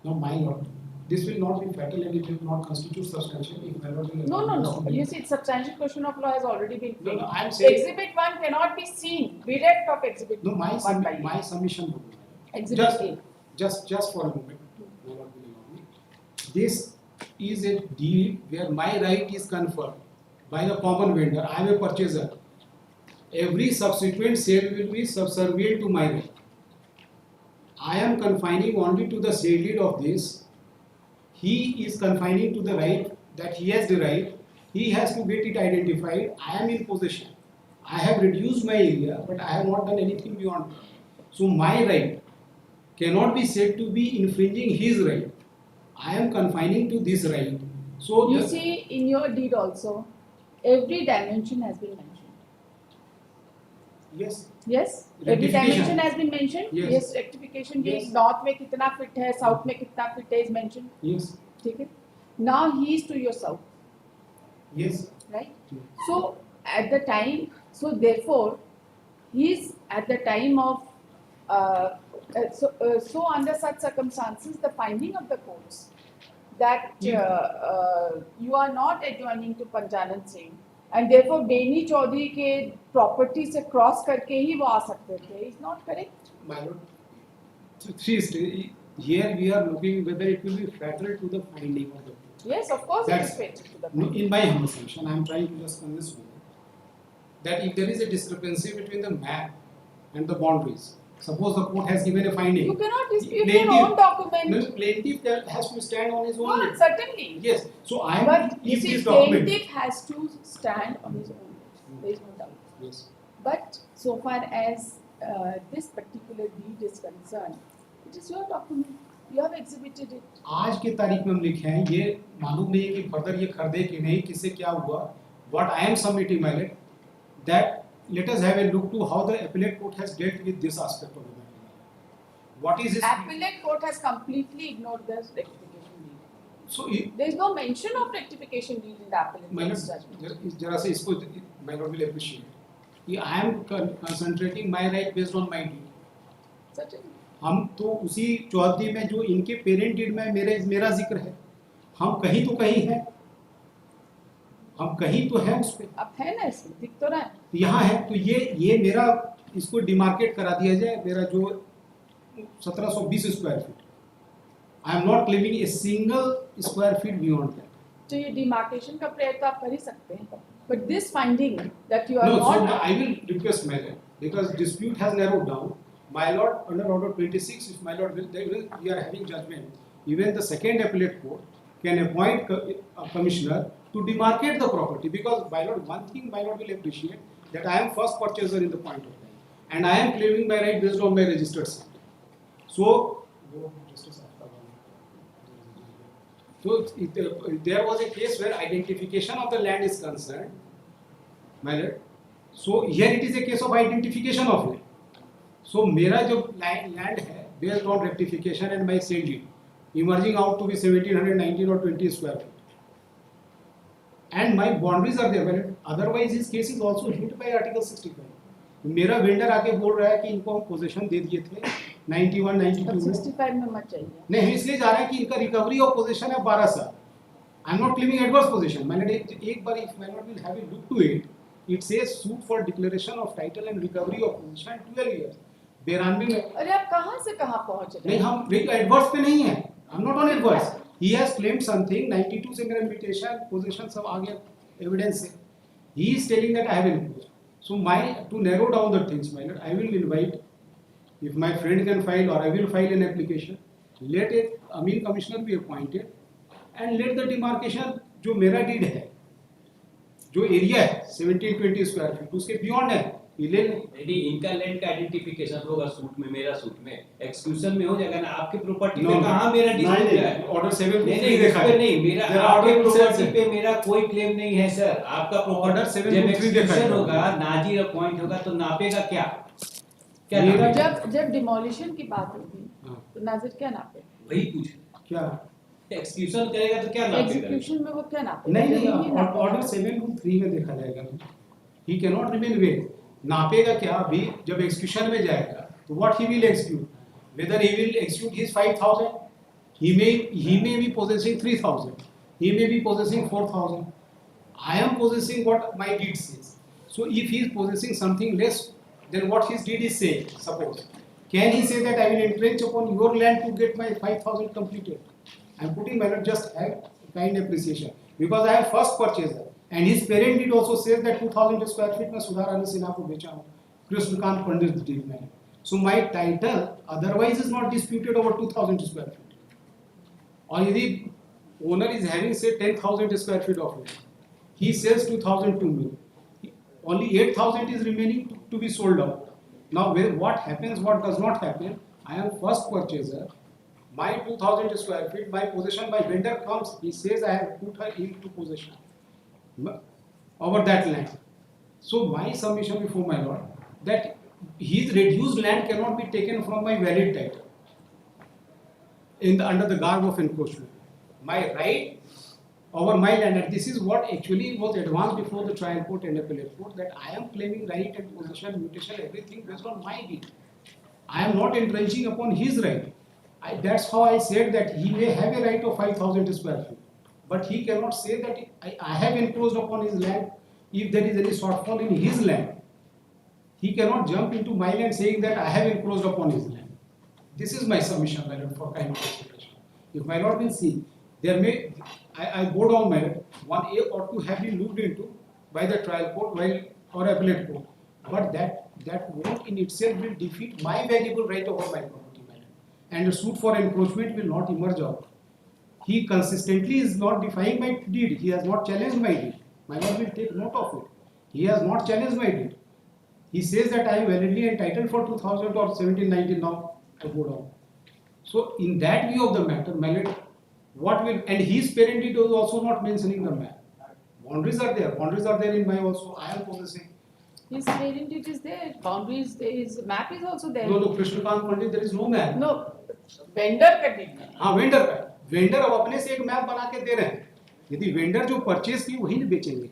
No, my lord, this will not be fatal and it will not constitute substantial if my lord will No, allow no, us no. to You be- see, substantial question of law has already been No, made. no, I am saying. Exhibit 1 cannot be seen. Bereft of exhibit No, 1 by my submission would be. Exhibit Just, A. just for a moment. My lord will allow me. This is a deed where my right is conferred by the common vendor. I am a purchaser. Every subsequent sale will be subservient to my right. I am confining only to the sale deed of this. He is confining to the right that he has the right. He has to get it identified. I am in possession. I have reduced my area, but I have not done anything beyond. So my right cannot be said to be infringing his right. I am confining to this right. So You the- see, in your deed also, every dimension has been mentioned. yes, Yes? Every Rectification. dimension has been mentioned. Yes. Rectification. Yes. North में कितना fit है, south में कितना fit है is mentioned. yes, ठीक है? Now he is to your south, yes. right? So at the time, so therefore, he is at the time of so under such circumstances, the finding of the courts that you are not adjoining to Panchanan Singh and therefore Beni Chaudhary के property से cross करके ही वो आ सकते थे is not correct. My lord, here we are looking whether it will be fatal to the finding of the court. Yes, of course it That's- is fatal to the No, point. in my humble submission, I am trying to just convince you that if there is a discrepancy between the map and the boundaries, suppose the court has given a finding. You cannot dispute Plaintiff- your own document. No, plaintiff has to stand on his own. No, certainly. Yes, so I am, But you if see, this document. plaintiff has to stand on his own. There is no doubt. Yes. But so far as this particular deed is concerned, it is your document. You have exhibited it. आज के तारीख में हम लिखे हैं, ये मालूम नहीं है कि फर्दर ये खरीदे कि नहीं, किससे क्या हुआ, what I am submitting, my lord, that let us have a look to how the appellate court has dealt with this aspect of the matter. What is his? Appellate court has completely ignored the rectification deed. So, There is no mention of rectification deed in the appellate my lord, court's judgment. जरा से इसको my lord will appreciate. I am concentrating my right based on my deed. Certainly. हम तो उसी चौहद्दी में जो इनके parent deed में मेरा जिक्र है, हम कहीं तो कहीं हैं, हम कहीं तो हैं उस पे, अब है ना इसमें दिख तो रहा है. यहाँ है, तो ये मेरा इसको डिमार्केट करा दिया जाए, मेरा जो 1720 square feet, I am not claiming a single square feet beyond that. तो ये डिमार्केशन का प्रयत्न आप कर ही सकते हैं, but this finding that you are No, so not. I will request my lord, because dispute has narrowed down. My lord, under order 26, if my lord we are having judgment, even the second appellate court can appoint a commissioner to demarcate the property, because my lord, one thing my lord will appreciate that I am first purchaser in the point of time, and I am claiming my right based on my registered sale. So there was a case where identification of the land is concerned, my lord. So here it is a case of identification of land. So मेरा जो land है based on rectification and my sale deed emerging out to be 1719 or 20 square feet, and my boundaries are there, but otherwise his case is also hit by Article 65. मेरा vendor आके बोल रहा है कि इनको हम पोजीशन दे दिए थे 91 92 में, 65 में मत चाहिए. नहीं इसलिए जा रहा है कि इनका रिकवरी ऑफ पोजीशन है 12 साल. I am not claiming adverse position. मैंने एक बार इफ मैंने will have a look to it, it says suit for declaration of title and recovery of position 12 years. 92 में. अरे आप कहाँ से कहाँ पहुँच रहे नहीं हैं? हम एडवर्स पे नहीं है, आई am not on adverse. He has claimed something 92 से मेरा इन्विटेशन पोजीशन सब आ गया एविडेंस से. He is telling that I have enclose. So to narrow down the things, my lord, I will invite, if my friend can file or I will file an application, let a mean commissioner be appointed and let the demarcation जो मेरा deed है, जो area है 1720 square feet उसके beyond है, ये ले लें. यदि इनका लैंड का आइडेंटिफिकेशन होगा सूट में, मेरा सूट में, एक्सक्यूशन में हो जाएगा ना, आपके प्रॉपर्टी में कहाँ मेरा डिस्प्यूट है? ऑर्डर 7 नहीं देखा है. नहीं मेरा आपके प्रॉपर्टी पे मेरा कोई क्लेम नहीं है सर. आपका ऑर्डर प्रॉपर्टी 7 जब एक्सक्यूशन होगा, नाजिर अपॉइंट होगा तो नापेगा क्या? क्या मेरा नापेगा? जब डिमोलिशन की बात होगी तो नाजिर क्या नापे? वही पूछ. क्या एक्सक्यूशन करेगा तो क्या नापेगा? एग्जीक्यूशन में वो क्या नापे? नहीं ऑर्डर 7 में देखा जाएगा. ही कैन नॉट रिमेन वेग. नापेगा क्या अभी जब एक्सक्यूशन में जाएगा तो what he will execute, weather he will execute his 5000, he may be possessing 3000, he may be possessing 4000. I am possessing what my deed says. So if he is possessing something less than what his deed is saying, suppose, can he say that I will entrench upon your land to get my 5000 completed? I am putting my just have kind appreciation, because I am first purchaser. And his parent deed also says that 2000 square feet में सुधार आने सिन्हा को बेचा हूँ, कृष्णकांत पंडित deed में. So my title otherwise is not disputed over 2000 square feet. और यदि owner is having say 10,000 square feet of land, he sells 2000 to me, only 8000 is remaining to be sold out. Now what happens, what does not happen? I am first purchaser. My 2000 square feet, my possession, my vendor comes, he says I have put her into possession over that land. So my submission before my lord that his reduced land cannot be taken from my valid title under the garb of encroachment. My right over my land, and this is what actually was advanced before the trial court and appellate court, that I am claiming right and possession, mutation, everything based on my deed. I am not entrenching upon his right. That's how I said that he may have a right of 5000 square feet, but he cannot say that I have encroached upon his land if there is any shortfall in his land. He cannot jump into my land saying that I have encroached upon his land. This is my submission, my lord, for kind of consideration. If my lord will see, there may, I go down, my lord, 1A ought to have been looked into by the trial court or appellate court, but that vote in itself will defeat my valuable right over my property, my lord, and a suit for encroachment will not emerge out. He consistently is not defying my deed. He has not challenged my deed. My lord will take note of it. He has not challenged my deed. He says that I am validly entitled for 2000 or 1719 now. I go down. So in that view of the matter, my lord, what will, and his parent deed was also not mentioning the matter. Boundaries are there. Boundaries are there in my also. I am possessing. His parent, it is there. Boundaries, his map is also there. No, Krishnakant Pandit, there is no map. No, vendor का deed है. हाँ vendor का. Vendor अब अपने से एक map बना के दे रहे हैं. यदि वेंडर जो परचेज की वही न बेचेंगे.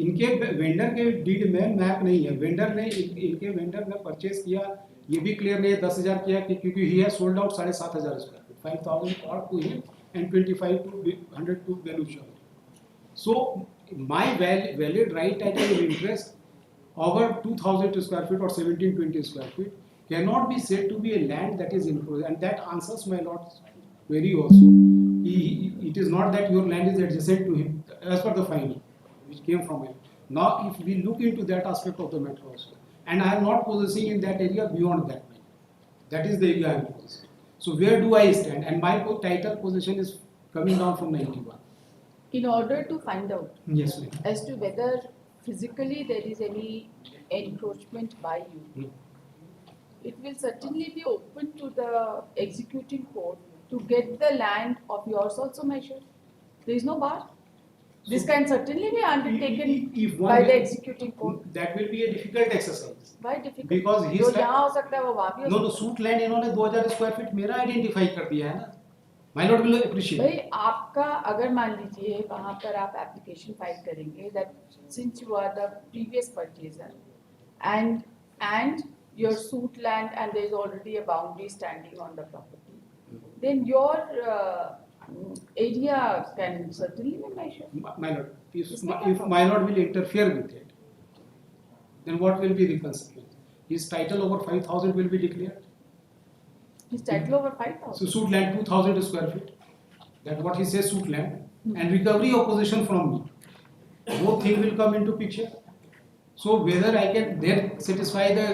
इनके वेंडर के डीड में मैप नहीं है. वेंडर ने इनके वेंडर ने परचेज किया, ये भी क्लियर नहीं है 10,000 किया क्योंकि he has sold out 7,500 square feet, 5,000 और to him and 25 to 100 to Galusha. So my valid right title of interest over 2,000 square feet or 1,720 square feet cannot be said to be a land that is enclosed, and that answers my lord's query also. It is not that your land is adjacent to him as per the finding which came from him. Now if we look into that aspect of the matter also, and I am not possessing in that area beyond that line. That is the area I am possessing. So where do I stand? And my title possession is coming down from 91. In order to find out Yes, ma'am. as to whether physically there is any encroachment by you, it will certainly be open to the executing court to get the land of yours also measured. There is no bar. This can certainly be undertaken If one by the will- executing court. That will be a difficult exercise. Why difficult? Because he जो is यहाँ हो सकता है वो वहाँ भी हो No, सकता सूट लैंड इन्होंने 2,000 स्क्वायर फीट मेरा आइडेंटिफाई कर दिया है ना. My lord will है. appreciate. भाई आपका अगर मान लीजिए वहाँ पर आप एप्लीकेशन फाइल करेंगे that since you are the previous purchaser and your suit land and there is already a boundary standing on the property, then your area can certainly be measured. My lord, Is that if a my lord will interfere with it, then what will be the consequence? His title over 5,000 will be declared. His title over So 5,000. suit land 2,000 square feet. That's what he says, suit land. And recovery of possession from me. Both things will come into picture. So whether I can then satisfy the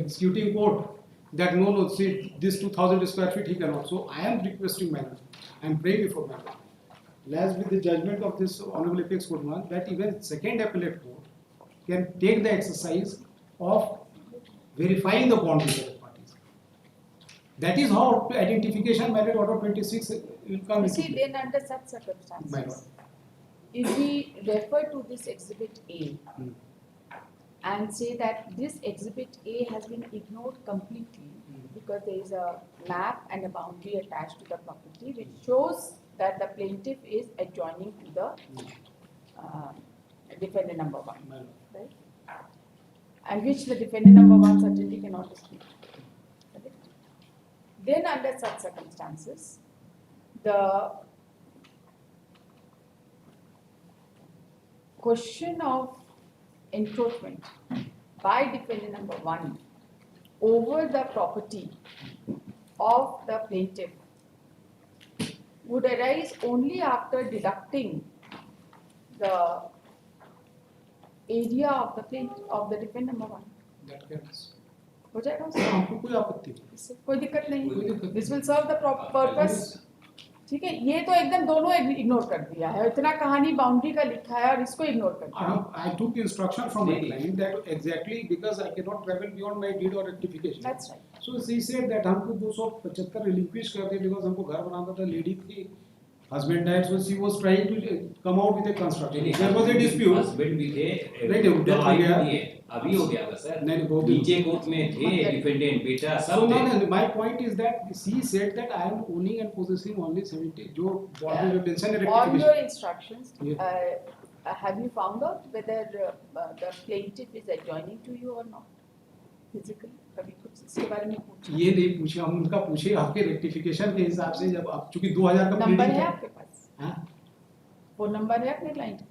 executing court that no, see this 2,000 square feet he cannot. So I am requesting my lord. I am praying before my lord. Last with the judgment of this Honorable Apex Court one, that even second appellate court can take the exercise of verifying the boundaries of the parties. That is how identification merit order 26 will come You into see, play. then under such My lord. circumstances, if we refer to this exhibit A and say that this exhibit A has been ignored completely because there is a map and a boundary attached to the property which shows that the plaintiff is adjoining to the defendant number 1, My lord. right? And which the defendant number 1 certainly cannot dispute. Correct? Then under such circumstances, the question of encroachment by defendant number 1 over the property of the plaintiff would arise only after deducting the area of the plaintiff of the defendant number 1. That can- हो जाएगा उससे? हमको कोई आपत्ति नहीं. इससे कोई दिक्कत कोई दिक्कत नहीं. नहीं. This will serve the purpose. ठीक है, ये तो एकदम दोनों इग्नोर कर दिया है. इतना कहानी बाउंड्री का लिखा है और इसको इग्नोर कर दिया. I took instruction from my client that exactly because I cannot travel beyond my deed or rectification. That's right. So she said that हमको 275 relinquish कर दे because हमको घर बनाना था, lady थी, husband died, so she was trying to come out with a construction. There was a dispute. Husband भी थे, नहीं, नहीं, death हो गया. अभी हो गया था सर. नहीं, बहुत दिन. नीचे कोर्ट में थे डिफेंडेंट बेटा So सब no, थे. no, my point is that she said that I am owning and possessing only 70 जो board में mention है On your rectification. instructions, Yeah. have you found out whether the plaintiff is adjoining to you or not? Physically, कभी कुछ इसके बारे में पूछा? ये नहीं पूछे, हम उनका पूछे आपके रेक्टिफिकेशन के हिसाब से जब आप चूंकि 2000 का नंबर pleading है था. आपके पास? हाँ? फोन नंबर है अपने client?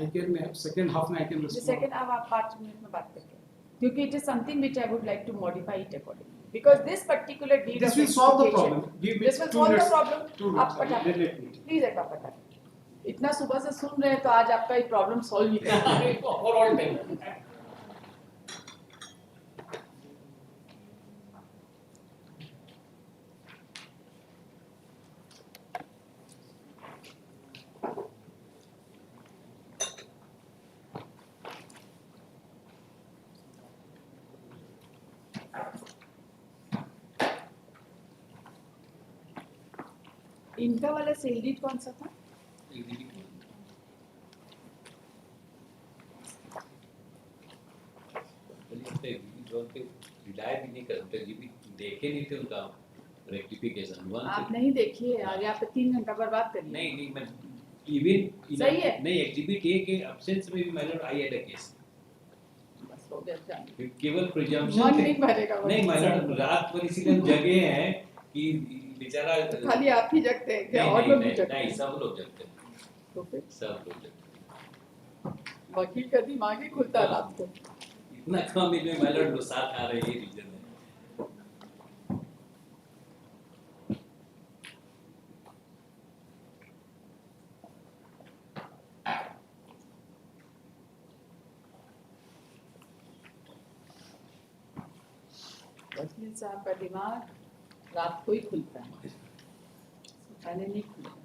I can second half में I can The respond. second अब आप 5 मिनट में बात करते हैं. क्योंकि it is something which I would like to modify it accordingly. Because this particular deed This of will solve the expropriation- problem. Give me This will 2 solve the minutes. problem. 2 आप minutes. फटाफट. Let me. Please एक बार फटाफट. इतना सुबह से सुन रहे हैं तो आज आपका ये प्रॉब्लम सॉल्व ही करेंगे फॉर ऑल टाइम. इनका वाला सेल डीड कौन सा था? उन पे रिलाय भी नहीं कर सकते, ये भी देखे नहीं थे उनका रेक्टिफिकेशन आप नहीं देखिए यार, यहाँ पे 3 घंटा बर्बाद करिए। नहीं मैं इवन सही है। नहीं एग्जिबिट ए के एब्सेंस में भी my Lord I had a case, बस हो गया जान। केवल प्रिजम्पशन मन नहीं भरेगा वो नहीं माय से। लॉर्ड, रात को इसीलिए हम जगे हैं कि बेचारा तो खाली आप ही जगते हैं क्या? नहीं, और लोग भी नहीं, जगते नहीं, हैं? सब लोग जगते हैं, तो फिर सब लोग जगते हैं। वकील का दिमाग ही खुलता है रात को। इतना कम इनमें माय लॉर्ड साथ आ रहे हैं, ये रीजन है। वकील साहब का दिमाग रात को ही खुलता है, पहले नहीं खुलता।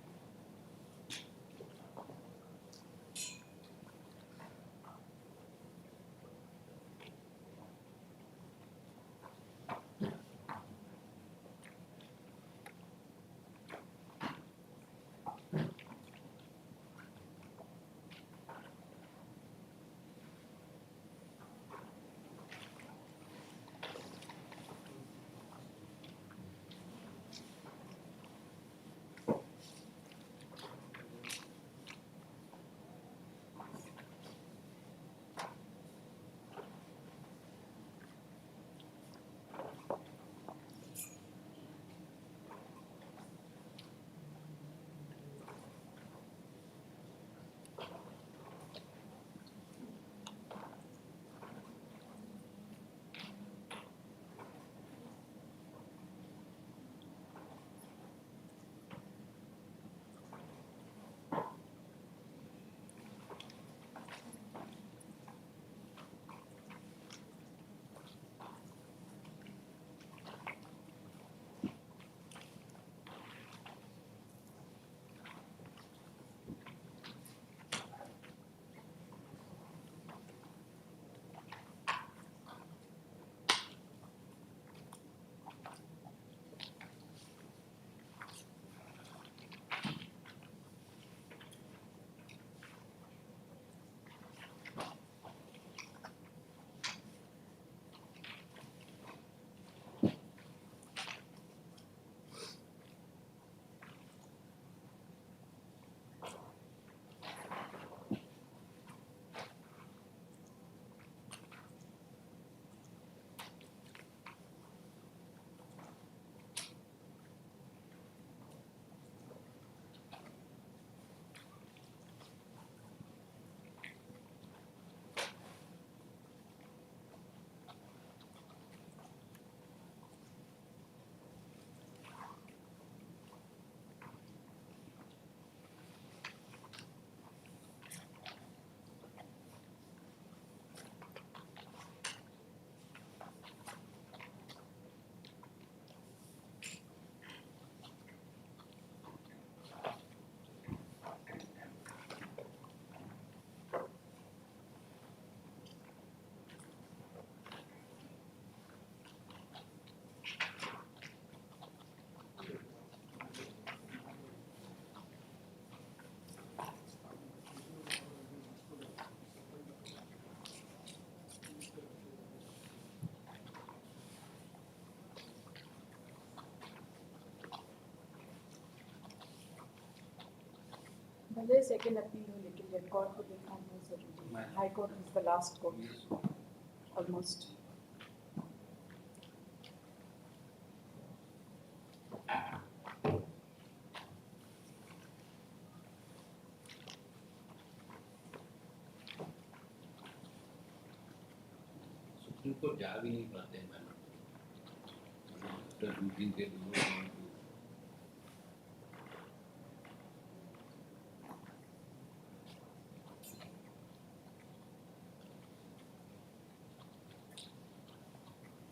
भले सेकंड अपील हो, लेकिन रिकॉर्ड को देखना बहुत जरूरी है। High court is the last court almost. Supreme court जा भी नहीं पाते हैं मैडम, आफ्टर ड्यूटी के दोनों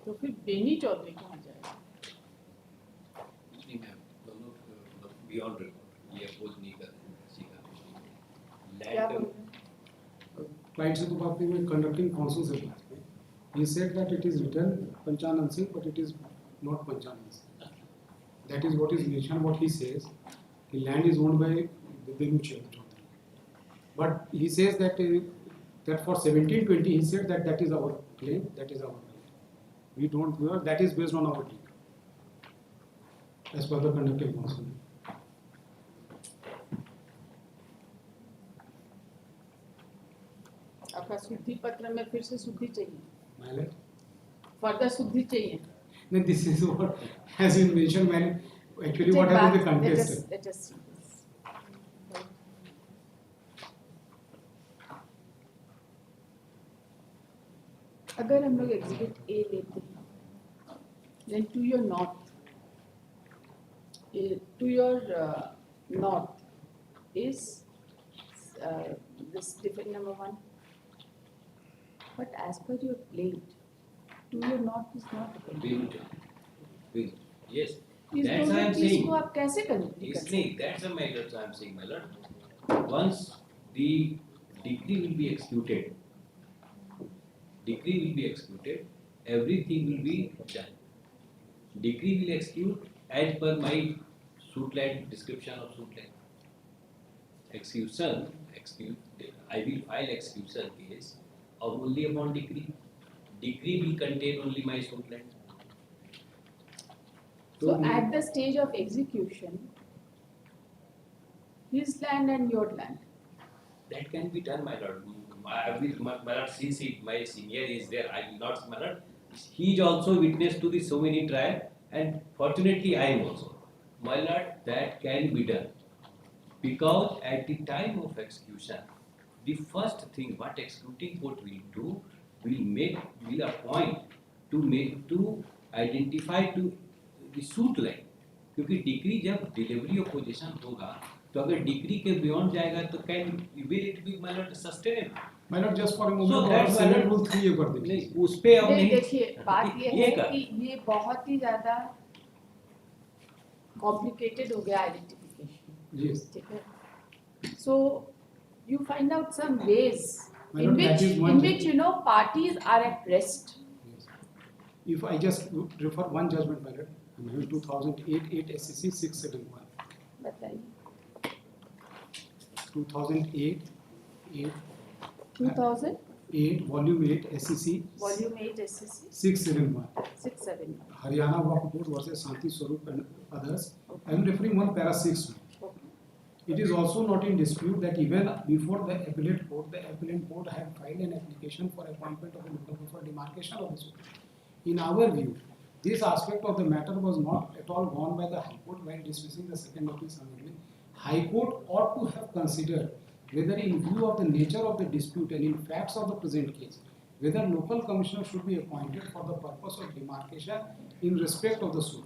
तो फिर बेनी चौधरी कहाँ जाएगा? नहीं मैम, दोनों बियॉन्ड रिकॉर्ड ये अपोज नहीं कर रहे हैं किसी का क्या बोल लैंड रहे हैं? Client से तो बात नहीं हुई, conducting counsel से बात हुई. He said that it is written Panchanan Singh, but it is not Panchanan Singh. That is what is mentioned. What he says, the land is owned by Benu Chaudhary. But he says that that for 1720, he said that that is our claim, that is our right. We don't, that is based on our deed. As per the conducting council. आपका शुद्धि पत्र में फिर से शुद्धि चाहिए, My lord. Further शुद्धि चाहिए. Then this is what has been mentioned, my lord. Actually what happened with the contest. Let us see this. अगर हम लोग एग्जिबिट ए लेते हैं, then to your north is this defendant number 1. But as per your plaint, to your north is not defendant. Yes. इस That's दोनों why I'm चीज saying. को आप कैसे करेंगे? Isn't that's a matter I'm saying, my lord. Once the decree will be executed, everything will be done. Decree will execute as per my suitland description of suitland. I will file execution case of only upon decree. Decree will contain only my suitland. So at the stage of execution, his land and your land. That can be done, my lord. My lord, since my senior is there, I will not, my lord. He is also witness to the so many trial, and fortunately I am also. My lord, that can be done. Because at the time of execution, the first thing what executing court will do, will appoint to identify to the suit line. क्योंकि degree जब delivery of position होगा तो अगर degree के beyond जाएगा तो can will it be my Lord sustainable. My lord, just for a So moment, that's और 7 why- rule 3 कर देंगे. नहीं उस पे अब नहीं. देखिए बात ये है कर. कि ये बहुत ही ज्यादा कॉम्प्लिकेटेड हो गया आइडेंटिफिकेशन. Yes. ठीक है. So you find out some ways My in lord, that is one which judgment. you know parties are at rest. Yes. If I just refer one judgment, my lord, I'm having 2008 8 SCC 671. बताइए. 2008 8 2000 volume 8 SCC volume 8 SCC 671. 671. Haryana Waqf Board versus Shanti Swarup and others. I am referring one para 6. Okay. It is also not in dispute that even before the appellate court had filed an application for appointment of a local for demarcation of the suit. In our view, this aspect of the matter was not at all gone by the High Court while dismissing the second appeal summary. High Court ought to have considered whether in view of the nature of the dispute and in facts of the present case, whether local commissioner should be appointed for the purpose of demarcation in respect of the suit.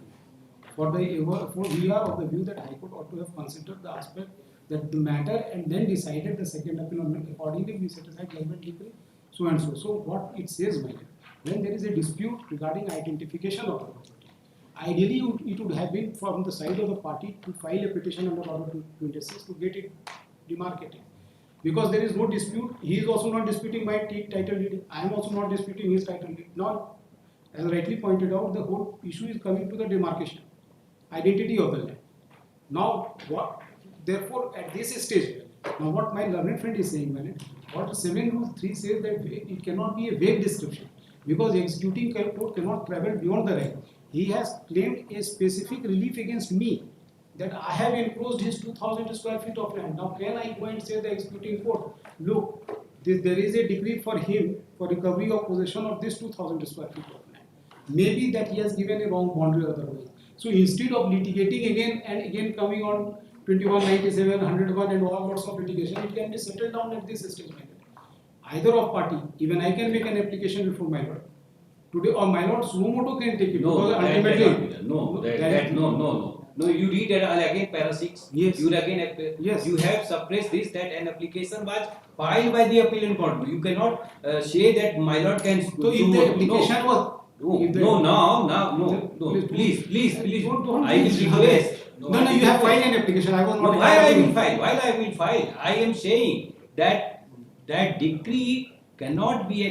For we are of the view that High Court ought to have considered the aspect that the matter and then decided the second appeal on accordingly we set aside judgment decree so and so. So what it says, my lord, when there is a dispute regarding identification of the property, ideally it would have been from the side of the party to file a petition under Order 26 to get it demarcated. Because there is no dispute, he is also not disputing my title deed, I am also not disputing his title deed. Now, as rightly pointed out, the whole issue is coming to the demarcation, identity of the land. Now, therefore, at this stage, now what my learned friend is saying, what 7 Rule 3 says that it cannot be a vague description because the executing court cannot travel beyond the right. He has claimed a specific relief against me that I have enclosed his 2,000 square feet of land. Now, can I go and say the executing court, look, there is a decree for him for recovery of possession of this 2,000 square feet of land. Maybe that he has given a wrong boundary otherwise. So instead of litigating again and again coming on 2197, 101 and all sorts of litigation, it can be settled down at this stage. Either of party, even I can make an application before my lord. Today, or my lord suo motu can take it. No, because that ultimately, no. You read it again, para 6. Yes. You again, Yes. You have suppressed this that an application was filed by the appellant court. You cannot say that my lord can. So if the application was No. Please. Don't I will request. No, you have filed an application. I was not. No, why I will file? I am saying that decree cannot be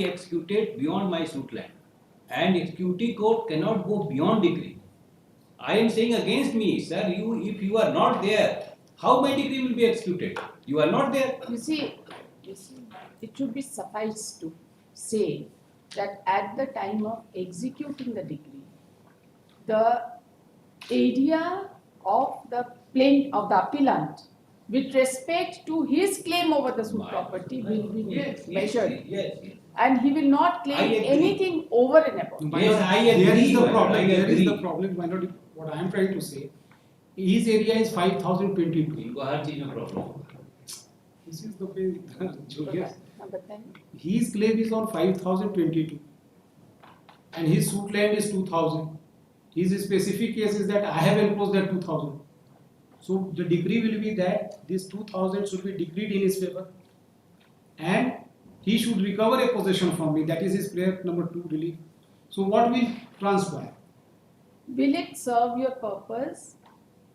executed beyond my suit land, and executing court cannot go beyond decree. I am saying against me, sir. If you are not there, how my decree will be executed? You are not there. You see, it should be suffice to say that at the time of executing the decree, the area of the plaint of the appellant with respect to his claim over the suit property will be measured. Yes. And he will not claim I agree. anything over and above. My Yes, lord, I agree, There is the my lord, problem. I There is the agree. problem. My lord, what I am trying to say, his area is 5022. इनको हर चीज में problem This is the way. Okay. Number 10. His claim is on 5022, and his suit land is 2000. His specific case is that I have imposed that 2000. So the decree will be that this 2000 should be decreed in his favor, and he should recover a possession from me. That is his prayer number 2 relief. So what will transpire? Will it serve your purpose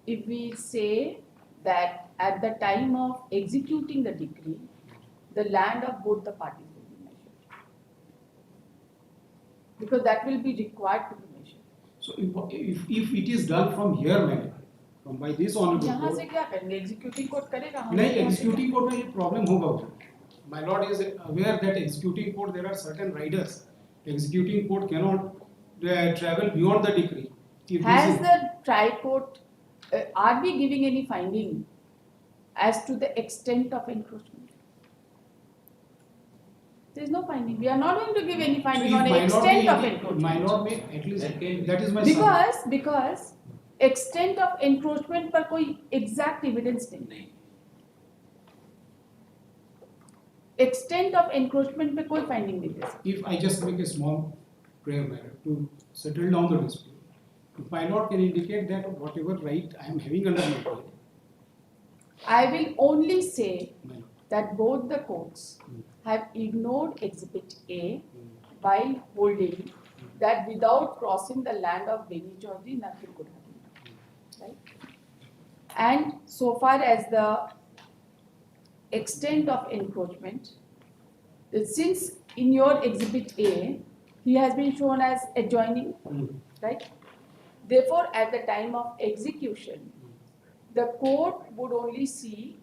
if we say that at the time of executing the decree, the land of both the parties will be measured? Because that will be required to be measured. So if it is done from here, madam, from by this honorable यहाँ से court, क्या करेंगे? Executing court करेगा हम नहीं लोग यहाँ से executing court में ये problem होगा. My lord is aware that executing court there are certain riders. Executing court cannot travel beyond the decree. If क्या? this Has is- the trial court, are we giving any finding as to the extent of encroachment? There is no finding. We are not going to give any So finding if on the my lord extent of may, encroachment. my lord may at least That can- that is my sum. Because extent of encroachment पर कोई exact evidence नहीं. नहीं Extent of encroachment पे कोई finding नहीं दे सकते. If I just make a small prayer, madam, to settle down the dispute, if my lord can indicate that whatever right I am having under my court, I will only say my lord. that both the courts have ignored Exhibit A while holding that without crossing the land of Beni Chaudhary, nothing could happen. Right? And so far as the extent of encroachment, since in your Exhibit A, he has been shown as adjoining, right? Therefore, at the time of execution, the court would only see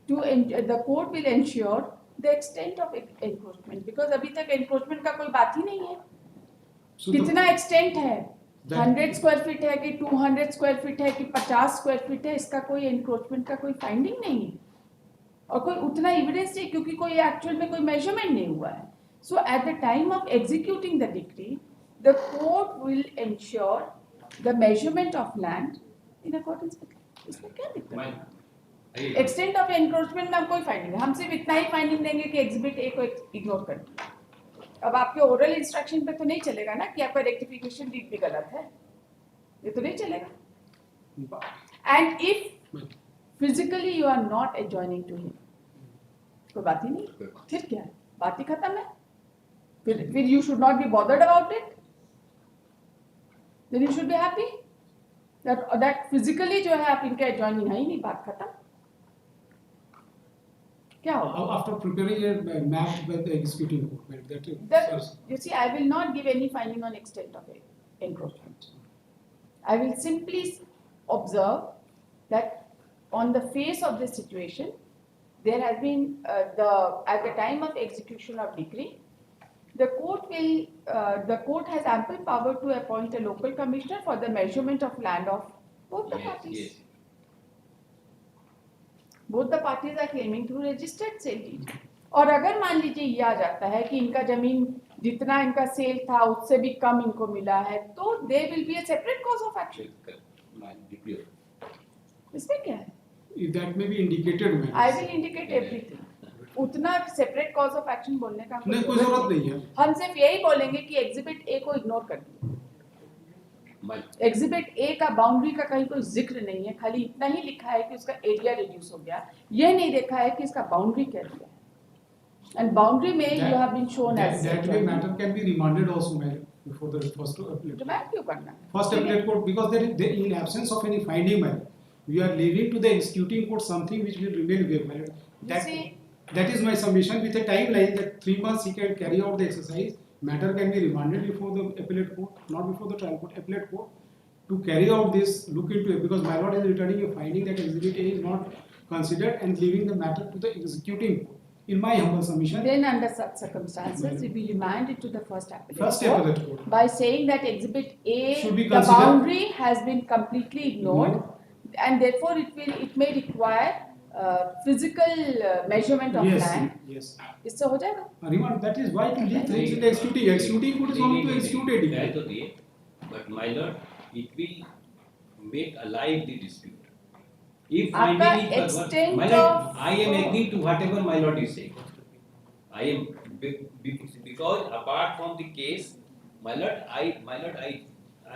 the court will ensure the extent of encroachment, because अभी तक encroachment का कोई बात ही नहीं है. So कितना extent है? that- 100 square feet है कि 200 square feet है कि 50 square feet है, इसका कोई encroachment का कोई finding नहीं है. और कोई उतना evidence नहीं, क्योंकि कोई actual में कोई measurement नहीं हुआ है. So at the time of executing the decree, the court will ensure the measurement of land in accordance with law. इसमें क्या दिक्कत है? एक्सटेंट ऑफ एनक्रोचमेंट में हम कोई फाइंडिंग है, हम सिर्फ इतना ही फाइंडिंग देंगे कि एग्जिबिट ए को इग्नोर कर दिया. अब आपके ओरल इंस्ट्रक्शन पे तो नहीं चलेगा ना कि आपका रेक्टिफिकेशन डीड भी गलत है, ये तो नहीं चलेगा. And if physically you are not adjoining to him, कोई बात ही नहीं, फिर क्या है, बात ही खत्म है. फिर you should not be bothered about it, then you should be happy that physically जो है आप इनके एडजॉइनिंग है ही नहीं, बात खत्म. क्या होगा? After preparing a map by the executing court, that That, is. you see, I will not give any finding on extent of encroachment. I will simply observe that on the face of this situation, there has been at the time of execution of decree, the court has ample power to appoint a local commissioner for the measurement of land of both the parties. yes. Both the parties are claiming through registered sale deed. और अगर मान लीजिए ये आ जाता है कि इनका जमीन जितना इनका सेल था उससे भी कम इनको मिला है, तो there will be a separate cause of action. इसमें क्या है? If that may be indicated, madam. I will indicate everything. उतना separate cause of action बोलने का नहीं कोई जरूरत नहीं है. हम सिर्फ यही बोलेंगे कि एग्जिबिट ए को इग्नोर कर दिया. एग्जिबिट ए का बाउंड्री का कहीं कोई जिक्र नहीं है, खाली इतना ही लिखा है कि उसका एरिया रिड्यूस हो गया. ये नहीं देखा है कि इसका बाउंड्री क्या दिया. एंड बाउंड्री में you have been shown as That way matter can be remanded also, madam, before the first appellate. Demand क्यों करना है? First appellate court, because there in absence of any finding, madam, we are leaving to the executing court something which will remain vague, madam. You see, That is my submission with a timeline that 3 months he can carry out the exercise. Matter can be remanded before the appellate court, not before the trial court, appellate court, to carry out this, look into it, because my lord is returning a finding that exhibit A is not considered and leaving the matter to the executing court. in my humble submission, Then under such circumstances, we remand it to the first first appellate appellate court court by saying that exhibit A, should be the considered. boundary has been completely ignored, and therefore it may require physical measurement of Yes, land. yes. इससे हो जाएगा? Remand, that is why to leave things in the executing. Executing court is only to execute a कह decree. तो दिए, but my lord, it will make alive the dispute. If आपका finding it extent my lord, of- I am agreeing to whatever my lord is saying. I am because apart from the case, my lord, I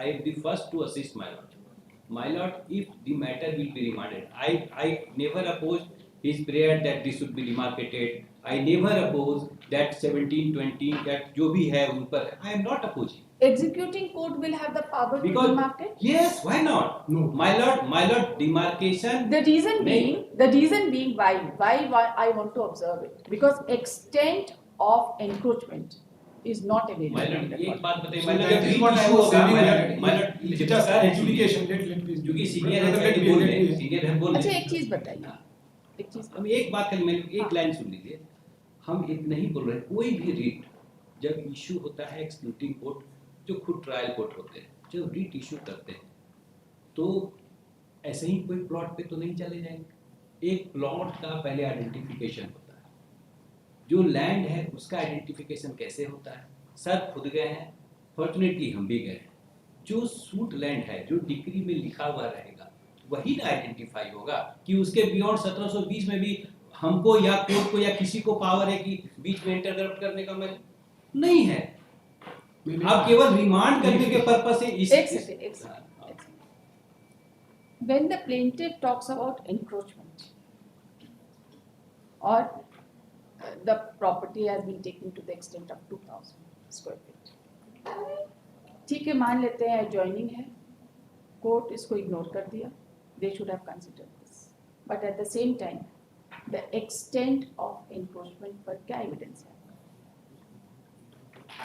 am the first to assist my lord. My lord, if the matter will be remanded, I never opposed his prayer that this should be remarketed. I never opposed that 1720 that जो भी है उन पर I am not opposing. Executing court will have the power to Because demark it. yes, why not? No. My lord, demarcation. The reason Nahi. being why I want to observe it, because extent of encroachment is not available. My in lord, the एक court. बात बताइए, So my lord, that जब is what I issue was होगा, saying. my lord, Just adjudication. Let me. क्योंकि senior है, Let शायद me- बोल let रहे me- हैं, सीनियर है बोल अच्छा रहे हैं। एक चीज बताइए, हाँ। एक चीज हम एक बात करें, मैं एक लाइन सुन लीजिए। हम एक नहीं बोल रहे, कोई भी रीट जब इशू होता है एक्सक्लूडिंग कोर्ट, जो खुद ट्रायल कोर्ट होते हैं, जब रीट इशू करते हैं, तो ऐसे ही कोई प्लॉट पे तो नहीं चले जाएंगे। एक प्लॉट का पहले आइडेंटिफिकेशन होता है, जो लैंड है उसका आइडेंटिफिकेशन कैसे होता है। सर खुद गए हैं, फॉर्चुनेटली हम भी गए हैं। जो सूट लैंड है, जो डिक्री में लिखा हुआ रहेगा, वही ना आइडेंटिफाई होगा कि उसके बियॉन्ड 1720 में भी हमको या कोर्ट को या किसी को पावर है कि बीच में इंटरप्ट करने का मैं नहीं है। आप केवल रिमांड करने के पर्पस से इस एक second. When the plaintiff talks about encroachment or the property has been taken to the extent of 2000 square feet, ठीक है, मान लेते हैं adjoining है, कोर्ट इसको इग्नोर कर दिया, they should have considered this, but at the same time the extent of encroachment पर क्या evidence है?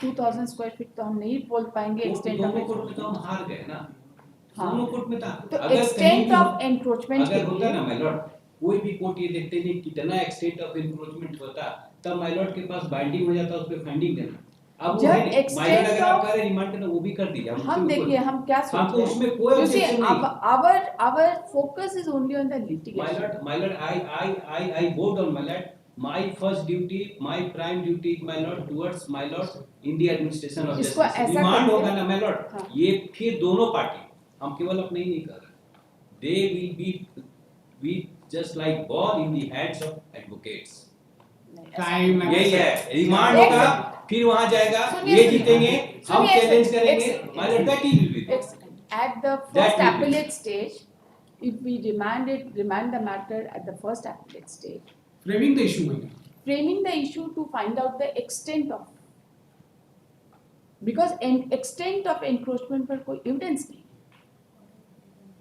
2000 स्क्वायर फीट तो हम नहीं बोल पाएंगे एक्सटेंट ऑफ दोनों कोर्ट में तो हम हार गए ना। हाँ। दोनों कोर्ट में था। तो अगर एक्सटेंट कहीं ऑफ एंक्रोचमेंट अगर होता ना माय लॉर्ड, कोई भी कोर्ट ये देखते नहीं कितना एक्सटेंट ऑफ एनक्रोचमेंट होता, तब माय लॉर्ड के पास बाइंडिंग हो जाता, उस पे फाइंडिंग देना। अब जब वो माय extent लॉर्ड अगर आप of- कह रहे रिमांड करना, वो भी कर दीजिए। हम देखिए हम क्या सोच हमको रहे हैं, उसमें कोई you see, objection नहीं। our focus is only on the My litigation. lord, I vowed on my lord, my first duty, my prime duty is my lord towards my lord in the administration of इसको justice. ऐसा Demand करके- होगा ना my lord, हाँ। ये फिर दोनों party, हम केवल अपने ही नहीं कर रहे, they will be just like ball in the hands of advocates. नहीं, ऐसा Time नहीं। यही है, रिमांड एक होगा, second. फिर वहाँ जाएगा, सुनिए, ये सुनिए। जीतेंगे, हम सुनिए, चैलेंज एक करेंगे, second, my lord that he will be. एक second. At the That first will be. appellate stage, if we remand the matter at the first appellate stage, Framing the issue, my lord. framing the issue to find out the extent of, because extent of encroachment पर कोई evidence नहीं,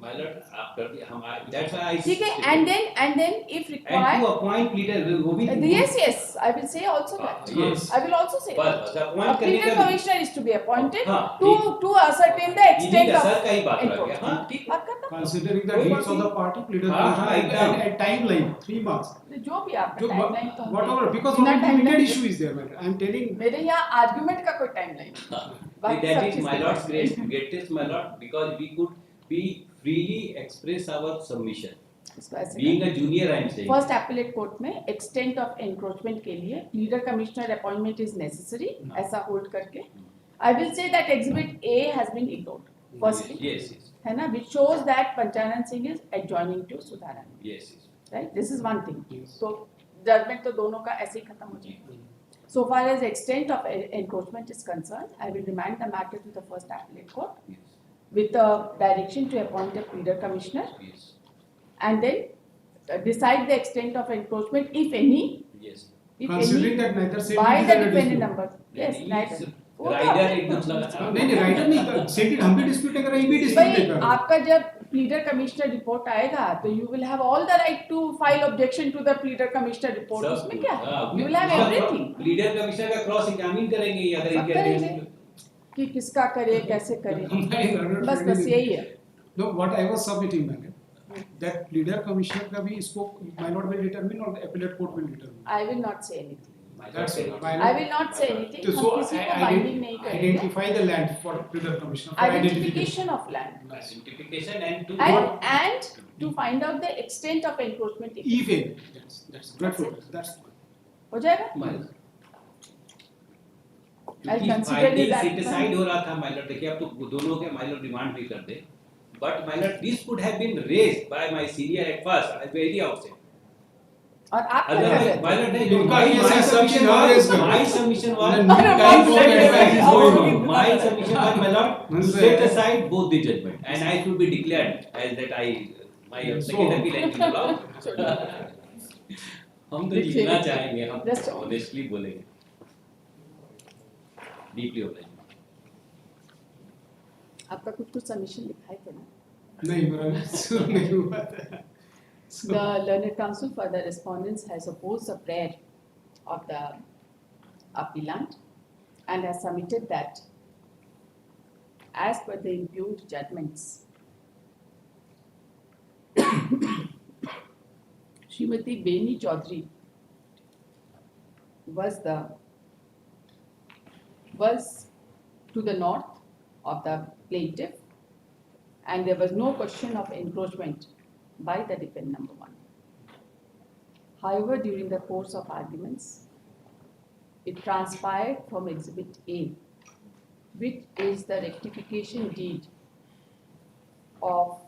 My lord, आप कर दिए, हम that's why I ठीक है, and then if and required, to appoint pleader वो भी yes, I will say also that. yes. I will also say that. बस A appoint करने pleader का commissioner is to be appointed हाँ, to ascertain the extent of sir का ही बात रह गया, हाँ encroachment. ठीक। बात करना, Considering the कोई needs बात of the नहीं। party, pleader हाँ, हाँ, commissioner, and timeline 3 months. जो भी आपका जो timeline तो हम whatever, देंगे। because बिना only timeline limited के- issue is there, my lord. I am telling. मेरे यहाँ argument का कोई timeline नहीं। बाकी That सब is चीज़ my के lord's timeline। greatest my lord, because we could be freely express our submission. इसको ऐसे Being a junior, I am saying. First appellate court में एक्सटेंट ऑफ एनक्रोचमेंट के लिए pleader commissioner appointment is necessary, ऐसा hold करके I will say that exhibit A has been ignored firstly, Yes, yes, है ना, which shows that Panchanan Singh is adjoining to Sudharan, yes, yes. Right, this is one thing. Yes. तो judgement तो दोनों का ऐसे ही खत्म हो जाएगा। So far as extent of encroachment is concerned, I will remand the matter to the first appellate court Yes, with a direction to appoint a pleader commissioner yes, and then decide the extent of encroachment, if any, yes. if Considering any, that neither side by is the a defendant dispute. number. Yes, neither. वो तो rider आपने एकदम कुछ लगा नहीं writer नहीं, scented हम भी डिस्प्यूट कर रहे हैं, ये भी डिस्प्यूट भाई कर रहे हैं। आपका जब प्लीडर कमिश्नर रिपोर्ट आएगा तो you will have all the right to file objection to the pleader commissioner report, उसमें क्या है, you will have everything, pleader commissioner का क्रॉस एग्जामिन करेंगे अगर सब इनके करेंगे अगेंस्ट कि किसका करे कैसे करे, बस बस यही है। No, what I was submitting, madam, that pleader commissioner का भी scope my lord will determine or the appellate court will determine. I will not say anything. That's it. My I lord. will not say anything. हम So किसी को binding नहीं करेंगे. identify the land for pleader commissioner for Identification of land. Identification and to And to find out the extent of encroachment. If any. That's grateful. That's हो जाएगा? I'll consider it that. set aside हो रहा था Mylar देखिए अब तो दोनों के माइलर डिमांड भी कर दे but Mylar this could have been raised by my senior at first at the very outset और आप क्या कर रहे थे? माइलर नहीं उनका ये my submission submission was my going on. my submission was my lord set aside both the judgment and I should be declared as that I my secretary line की बुलाओ हम तो जीतना चाहेंगे हम honestly बोलेंगे deeply obliged आपका कुछ सबमिशन लिखा है क्या ना? नहीं बराबर नहीं हुआ था. The learned counsel for the respondents has opposed the prayer of the appellant and has submitted that as per the impugned judgments, Srimati Beni Chaudhary was to the north of the plaintiff, and there was no question of encroachment by the defendant number one. However, during the course of arguments, it transpired from Exhibit A, which is the rectification deed of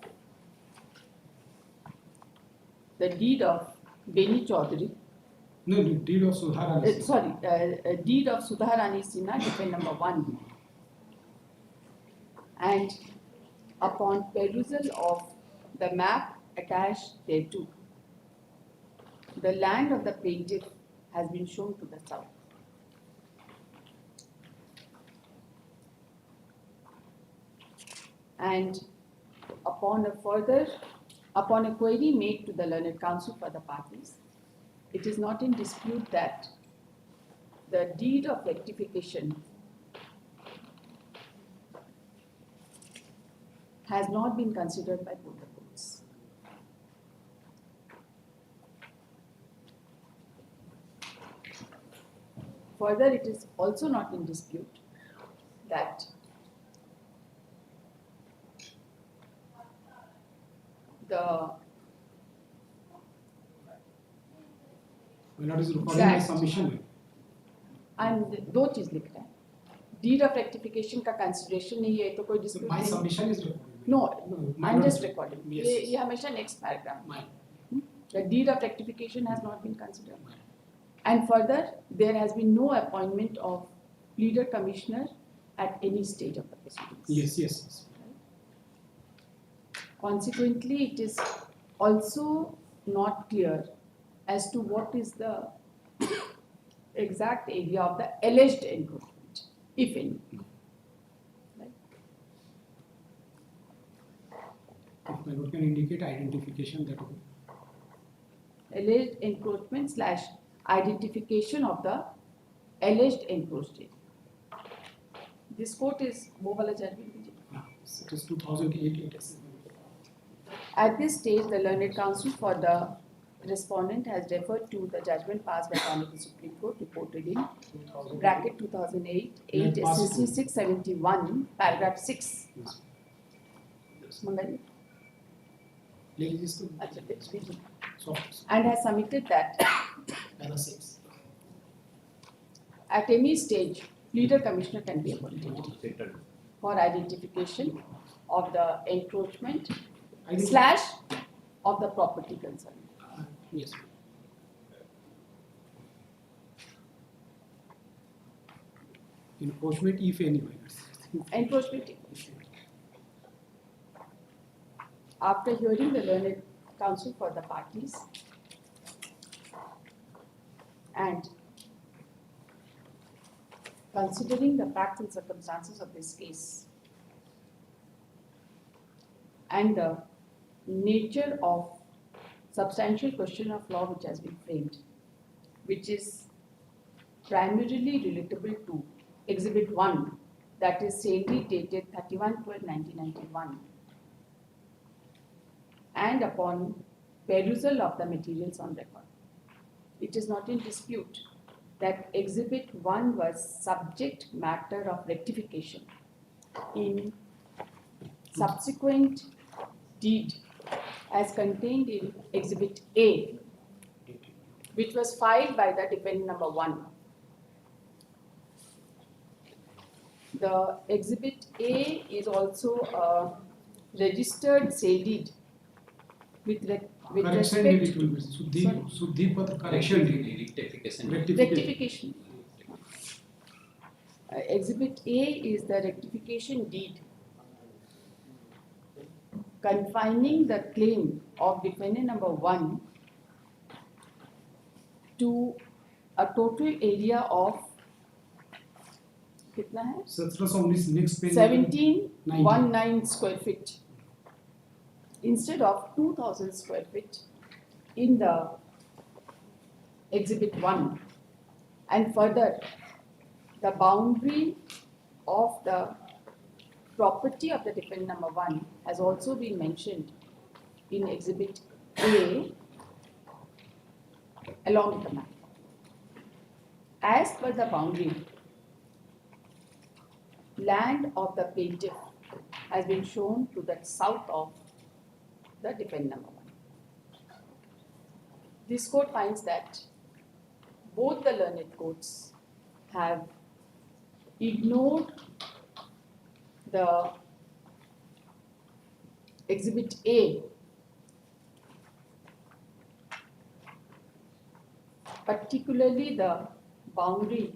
Beni Chaudhary. No, deed of Sudhara. Deed of Sudharani Sinha, defendant number one. And upon perusal of the map attached thereto, the land of the plaintiff has been shown to the south. And upon a query made to the learned counsel for the parties, it is not in dispute that the deed of rectification has not been considered by both the courts. Further, it is also not in dispute that What is recording my submission? and दो चीज लिख रहे हैं. Deed of rectification का consideration नहीं है तो कोई dispute My नहीं. submission is recording. No, my I'm lord. just recording. Yes. ये हमेशा next paragraph. My. The deed of rectification has not been considered. And further, there has been no appointment of pleader commissioner at any stage of the proceedings. Yes. Consequently, it is also not clear as to what is the exact area of the alleged encroachment, if any. Right? If my lord can indicate identification, that will. Alleged encroachment / identification of the alleged encroached area. This quote is वो वाला judgment दीजिए. It is 2008. At this stage, the learned counsel for the respondent has referred to the judgment passed by Honorable Supreme Court reported in bracket 2008 8 SCC 671 paragraph 6. मंगाइए. ले लीजिए इसको. अच्छा, दीजिए. Soft. And has submitted that Para 6. at any stage, pleader commissioner can be appointed for identification of the encroachment / of the property concerned. Yes. Encroachment, if any. Encroachment. After hearing the learned counsel for the parties and considering the facts and circumstances of this case and the nature of substantial question of law which has been framed, which is primarily relatable to Exhibit 1, that is salary dated 31/12/1991, and upon perusal of the materials on record, it is not in dispute that Exhibit 1 was subject matter of rectification in subsequent deed as contained in Exhibit A, which was filed by the defendant number 1. The Exhibit A is also a registered sale deed with Correction deed respect it will be, Sudeep for the correction deed. Rectification. rectification. Exhibit A is the rectification deed confining the claim of defendant number 1 to a total area of कितना है? So throw some next page. 1719 square feet instead of 2000 square feet in the Exhibit 1, and further the boundary of the property of the defendant number 1 has also been mentioned in Exhibit A along with the map. As per the boundary, land of the plaintiff has been shown to the south of the defendant number 1. This court finds that both the learned courts have ignored the Exhibit A, particularly the boundary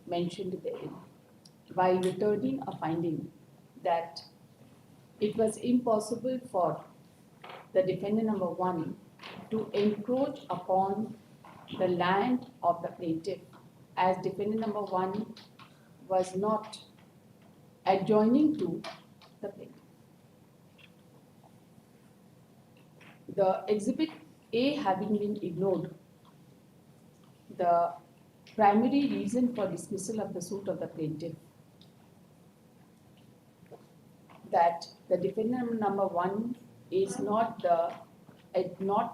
mentioned therein, while returning a finding that it was impossible for the defendant number 1 to encroach upon the land of the plaintiff, as defendant number 1 was not adjoining to the plaintiff. The Exhibit A having been ignored, the primary reason for dismissal of the suit of the plaintiff, that the defendant number 1 is not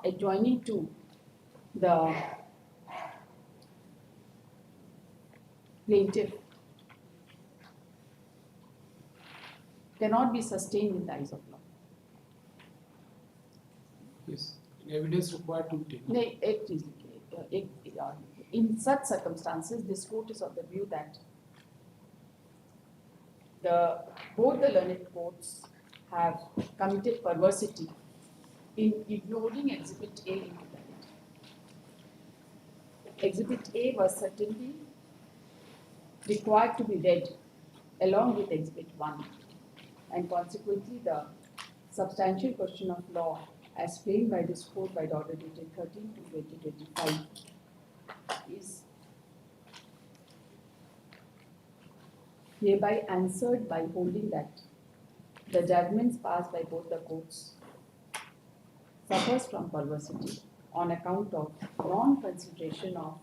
adjoining to the plaintiff, cannot be sustained in the eyes of law. Yes, evidence required to take. In such circumstances, this court is of the view that both the learned courts have committed perversity in ignoring Exhibit A into that. Exhibit A was certainly required to be read along with Exhibit 1, and consequently the substantial question of law as framed by this court by the order dated 13/2025 is hereby answered by holding that the judgments passed by both the courts suffers from perversity on account of non-consideration of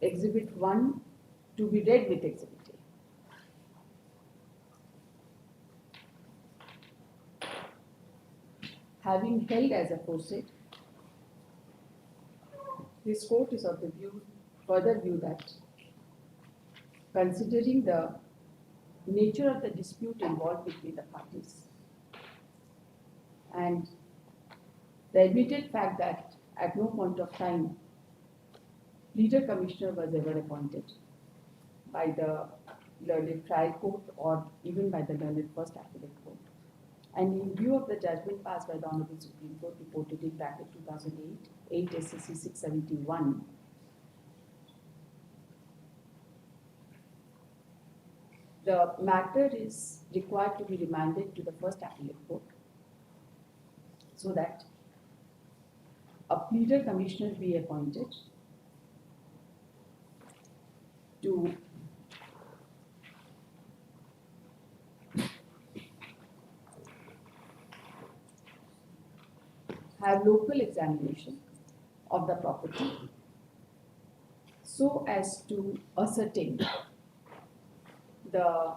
Exhibit 1 to be read with Exhibit A. Having held as aforesaid, this court is of the further view that considering the nature of the dispute involved between the parties and the admitted fact that at no point of time pleader commissioner was ever appointed by the learned trial court or even by the learned first appellate court, and in view of the judgment passed by the Honorable Supreme Court reported in bracket 2008, 8 SSC 671, the matter is required to be remanded to the first appellate court so that a pleader commissioner be appointed to have local examination of the property so as to ascertain the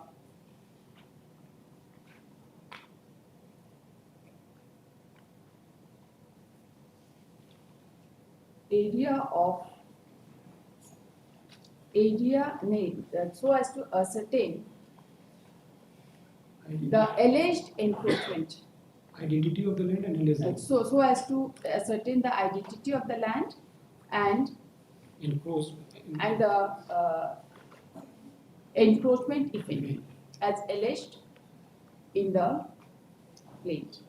so as to ascertain the alleged encroachment. Identity of the land and alleged So as to ascertain the identity of the land and encroached. the encroachment, if any, as alleged in the plaint.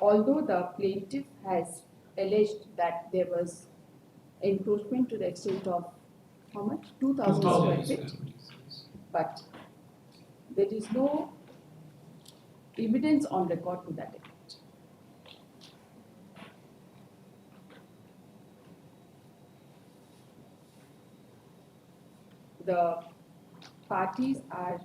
Although the plaintiff has alleged that there was encroachment to the extent of how much? 2,000 square feet, but there is no evidence on record to that effect. The parties are,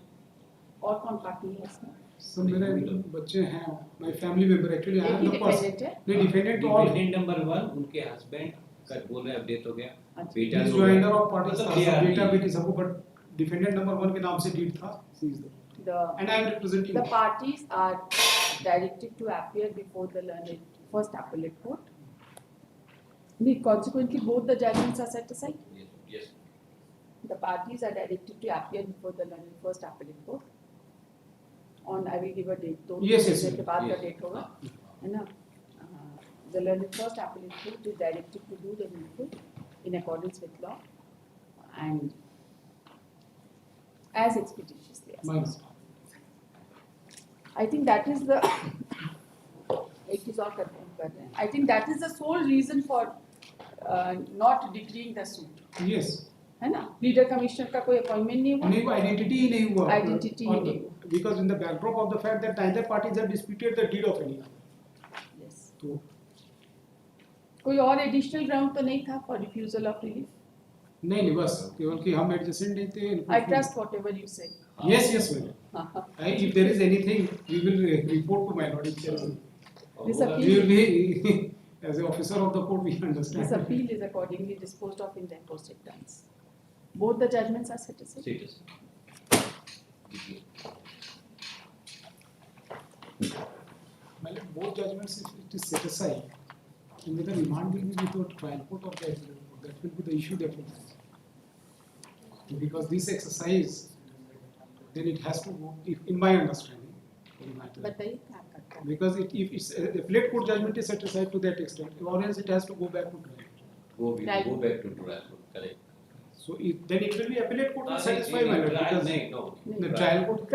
और कौन party है इसमें? सब मेरे बच्चे हैं, my family member actually I am the person. Defendant है? नहीं defendant तो all डिफेंडेंट नंबर 1 उनके हस्बैंड का बोल रहे अपडेट हो गया, बेटा He is हो गया। joiner of parties था, मतलब they are बेटा the- बेटी सबको, but defendant number 1 के नाम से deed था, she is the, and I am representing. The parties are directed to appear before the learned first appellate court. Consequently, both the judgments are set aside. Yes. The parties are directed to appear before the learned first appellate court. On I will give a date. तो Yes, के बाद का yes. date होगा, है ना? The learned first appellate court is directed to do the needful in accordance with law and as expeditiously as Minus. possible. I think that is the एक चीज और कर रहे हैं. I think that is the sole reason for not decreeing the suit. Yes. है ना? Leader commissioner का कोई अपॉइंटमेंट नहीं हुआ. नहीं, identity ही नहीं हुआ. Identity ही नहीं हुआ. Because in the backdrop of the fact that neither parties have disputed the deed of any other. Yes. तो कोई और एडिशनल ग्राउंड तो नहीं था for refusal of relief. नहीं बस केवल कि हम adjacent नहीं थे. I trust whatever you say. Yes, madam. If there is anything, we will report to my lord. This We appeal, will be, as an officer of the court, we understand. this appeal is accordingly disposed of in the apostate terms. Both the judgments are set aside. Status. Madam, both judgments, if it is set aside, and whether remand will be before trial court or the appellate court, that will be the issue that will arise. Because this exercise, then it has to go, if, in my understanding, बताइए क्या करता है. because if it's the appellate court judgment is set aside to that extent, or else it has to go back to trial. Go back to trial. Correct. So then it will be appellate court will नहीं, satisfy नहीं, my lord, trial because नहीं, no. the trial court.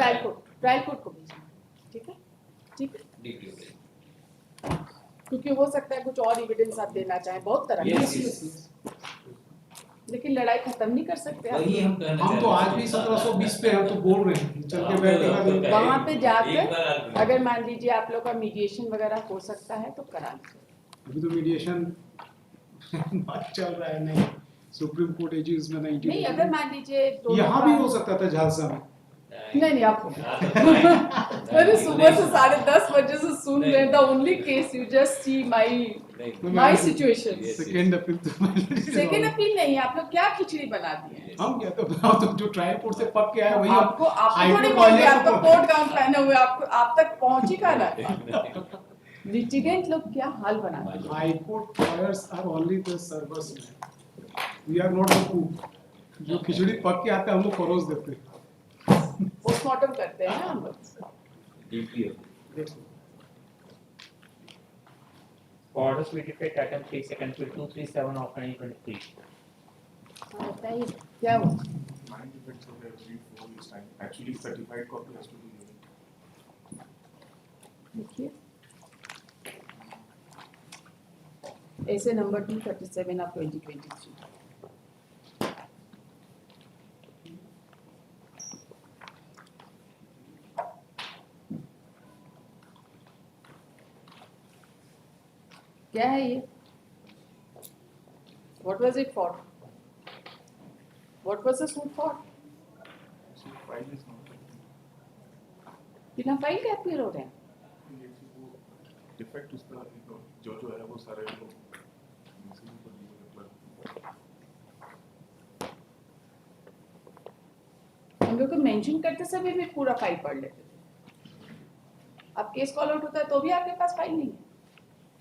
Trial court को भेजना. ठीक है? ठीक है? DT हो गया। क्योंकि हो सकता है कुछ और एविडेंस आप देना चाहें बहुत तरह Yes, के. yes. लेकिन लड़ाई खत्म नहीं कर सकते आप. वही हम कहना हम तो आज भी 1720 पे हम तो बोल रहे हैं, चल के बैठेगा. वहाँ पे जाकर अगर मान लीजिए आप लोग का मीडिएशन वगैरह हो सकता है तो करा लीजिए. अभी तो मीडिएशन बात चल रहा है, नहीं सुप्रीम कोर्ट एजी उसमें नहीं अगर मान लीजिए दोनों यहाँ भी का- हो सकता था झालसा में. नहीं आप मैंने सुबह से 10:30 बजे से सुन रहे हैं. The only case you just see my situation. Second appeal तो सेकंड अपील नहीं, आप लोग क्या खिचड़ी बना दिए हैं. हम क्या तो बताओ, तो जो ट्रायल कोर्ट से पक के आया वही आपको हाई थोड़ी कोर्ट बोल वाले दिया, आपका को- कोर्ट गाउन पहने हुए आपको आप तक पहुंच ही कहाँ रहा. लिटिगेंट लोग क्या हाल बना दिए. High court lawyers are only the servers man, we are not the cook. जो खिचड़ी पक के आता है हम लोग परोस देते हैं. पोस्टमार्टम करते हैं ना हम लोग. DT हो गया। Orders we dictate item 3 second to 237 of 2023. हाँ, बताइए क्या हुआ. Nine defects of every 4 is time. Actually, certified copy has to be given. देखिए ऐसे नंबर 237 of 2023. क्या है ये? What was it for? What was the suit for? So file is not. बिना फाइल के अपीयर हो रहे हैं. ये वो defect उसका जो है वो सारे लोग इसी को दिए. हम लोग को मेंशन करते समय भी पूरा फाइल पढ़ लेते थे. अब केस कॉल आउट होता है तो भी आपके पास फाइल नहीं है.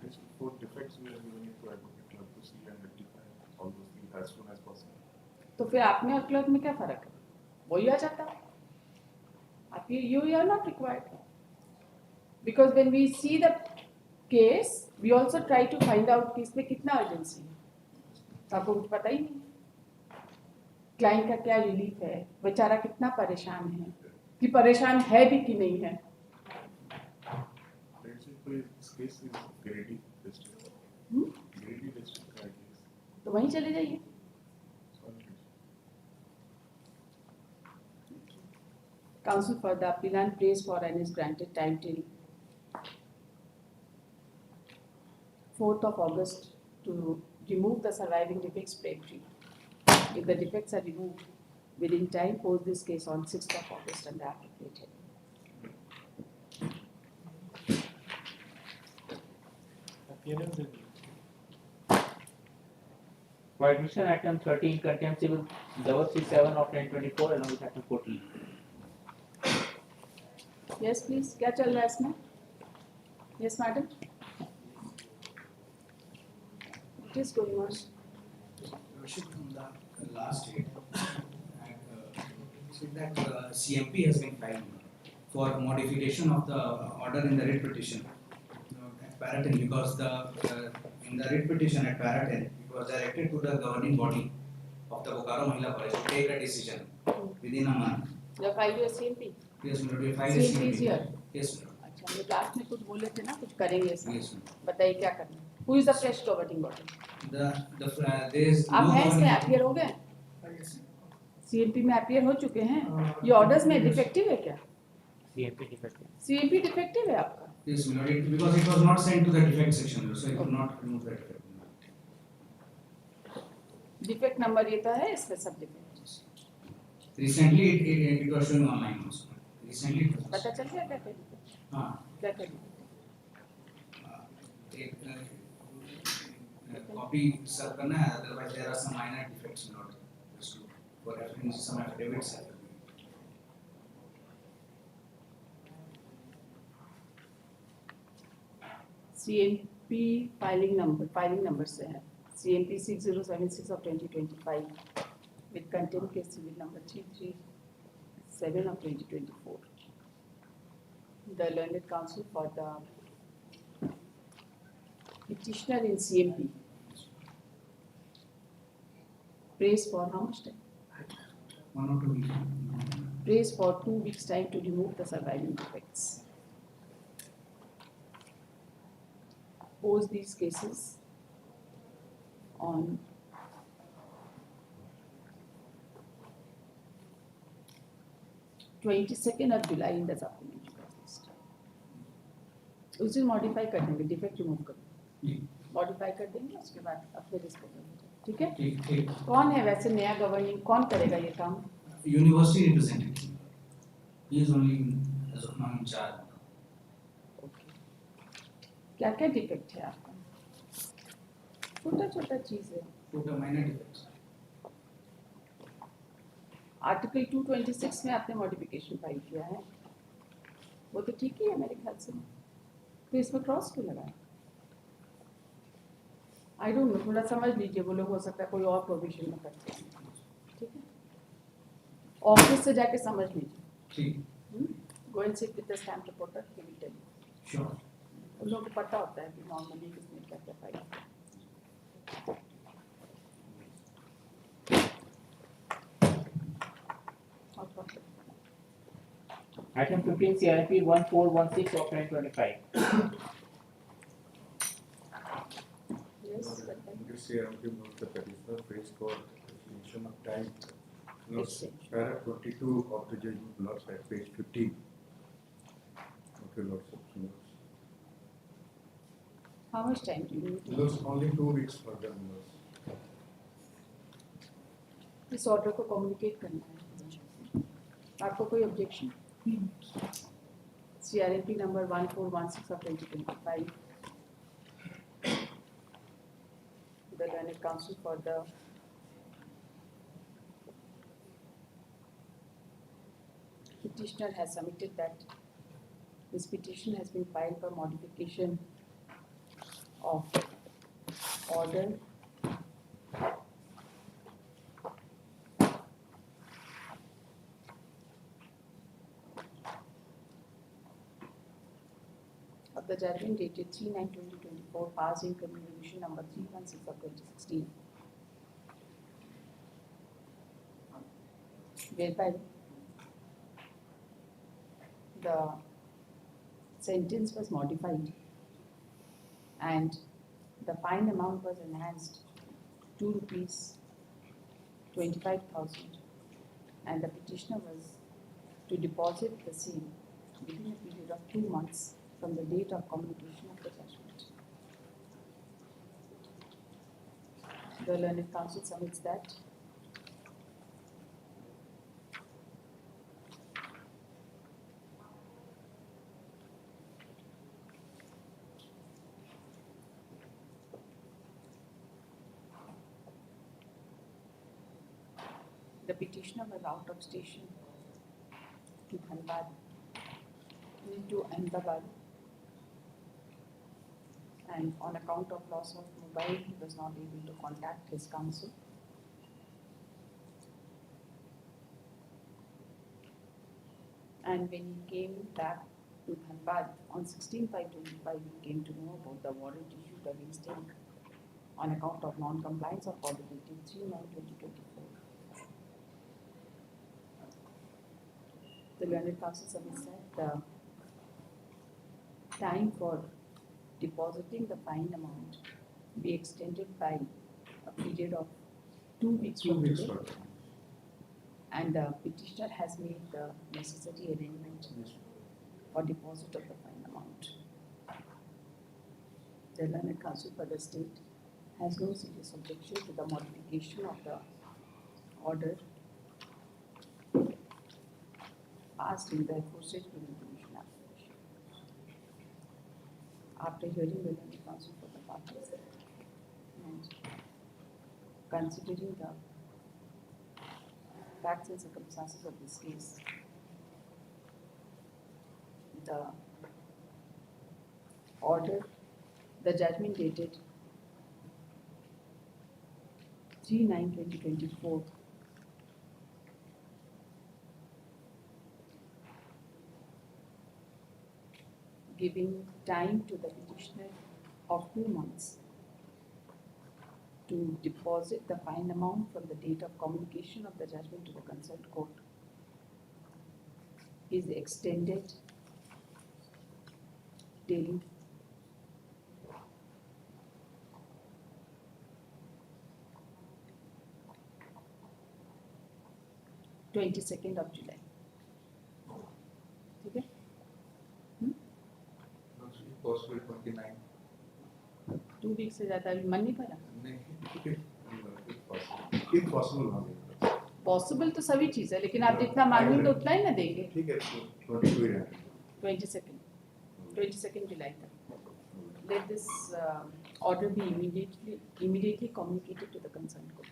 Yes, for defects we are giving it to advocate clerk to see and rectify all those things as soon as possible. तो फिर आप में और क्लर्क में क्या फर्क है? वही आ जाता है. आप you are not required. Because when we see the case, we also try to find out कि इसमें कितना urgency है. तो आपको कुछ पता ही नहीं. क्लाइंट का क्या रिलीफ है, बेचारा कितना परेशान है, कि परेशान है भी कि नहीं है. Let's say कोई case is greedy district. Greedy district का case. तो वहीं चले जाइए. Counsel for the appellant prays for and is granted time till 4th of August to remove the surviving defects plainly. If the defects are removed within time, post this case on 6th of August and the appellate hearing. Appearance and For admission, item 13, contempt civil 037 of 1024 along with item 14. Yes, please. क्या चल रहा है इसमें? Yes, madam. What is going on? Worship from the last date, so that CMP has been filed for modification of the order in the writ petition at para 10 because in the writ petition at para 10 it was directed to the governing body of the Bokaro Mahila College to take a decision within a month. You filed your CMP. Yes, ma'am. We filed CMP is here. Yes, ma'am. अच्छा, ये last में कुछ बोले थे ना, कुछ करेंगे इसमें. Yes, ma'am. बताइए क्या करना. Who is the fresh governing body? There is आप no हैं इसमें governing- appear हो गए? CMP में appear हो चुके हैं. ये orders में defective है क्या? CMP defective. CMP defective है आपका. Yes, ma'am. Because it was not sent to the defect section, so it could not remove the defect. Defect number ये तो है, इसमें सब defect. Recently, it was showing online also. Recently, it was. पता चल गया क्या करें? हाँ, क्या करें? एक copy serve करना है, otherwise there are some minor defects not just to for reference some affidavits have to be. CMP filing number से है. CMP 6076 of 2025 with contempt case civil number 337 of 2024. The learned counsel for the petitioner in CMP prays for how much time? 1 or 2 weeks. Prays for 2 weeks time to remove the surviving defects. Pose these cases on 22nd of July in the supplementary list. उस दिन modify कर देंगे, defect remove कर modify कर देंगे, उसके बाद अपने रिस्क हो. ठीक है? ठीक ठीक. कौन है वैसे नया गवर्निंग, कौन करेगा ये काम? University representative. He is only as of now in charge. क्या क्या डिफेक्ट है आपका? छोटा छोटा चीज है. Put a minor defects. Article 226 में आपने मॉडिफिकेशन फाइल किया है, वो तो ठीक ही है मेरे ख्याल से. तो इसमें क्रॉस क्यों लगाया? आई डोंट नो, थोड़ा समझ लीजिए. वो लोग हो सकता है कोई और प्रोविजन में करते हैं. ठीक है, ऑफिस से जाके समझ लीजिए. ठीक. Go and sit with the stamp reporter, he will tell you. Sure. उन लोगों को पता होता है कि नॉर्मली किसने क्या क्या फाइल किया. और कौन सा? Item 15, CRP 1416 of 2025. Yes, but This year, the petitioner faced for extension of time. Extension. Para 22 of the judgment laws at page 15. Okay, lots of notes. how much time do you need? Those only 2 weeks further notes. इस order को communicate करना है. आपको कोई objection? CRP number 1416 of 2025. The learned counsel for the petitioner has submitted that This petition has been filed for modification of order of the judgment dated 3/9/2024, passed in communication number 316 of 2016, whereby the sentence was modified and the fine amount was enhanced to ₹25,000, and the petitioner was to deposit the same within a period of 2 months from the date of communication of the judgment. The learned counsel submits that the petitioner was out of station to Ahmedabad, and on account of loss of mobile, he was not able to contact his counsel. And when he came back to Dhanbad on 16/5/25, he came to know about the warrant issued against him on account of non-compliance of order dated 3/9/2024. The learned counsel submits that the time for depositing the fine amount be extended by a period of 2 weeks from today. And the petitioner has made the necessary arrangement for deposit of the fine amount. The learned counsel for the state has no serious objection to the modification of the order passed in the aforesaid communication application. After hearing the learned counsel for the parties and considering the facts and circumstances of this case, the order, the judgment dated 3/9/2024, giving time to the petitioner of 2 months to deposit the fine amount from the date of communication of the judgment to the concerned court is extended till 22nd of July. ठीक है? Possible 29. 2 weeks से ज़्यादा अभी मन नहीं पड़ा? नहीं, if possible ना दें। पॉसिबल तो सभी चीज़ है, लेकिन आप जितना मांगेंगे उतना ही ना देंगे। ठीक है, 22 है। 22nd July तक. Let this order be immediately communicated to the concerned court.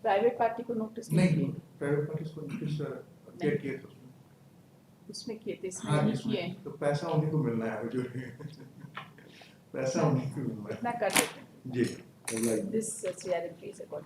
Private party को नोटिस नहीं, प्राइवेट पार्टी को नोटिस अपडेट किए थे उसमें किए थे, इसमें नहीं किए हैं। तो पैसा उन्हीं को मिलना है जो पैसा उन्हीं को मिलना है। इतना कर देते हैं। जी, This CRMP is a court.